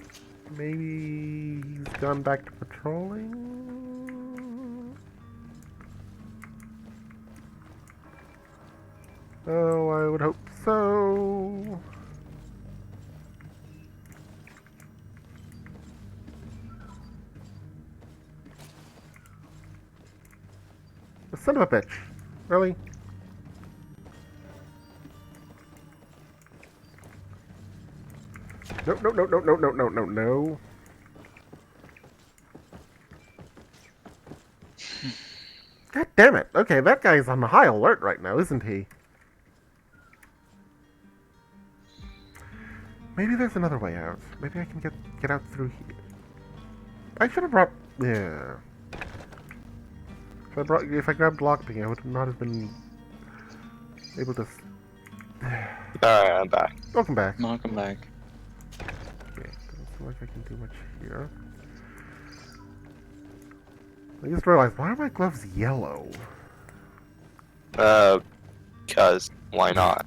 Maybe he's gone back to patrolling? Oh, I would hope so. The son of a bitch. Really? No, no, no, no, no, no, no, no, no. God damn it. Okay, that guy's on high alert right now, isn't he? Maybe there's another way out. Maybe I can get out through here. I should have brought... Yeah. If I grabbed lockpicking, I would not have been able to... Alright, I'm back. Welcome back. Welcome back. Okay, doesn't seem like I can do much here. I just realized, why are my gloves yellow? Because why not?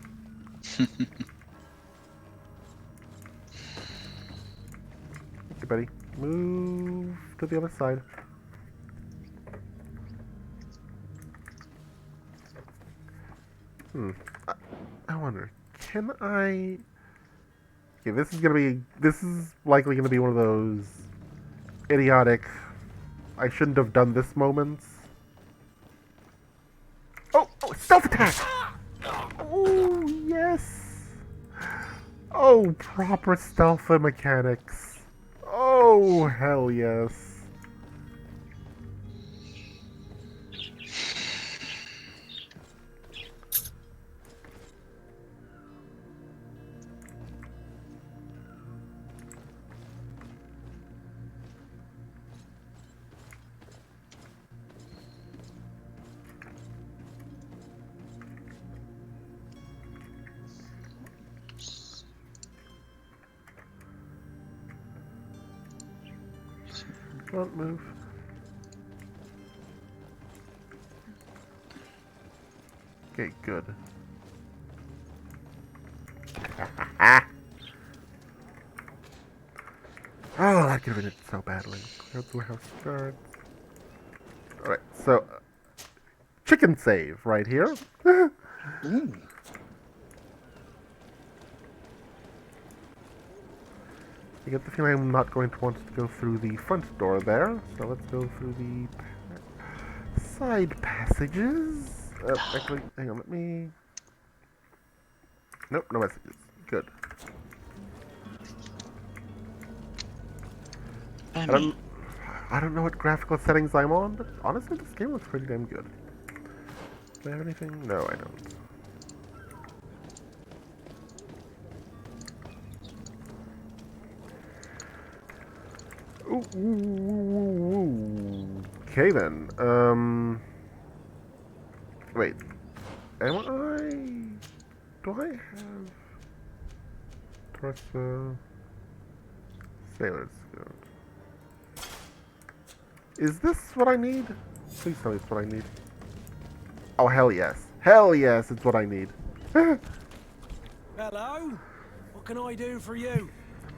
Okay, buddy. Move to the other side. I wonder, can I... Okay, this is likely gonna be one of those idiotic, I shouldn't have done this moments. Oh, stealth attack! Oh, yes! Oh, proper stealth mechanics. Oh, hell yes. Don't move. Okay, good. Oh, that could have been it so badly. Clear out the warehouse guards. Alright, so... chicken save right here. I get the feeling I'm not going to want to go through the front door there, so let's go through the side passages. Actually, hang on, let me... Nope, no messages. Good. I don't know what graphical settings I'm on, but honestly, this game looks pretty damn good. Do I have anything? No, I don't. Okay then. Wait. Am I? Do I have Torsa Sailor's Guild? Is this what I need? Please tell me it's what I need. Oh hell yes! Hell yes! It's what I need. Hello. What can I do for you?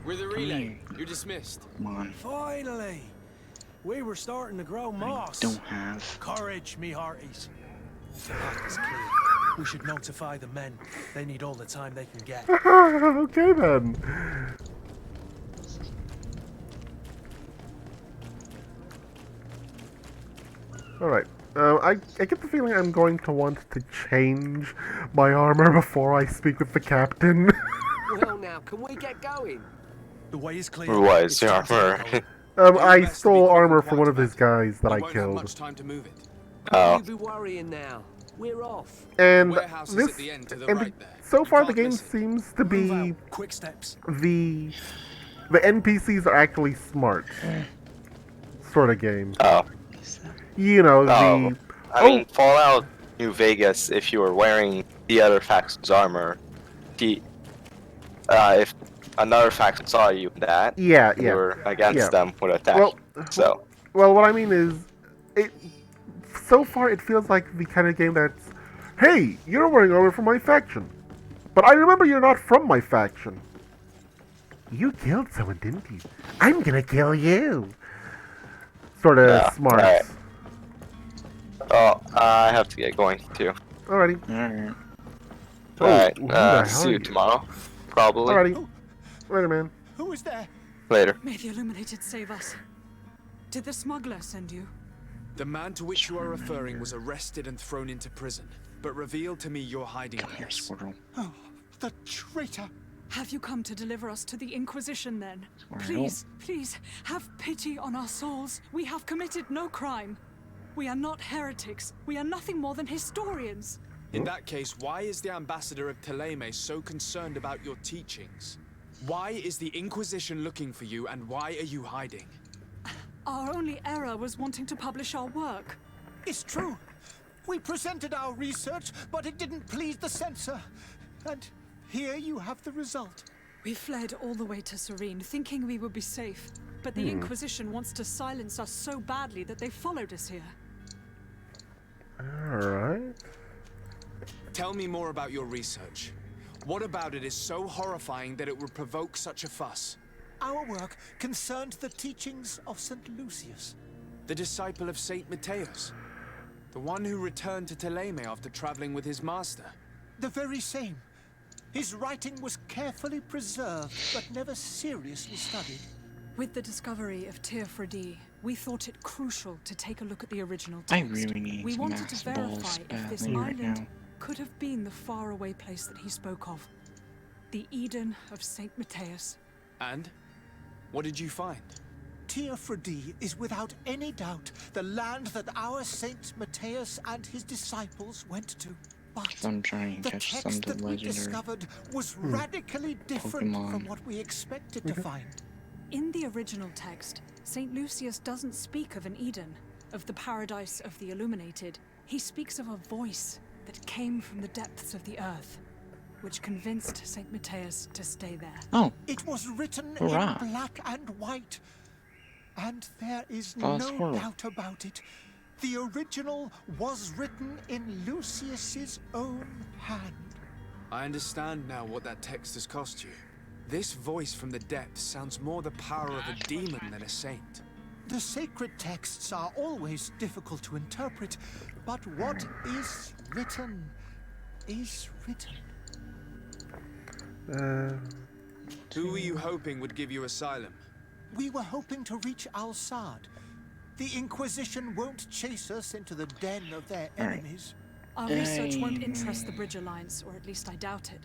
We're the relay. You're dismissed. Come on. Finally! We were starting to grow moss. Don't have. Courage, me hearties. The path is clear. We should notify the men. They need all the time they can get. Okay then. Alright. I get the feeling I'm going to want to change my armor before I speak with the captain. Well now, can we get going? The way is clear. What is your armor? I stole armor from one of his guys that I killed. Much time to move it. Oh. You be worrying now. We're off. And warehouse is at the end to the right there. So far the game seems to be quick steps. The NPCs are actually smart. Sort of game. Oh. You know, I mean, Fallout New Vegas, if you were wearing the other faction's armor, if another faction saw you in that, you were against them, would attack. Well, what I mean is, so far it feels like the kind of game that's, hey, you're wearing armor from my faction, but I remember you're not from my faction. You killed someone, didn't you? I'm gonna kill you. Sort of Yeah, smart. alright. Oh, I have to get going too. Alrighty. Alright. Alright, who the hell see are you you? tomorrow. Probably. Alrighty. Later, man. Who is there? Later. May the Illuminated save us. Did the smuggler send you? The man to which you are referring was arrested and thrown into prison, but revealed to me your hiding place. Oh, the traitor! Have you come to deliver us to the Inquisition then? Please, please, have pity on our souls. We have committed no crime. We are not heretics. We are nothing more than historians. In that case, why is the ambassador of Teleme so concerned about your teachings? Why is the Inquisition looking for you, and why are you hiding? Our only error was wanting to publish our work. It's true. We presented our research, but it didn't please the censor. And here you have the result. We fled all the way to Serene, thinking we would be safe. But the Inquisition wants to silence us so badly that they followed us here. Alright. Tell me more about your research. What about it is so horrifying that it would provoke such a fuss? Our work concerned the teachings of St. Lucius. The disciple of Saint Matthias? The one who returned to Teleme after traveling with his master? The very same. His writing was carefully preserved, but never seriously studied. With the discovery of Teofredi, we thought it crucial to take a look at the original I text. really need We some wanted to max verify balls if this badly right island now. could have been the faraway place that he spoke of. The Eden of Saint Matthias. And? What did you find? Teofredi is without any doubt the land that our Saint Matthias and his disciples went to. But I'm trying to the catch some text of the that we legendary discovered was radically different Pokemon. from what we expected to find. In the original text, Saint Lucius doesn't speak of an Eden, of the paradise of the Illuminated. He speaks of a voice that came from the depths of the earth, which convinced Saint Matthias to stay there. Oh. It was written Hurrah. in black and white. And there is Oh, that's no horrible. doubt about it. The original was written in Lucius's own hand. I understand now what that text has cost you. This voice from the depths sounds more the power of a demon than a saint. The sacred texts are always difficult to interpret, but what is written is written. Who were you hoping would give you asylum? We were hoping to reach Al-Sad. The Inquisition won't chase us into the den of their enemies. Our research won't interest the Bridge Alliance, or at least I doubt it.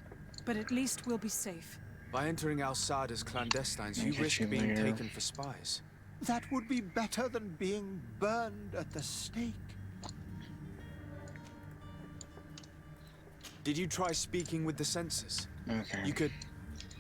But at least we'll be safe. By entering Al-Sad as clandestines, I'll you get risk you being later. taken for spies. That would be better than being burned at the stake. Did you try speaking with the censors? Okay. You could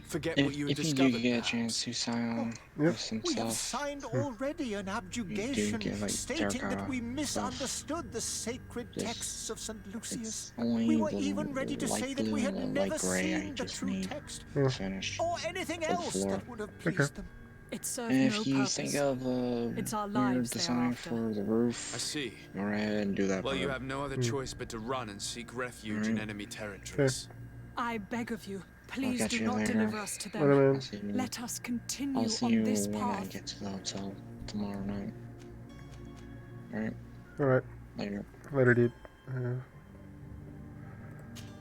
forget If, what you had if you discovered. do get a chance to sign with some We have stuff, signed already an abjugation get, like, stating that terracotta we stuff. misunderstood the sacred Just- texts of St. Lucius. only We were the even ready to say light that we blue had and the never light gray I seen the just true need text, finished. or anything for the else floor. that would have pleased them. It served If no you purpose. think of a It's our weird lives they are design after. for the roof, I see. go ahead and do that. Well, you part. have no other choice but to run and seek refuge in enemy territories. I beg of you, please catch do you not later. deliver us to Later, them. man. I'll see you- Let us continue I'll see on you this when I path. get to the hotel tomorrow night. Alright, Alright. later. Later, dude.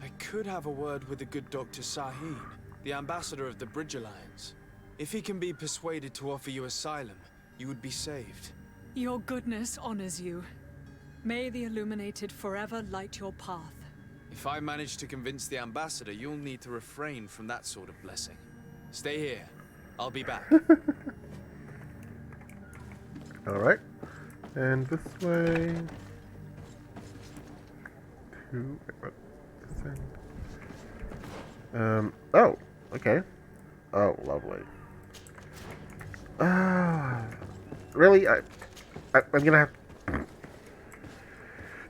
I could have a word with the good Dr. Sahib, the ambassador of the Bridge Alliance. If he can be persuaded to offer you asylum, you would be saved. Your goodness honors you. May the Illuminated forever light your path. If I manage to convince the ambassador, you'll need to refrain from that sort of blessing. Stay here. I'll be back. Alright. And this way. To. Wait, what? This end. Oh, okay. Oh, lovely. Really? I'm gonna have.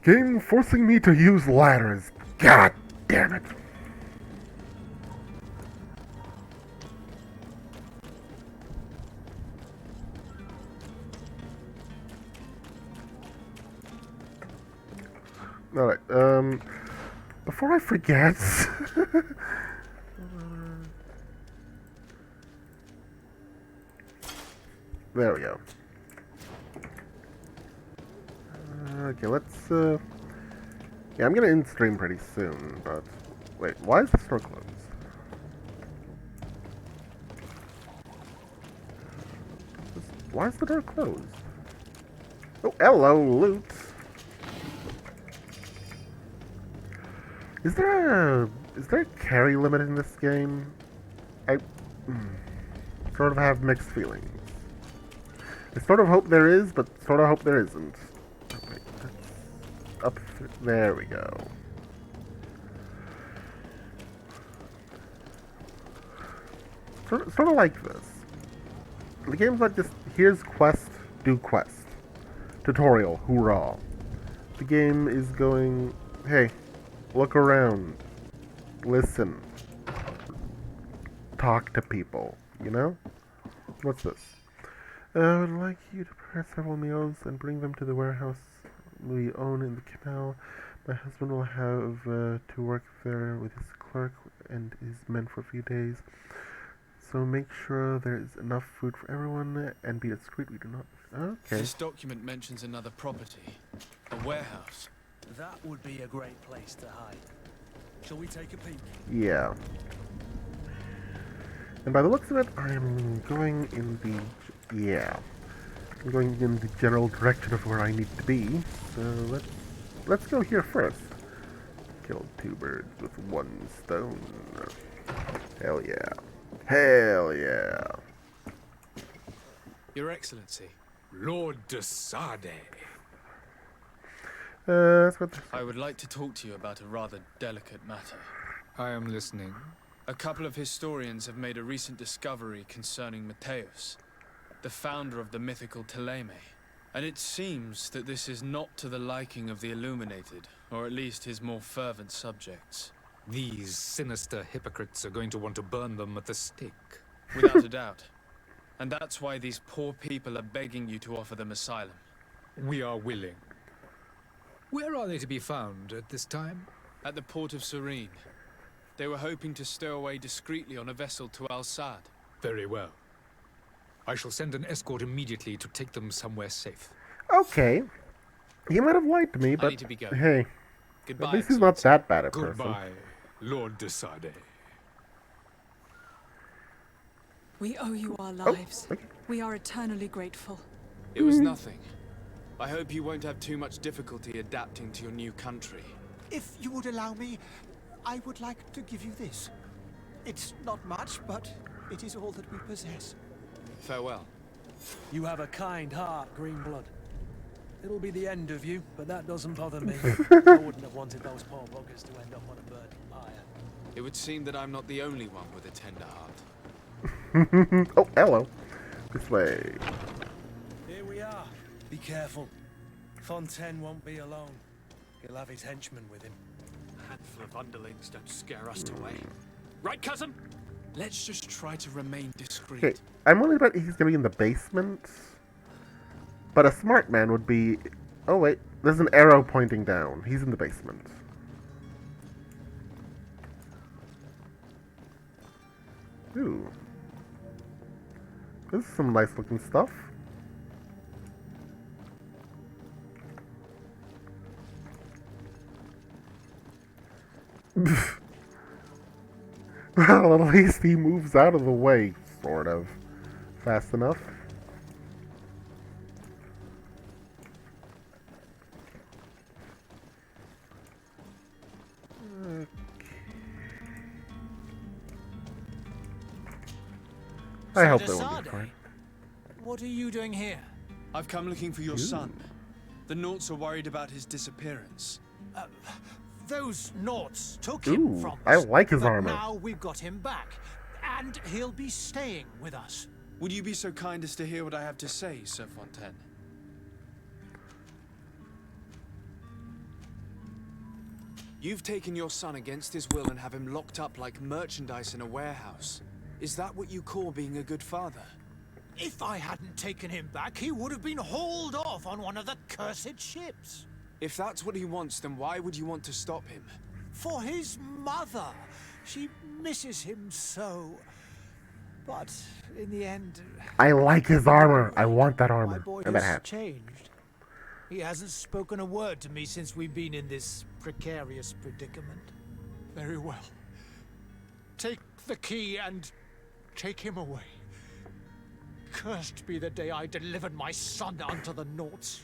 Game forcing me to use ladders. God damn it. Alright, before I forget, There we go. Okay, let's, yeah, I'm gonna end stream pretty soon, but... Wait, why is the store closed? Why is the door closed? Oh, hello, loot! Is there a carry limit in this game? I sort of have mixed feelings. I sort of hope there is, but sort of hope there isn't. Oh, wait, that's up there we go. Sort of like this. The game's not just, here's quest, do quest. Tutorial, hoorah. The game is going, hey, look around. Listen. Talk to people, you know? What's this? I would like you to prepare several meals and bring them to the warehouse we own in the canal. My husband will have to work there with his clerk and his men for a few days. So make sure there is enough food for everyone and be discreet. We do not... Okay. This document mentions another property. A warehouse. That would be a great place to hide. Shall we take a peek? Yeah. And by the looks of it, I'm going in the... Yeah. I'm going in the general direction of where I need to be. So let's go here first. Killed 2 birds with 1 stone. Hell yeah. Hell yeah. Your Excellency. Lord de Sade. That's what... I would like to talk to you about a rather delicate matter. I am listening. A couple of historians have made a recent discovery concerning Mateus, the founder of the mythical Teleme. And it seems that this is not to the liking of the Illuminated, or at least his more fervent subjects. These sinister hypocrites are going to want to burn them at the stake. Without a doubt. And that's why these poor people are begging you to offer them asylum. We are willing. Where are they to be found at this time? At the port of Serene. They were hoping to stow away discreetly on a vessel to Al-Sad. Very well. I shall send an escort immediately to take them somewhere safe. Okay. He might have lied to me, but I need to be going. Hey. Goodbye, At least he's not that bad a person. Goodbye, Lord de Sade. We owe you our lives. Okay. We are eternally grateful. It was nothing. I hope you won't have too much difficulty adapting to your new country. If you would allow me, I would like to give you this. It's not much, but it is all that we possess. Farewell. You have a kind heart, Greenblood. It'll be the end of you, but that doesn't bother me. I wouldn't have wanted those poor buggers to end up on a burning pyre. It would seem that I'm not the only one with a tender heart. Oh, hello. This way. Here we are. Be careful. Fontaine won't be alone. He'll have his henchmen with him. A handful of underlings don't scare us away. Right, cousin? Let's just try to remain discreet. Okay, I'm worried about he's gonna be in the basement. But a smart man would be... Oh wait, there's an arrow pointing down. He's in the basement. Ooh. This is some nice looking stuff. Well, at least he moves out of the way, sort of. Fast enough. I hope they will be fine. What are you doing here? I've come looking for your son. The Naughts are worried about his disappearance. Those Naughts took Ooh, him from us. I like his but armor. Now we've got him back, and he'll be staying with us. Would you be so kind as to hear what I have to say, Sir Fontaine? You've taken your son against his will and have him locked up like merchandise in a warehouse. Is that what you call being a good father? If I hadn't taken him back, he would have been hauled off on one of the cursed ships. If that's what he wants, then why would you want to stop him? For his mother. She misses him so. But in the end, I like his armor. I want that my armor boy and that has hat. changed. He hasn't spoken a word to me since we've been in this precarious predicament. Very well. Take the key and take him away. Cursed be the day I delivered my son unto the Naughts.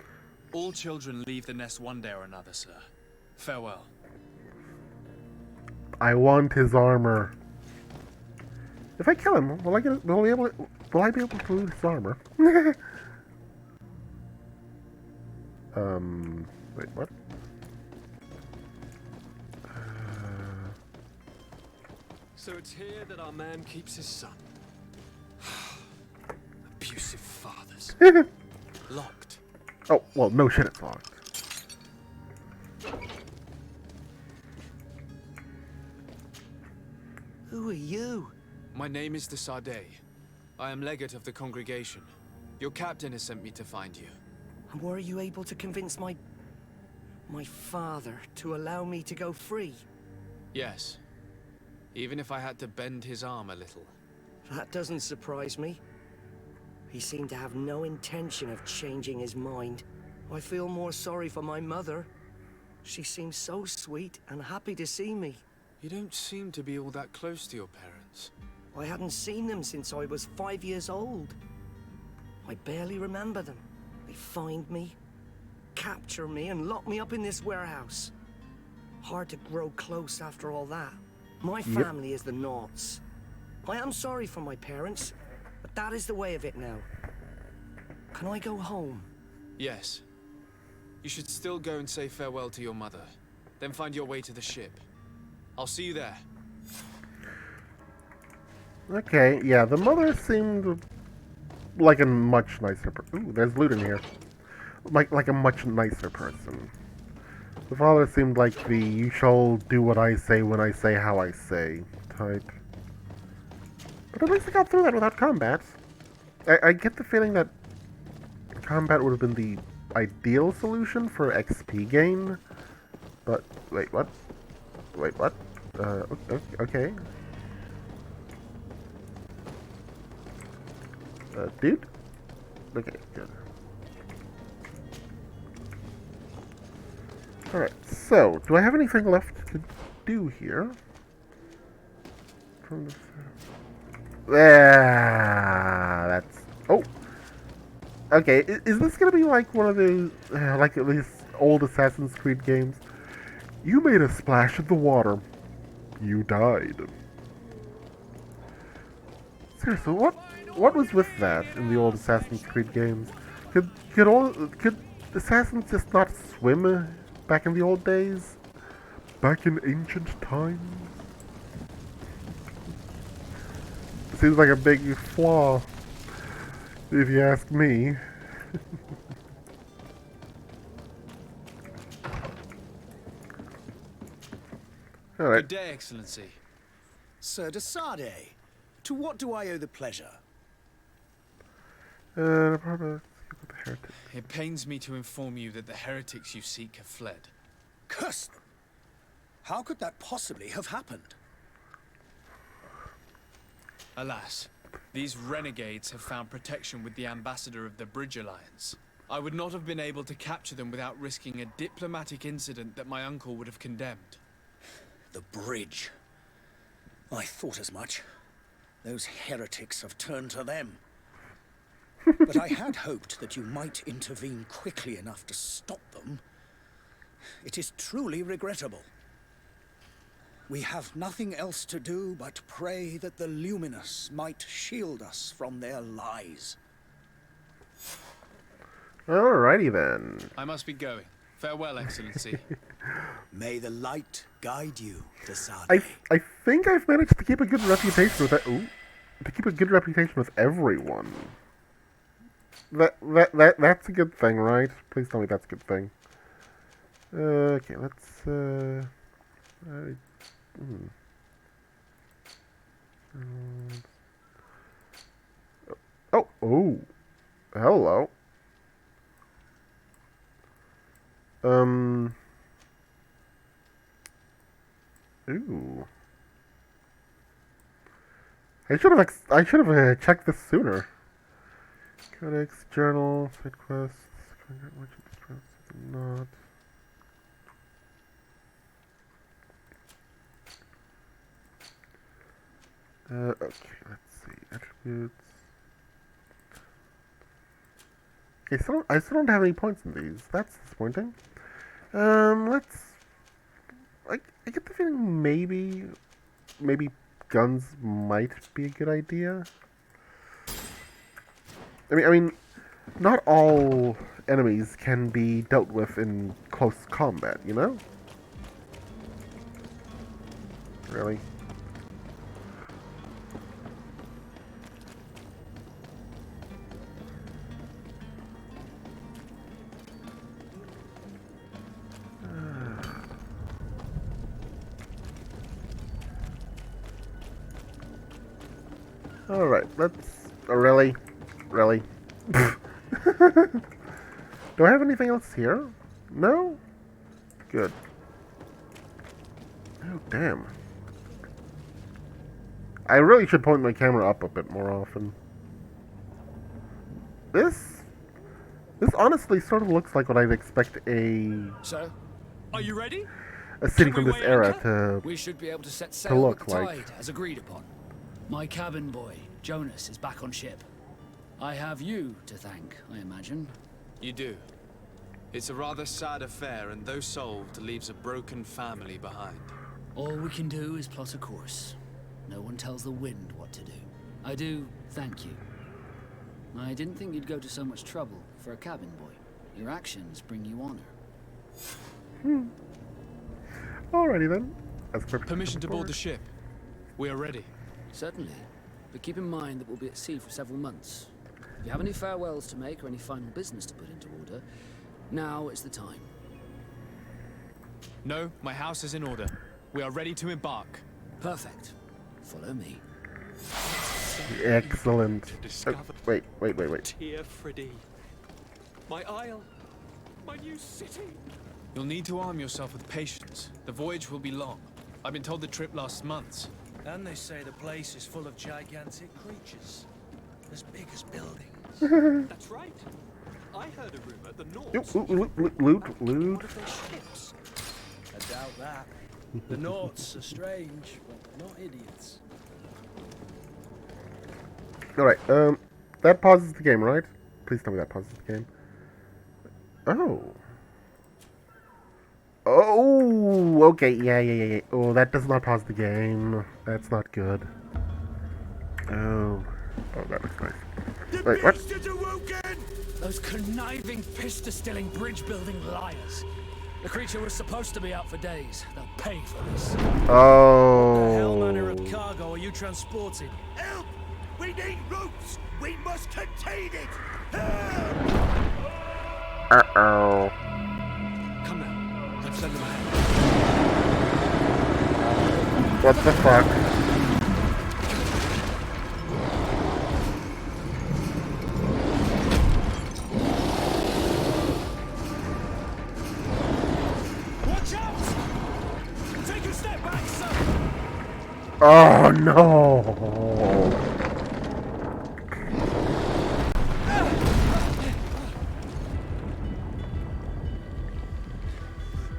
All children leave the nest one day or another, sir. Farewell. I want his armor. If I kill him, will I be able to lose his armor? Wait, what? So it's here that our man keeps his son. Abusive fathers. Locked. Oh, well, no shit, it's locked. Who are you? My name is de Sardet. I am legate of the congregation. Your captain has sent me to find you. And were you able to convince my father to allow me to go free? Yes. Even if I had to bend his arm a little. That doesn't surprise me. He seemed to have no intention of changing his mind. I feel more sorry for my mother. She seems so sweet and happy to see me. You don't seem to be all that close to your parents. I hadn't seen them since I was 5 years old. I barely remember them. They find me, capture me, and lock me up in this warehouse. Hard to grow close after all that. My family is the Naughts. I am sorry for my parents, but that is the way of it now. Can I go home? Yes. You should still go and say farewell to your mother. Then find your way to the ship. I'll see you there. Okay, yeah, the mother seemed like a much nicer person. Ooh, there's loot in here. Like a much nicer person. The father seemed like the you shall do what I say when I say how I say type. But at least I got through that without combat. I get the feeling that combat would have been the ideal solution for XP gain. But, wait, what? Wait, what? Okay. Dude? Okay, good. Alright, so, do I have anything left to do here? From the... that's... Oh! Okay, is this gonna be like one of those, like at least old Assassin's Creed games? You made a splash in the water. You died. Seriously, what was with that in the old Assassin's Creed games? Could assassins just not swim back in the old days? Back in ancient times? Seems like a big flaw, if you ask me. Good day, Excellency. Sir de Sardet, to what do I owe the pleasure? It pains me to inform you that the heretics you seek have fled. Curse them! How could that possibly have happened? Alas, these renegades have found protection with the ambassador of the Bridge Alliance. I would not have been able to capture them without risking a diplomatic incident that my uncle would have condemned. The bridge. I thought as much. Those heretics have turned to them. But I had hoped that you might intervene quickly enough to stop them. It is truly regrettable. We have nothing else to do but pray that the Luminous might shield us from their lies. Alrighty then. I must be going. Farewell, Excellency. May the light guide you, de Sardet. I think I've managed to keep a good reputation with that. Ooh, to keep a good reputation with everyone. That's a good thing, right? Please tell me that's a good thing. Okay, let's oh, hello. Ooh. I should have checked this sooner. Codex, journal, side quests, not. Okay, let's see. Attributes. Okay, so I still don't have any points in these. That's disappointing. Let's. I get the feeling maybe guns might be a good idea. I mean, not all enemies can be dealt with in close combat, you know? Really? Alright, let's... really? Really? Do I have anything else here? No? Good. Oh, damn. I really should point my camera up a bit more often. This honestly sort of looks like what I'd expect a... So, are you ready? A city from this era We should be able to set to sail with look the like. tide, as agreed upon. My cabin boy, Jonas, is back on ship. I have you to thank, I imagine. You do. It's a rather sad affair, and though solved, leaves a broken family behind. All we can do is plot a course. No one tells the wind what to do. I do thank you. I didn't think you'd go to so much trouble for a cabin boy. Your actions bring you honor. Alrighty then. Permission to board the ship. We are ready. Certainly. But keep in mind that we'll be at sea for several months. If you have any farewells to make or any final business to put into order, now is the time. No, my house is in order. We are ready to embark. Perfect. Follow me. Excellent. Oh, wait. Dear Freddy. My isle. My new city. You'll need to arm yourself with patience. The voyage will be long. I've been told the trip lasts months. And they say the place is full of gigantic creatures. As big as buildings. That's right. I heard a rumor the Nords... Loot. Ships. I doubt that. The Nords are strange, but not idiots. Alright, that pauses the game, right? Please tell me that pauses the game. Oh. Oh, okay, yeah. Oh, that does not pause the game. That's not good. Oh, that looks nice. Wait, what? Those conniving, piss-distilling, bridge-building liars. The creature was supposed to be out for days. They'll pay for this. Oh. What the hell manner of cargo are you transporting? Help! We need ropes! We must contain it! Uh-oh. Come now, let's send them ahead. What the fuck? Watch out! Take a step back, son! Oh no!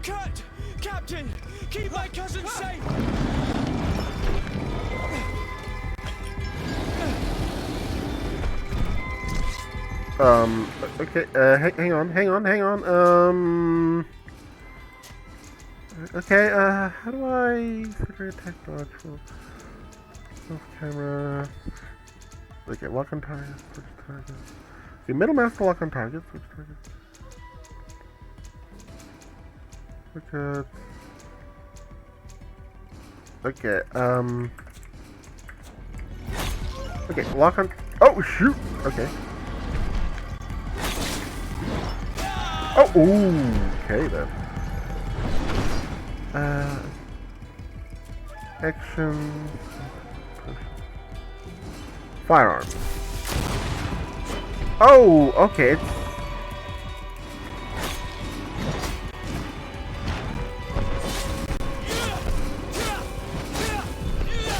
Cut! Captain! Keep my cousin safe! Okay, hang on. Okay, how do I set your attack dodge for self-camera? Okay, lock on target, switch target. Okay, middle mouse to lock on target, switch target. Look at... Okay, okay, lock on... Oh, shoot! Okay. Oh, ooh, okay then. Action. Firearm. Oh, okay. It's...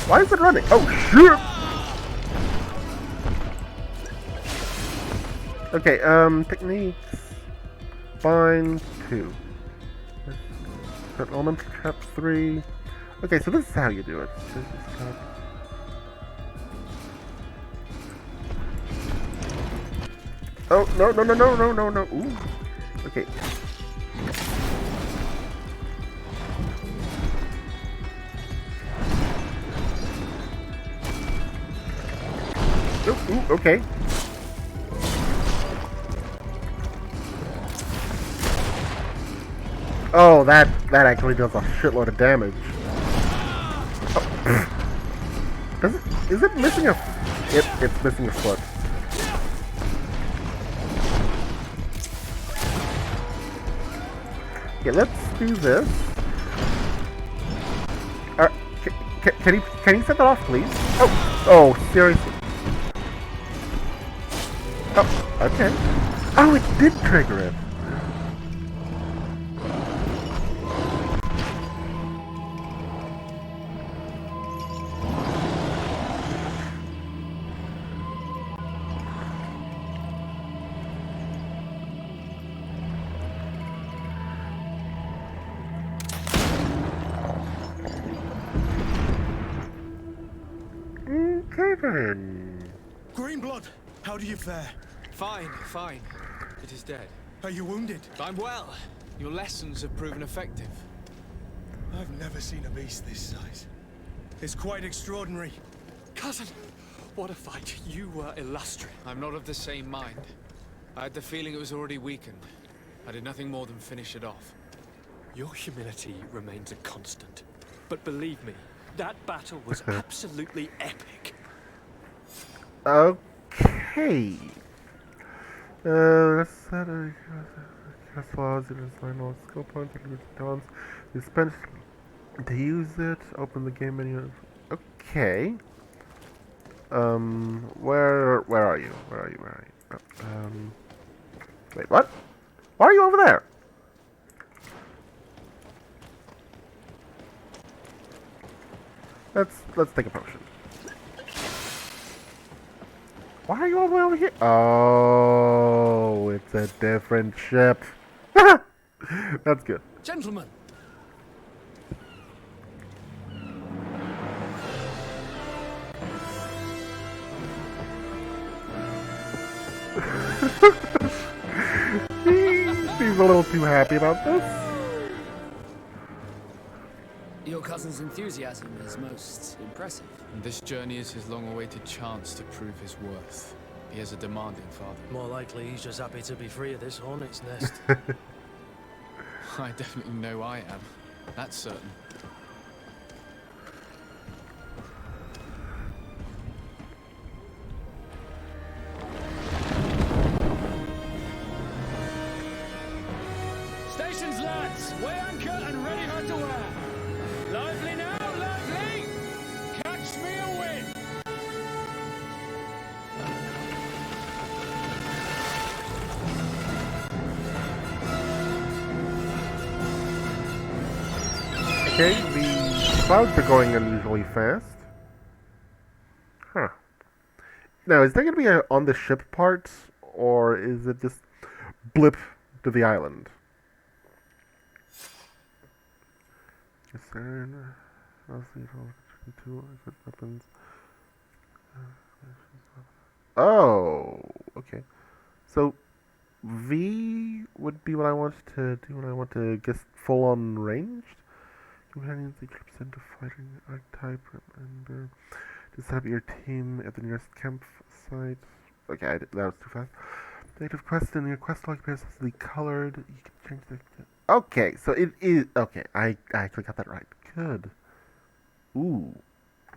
Why is it running? Oh, shoot! Okay, techniques. Bind 2. Elemental trap 3. Okay, so this is how you do it. Oh, no, no, no, no, no, no, no. Ooh. Okay. Ooh, okay. Oh, that actually does a shitload of damage. Oh. Is it missing a... It's missing a foot. Okay, let's do this. Can you set that off, please? Oh, seriously. Oh, okay. Oh, it did trigger it. Okay then. Greenblood, how do you fare? Fine, fine. It is dead. Are you wounded? I'm well. Your lessons have proven effective. I've never seen a beast this size. It's quite extraordinary. Cousin, what a fight. You were illustrious. I'm not of the same mind. I had the feeling it was already weakened. I did nothing more than finish it off. Your humility remains a constant. But believe me, that battle was absolutely epic. Okay. Let's set a cast laws, it is final skill points, talents. You spend to use it, open the game menu. Okay. Where are you? Where are you? Wait, what? Why are you over there? Let's take a potion. Why are you all the way over here? Oh, it's a different ship. That's good. Gentlemen. He's a little too happy about this. Your cousin's enthusiasm is most impressive. And this journey is his long-awaited chance to prove his worth. He has a demanding father. More likely he's just happy to be free of this hornet's nest. I definitely know I am. That's certain. Stations, lads! Weigh anchor and ready her to wear. Lively now, lively! Catch me a wind! Okay, the clouds are going unusually fast. Huh. Now, is there going to be a on the ship part, or is it just blip to the island? Discern. Weapons. Oh, okay. So V would be what I want to do when I want to get full on ranged. Companions eclipse into fighting archetype. Remember to set up your team at the nearest campsite. Okay, that was too fast. The active quest in your quest log appears as the colored. You can change the. Okay, so it is. Okay, I actually got that right. Good. Ooh,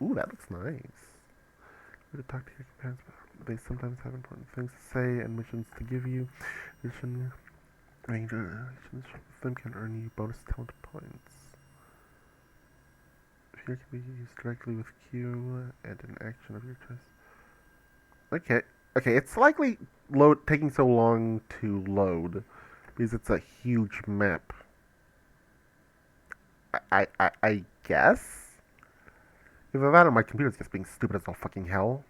that looks nice. To talk to your companions, but they sometimes have important things to say and missions to give you. Mission ranger missions them can earn you bonus talent points. Here can be used directly with Q and an action of your choice. Okay, it's likely taking so long to load because it's a huge map. I guess. If I've added my computer's just being stupid as all fucking hell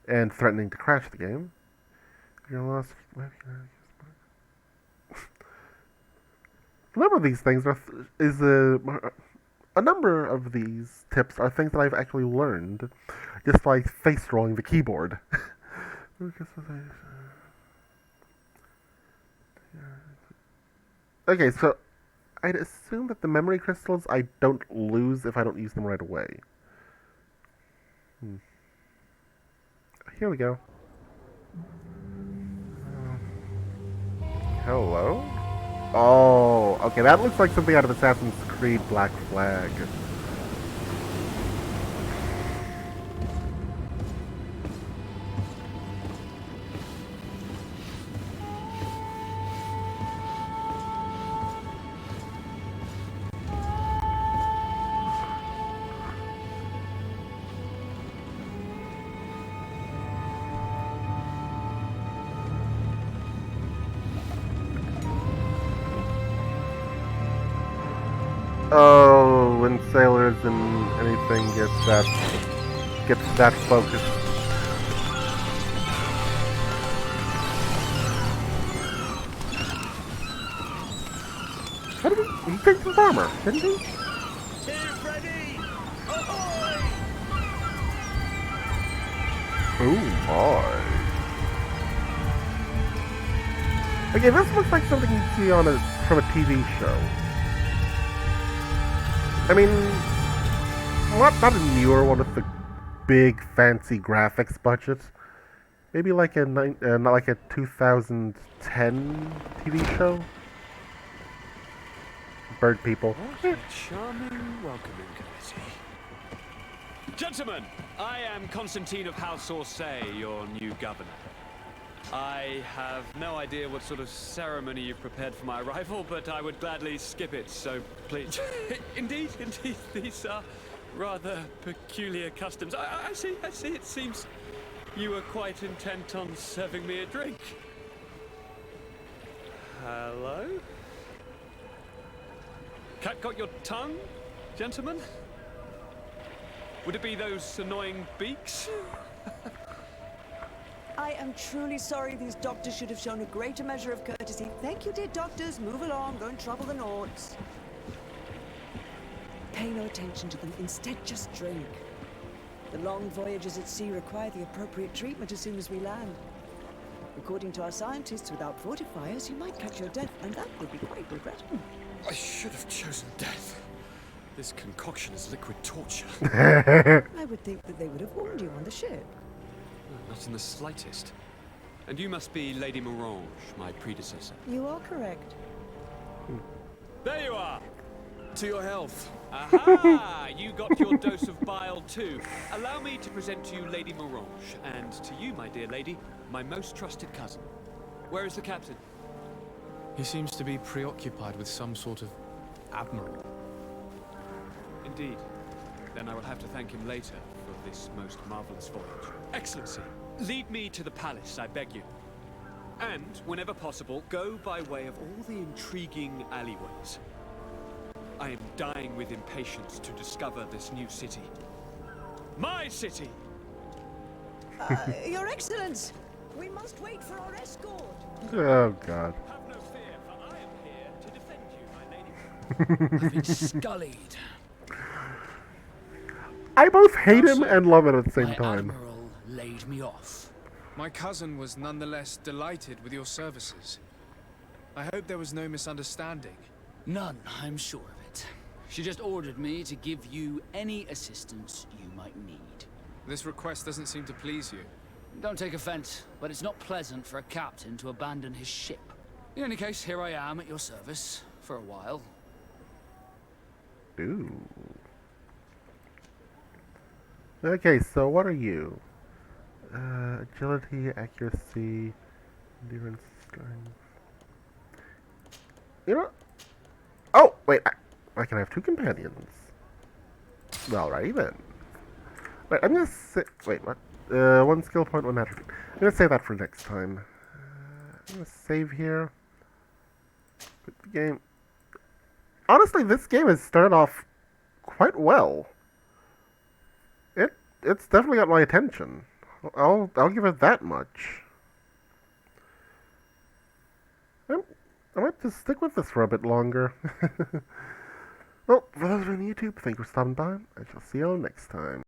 and threatening to crash the game. Your lost. A number of these things a number of these tips are things that I've actually learned just by face drawing the keyboard. Okay, so I'd assume that the memory crystals I don't lose if I don't use them right away. Here we go. Hello? Oh, okay, that looks like something out of Assassin's Creed Black Flag. Oh, when sailors and anything gets that focused. How did he take some armor, didn't he? Oh my. Okay, this looks like something you'd see from a TV show. I mean, not a newer one with the big fancy graphics budget. Maybe like not like a 2010 TV show. Bird people. What a charming welcoming committee. Gentlemen, I am Constantine of House Orsay, your new governor. I have no idea what sort of ceremony you've prepared for my arrival, but I would gladly skip it, so please. Indeed, these are rather peculiar customs. I see, it seems you were quite intent on serving me a drink. Hello? Cat got your tongue, gentlemen? Would it be those annoying beaks? I am truly sorry. These doctors should have shown a greater measure of courtesy. Thank you, dear doctors. Move along. Don't trouble the Nords. Pay no attention to them. Instead, just drink. The long voyages at sea require the appropriate treatment as soon as we land. According to our scientists, without fortifiers, you might catch your death, and that would be quite regrettable. I should have chosen death. This concoction is liquid torture. I would think that they would have warned you on the ship. Not in the slightest. And you must be Lady Morange, my predecessor. You are correct. There you are! To your health. Aha! You got your dose of bile too. Allow me to present to you Lady Morange, and to you, my dear lady, my most trusted cousin. Where is the captain? He seems to be preoccupied with some sort of admiral. Indeed. Then I will have to thank him later for this most marvelous voyage. Excellency, lead me to the palace, I beg you. And, whenever possible, go by way of all the intriguing alleyways. I am dying with impatience to discover this new city. My city! Your Excellence! We must wait for our escort! Oh, God. Have no fear, for I am here to defend you, my lady. I've been scullied. I both hate him and love it at the same time. Admiral laid me off. My cousin was nonetheless delighted with your services. I hope there was no misunderstanding. None, I'm sure of it. She just ordered me to give you any assistance you might need. This request doesn't seem to please you. Don't take offense, but it's not pleasant for a captain to abandon his ship. In any case, here I am at your service, for a while. Ooh. Okay, so what are you? Agility, accuracy, endurance, strength. You know? Oh, wait, I can have two companions. Alrighty then. Wait, I'm gonna say, wait, what? One skill point, one attribute. I'm gonna save that for next time. I'm gonna save here. Put the game. Honestly, this game has started off quite well. It's definitely got my attention. I'll give it that much. I might just stick with this for a bit longer. Well, for those on YouTube, thank you for stopping by. I shall see you all next time.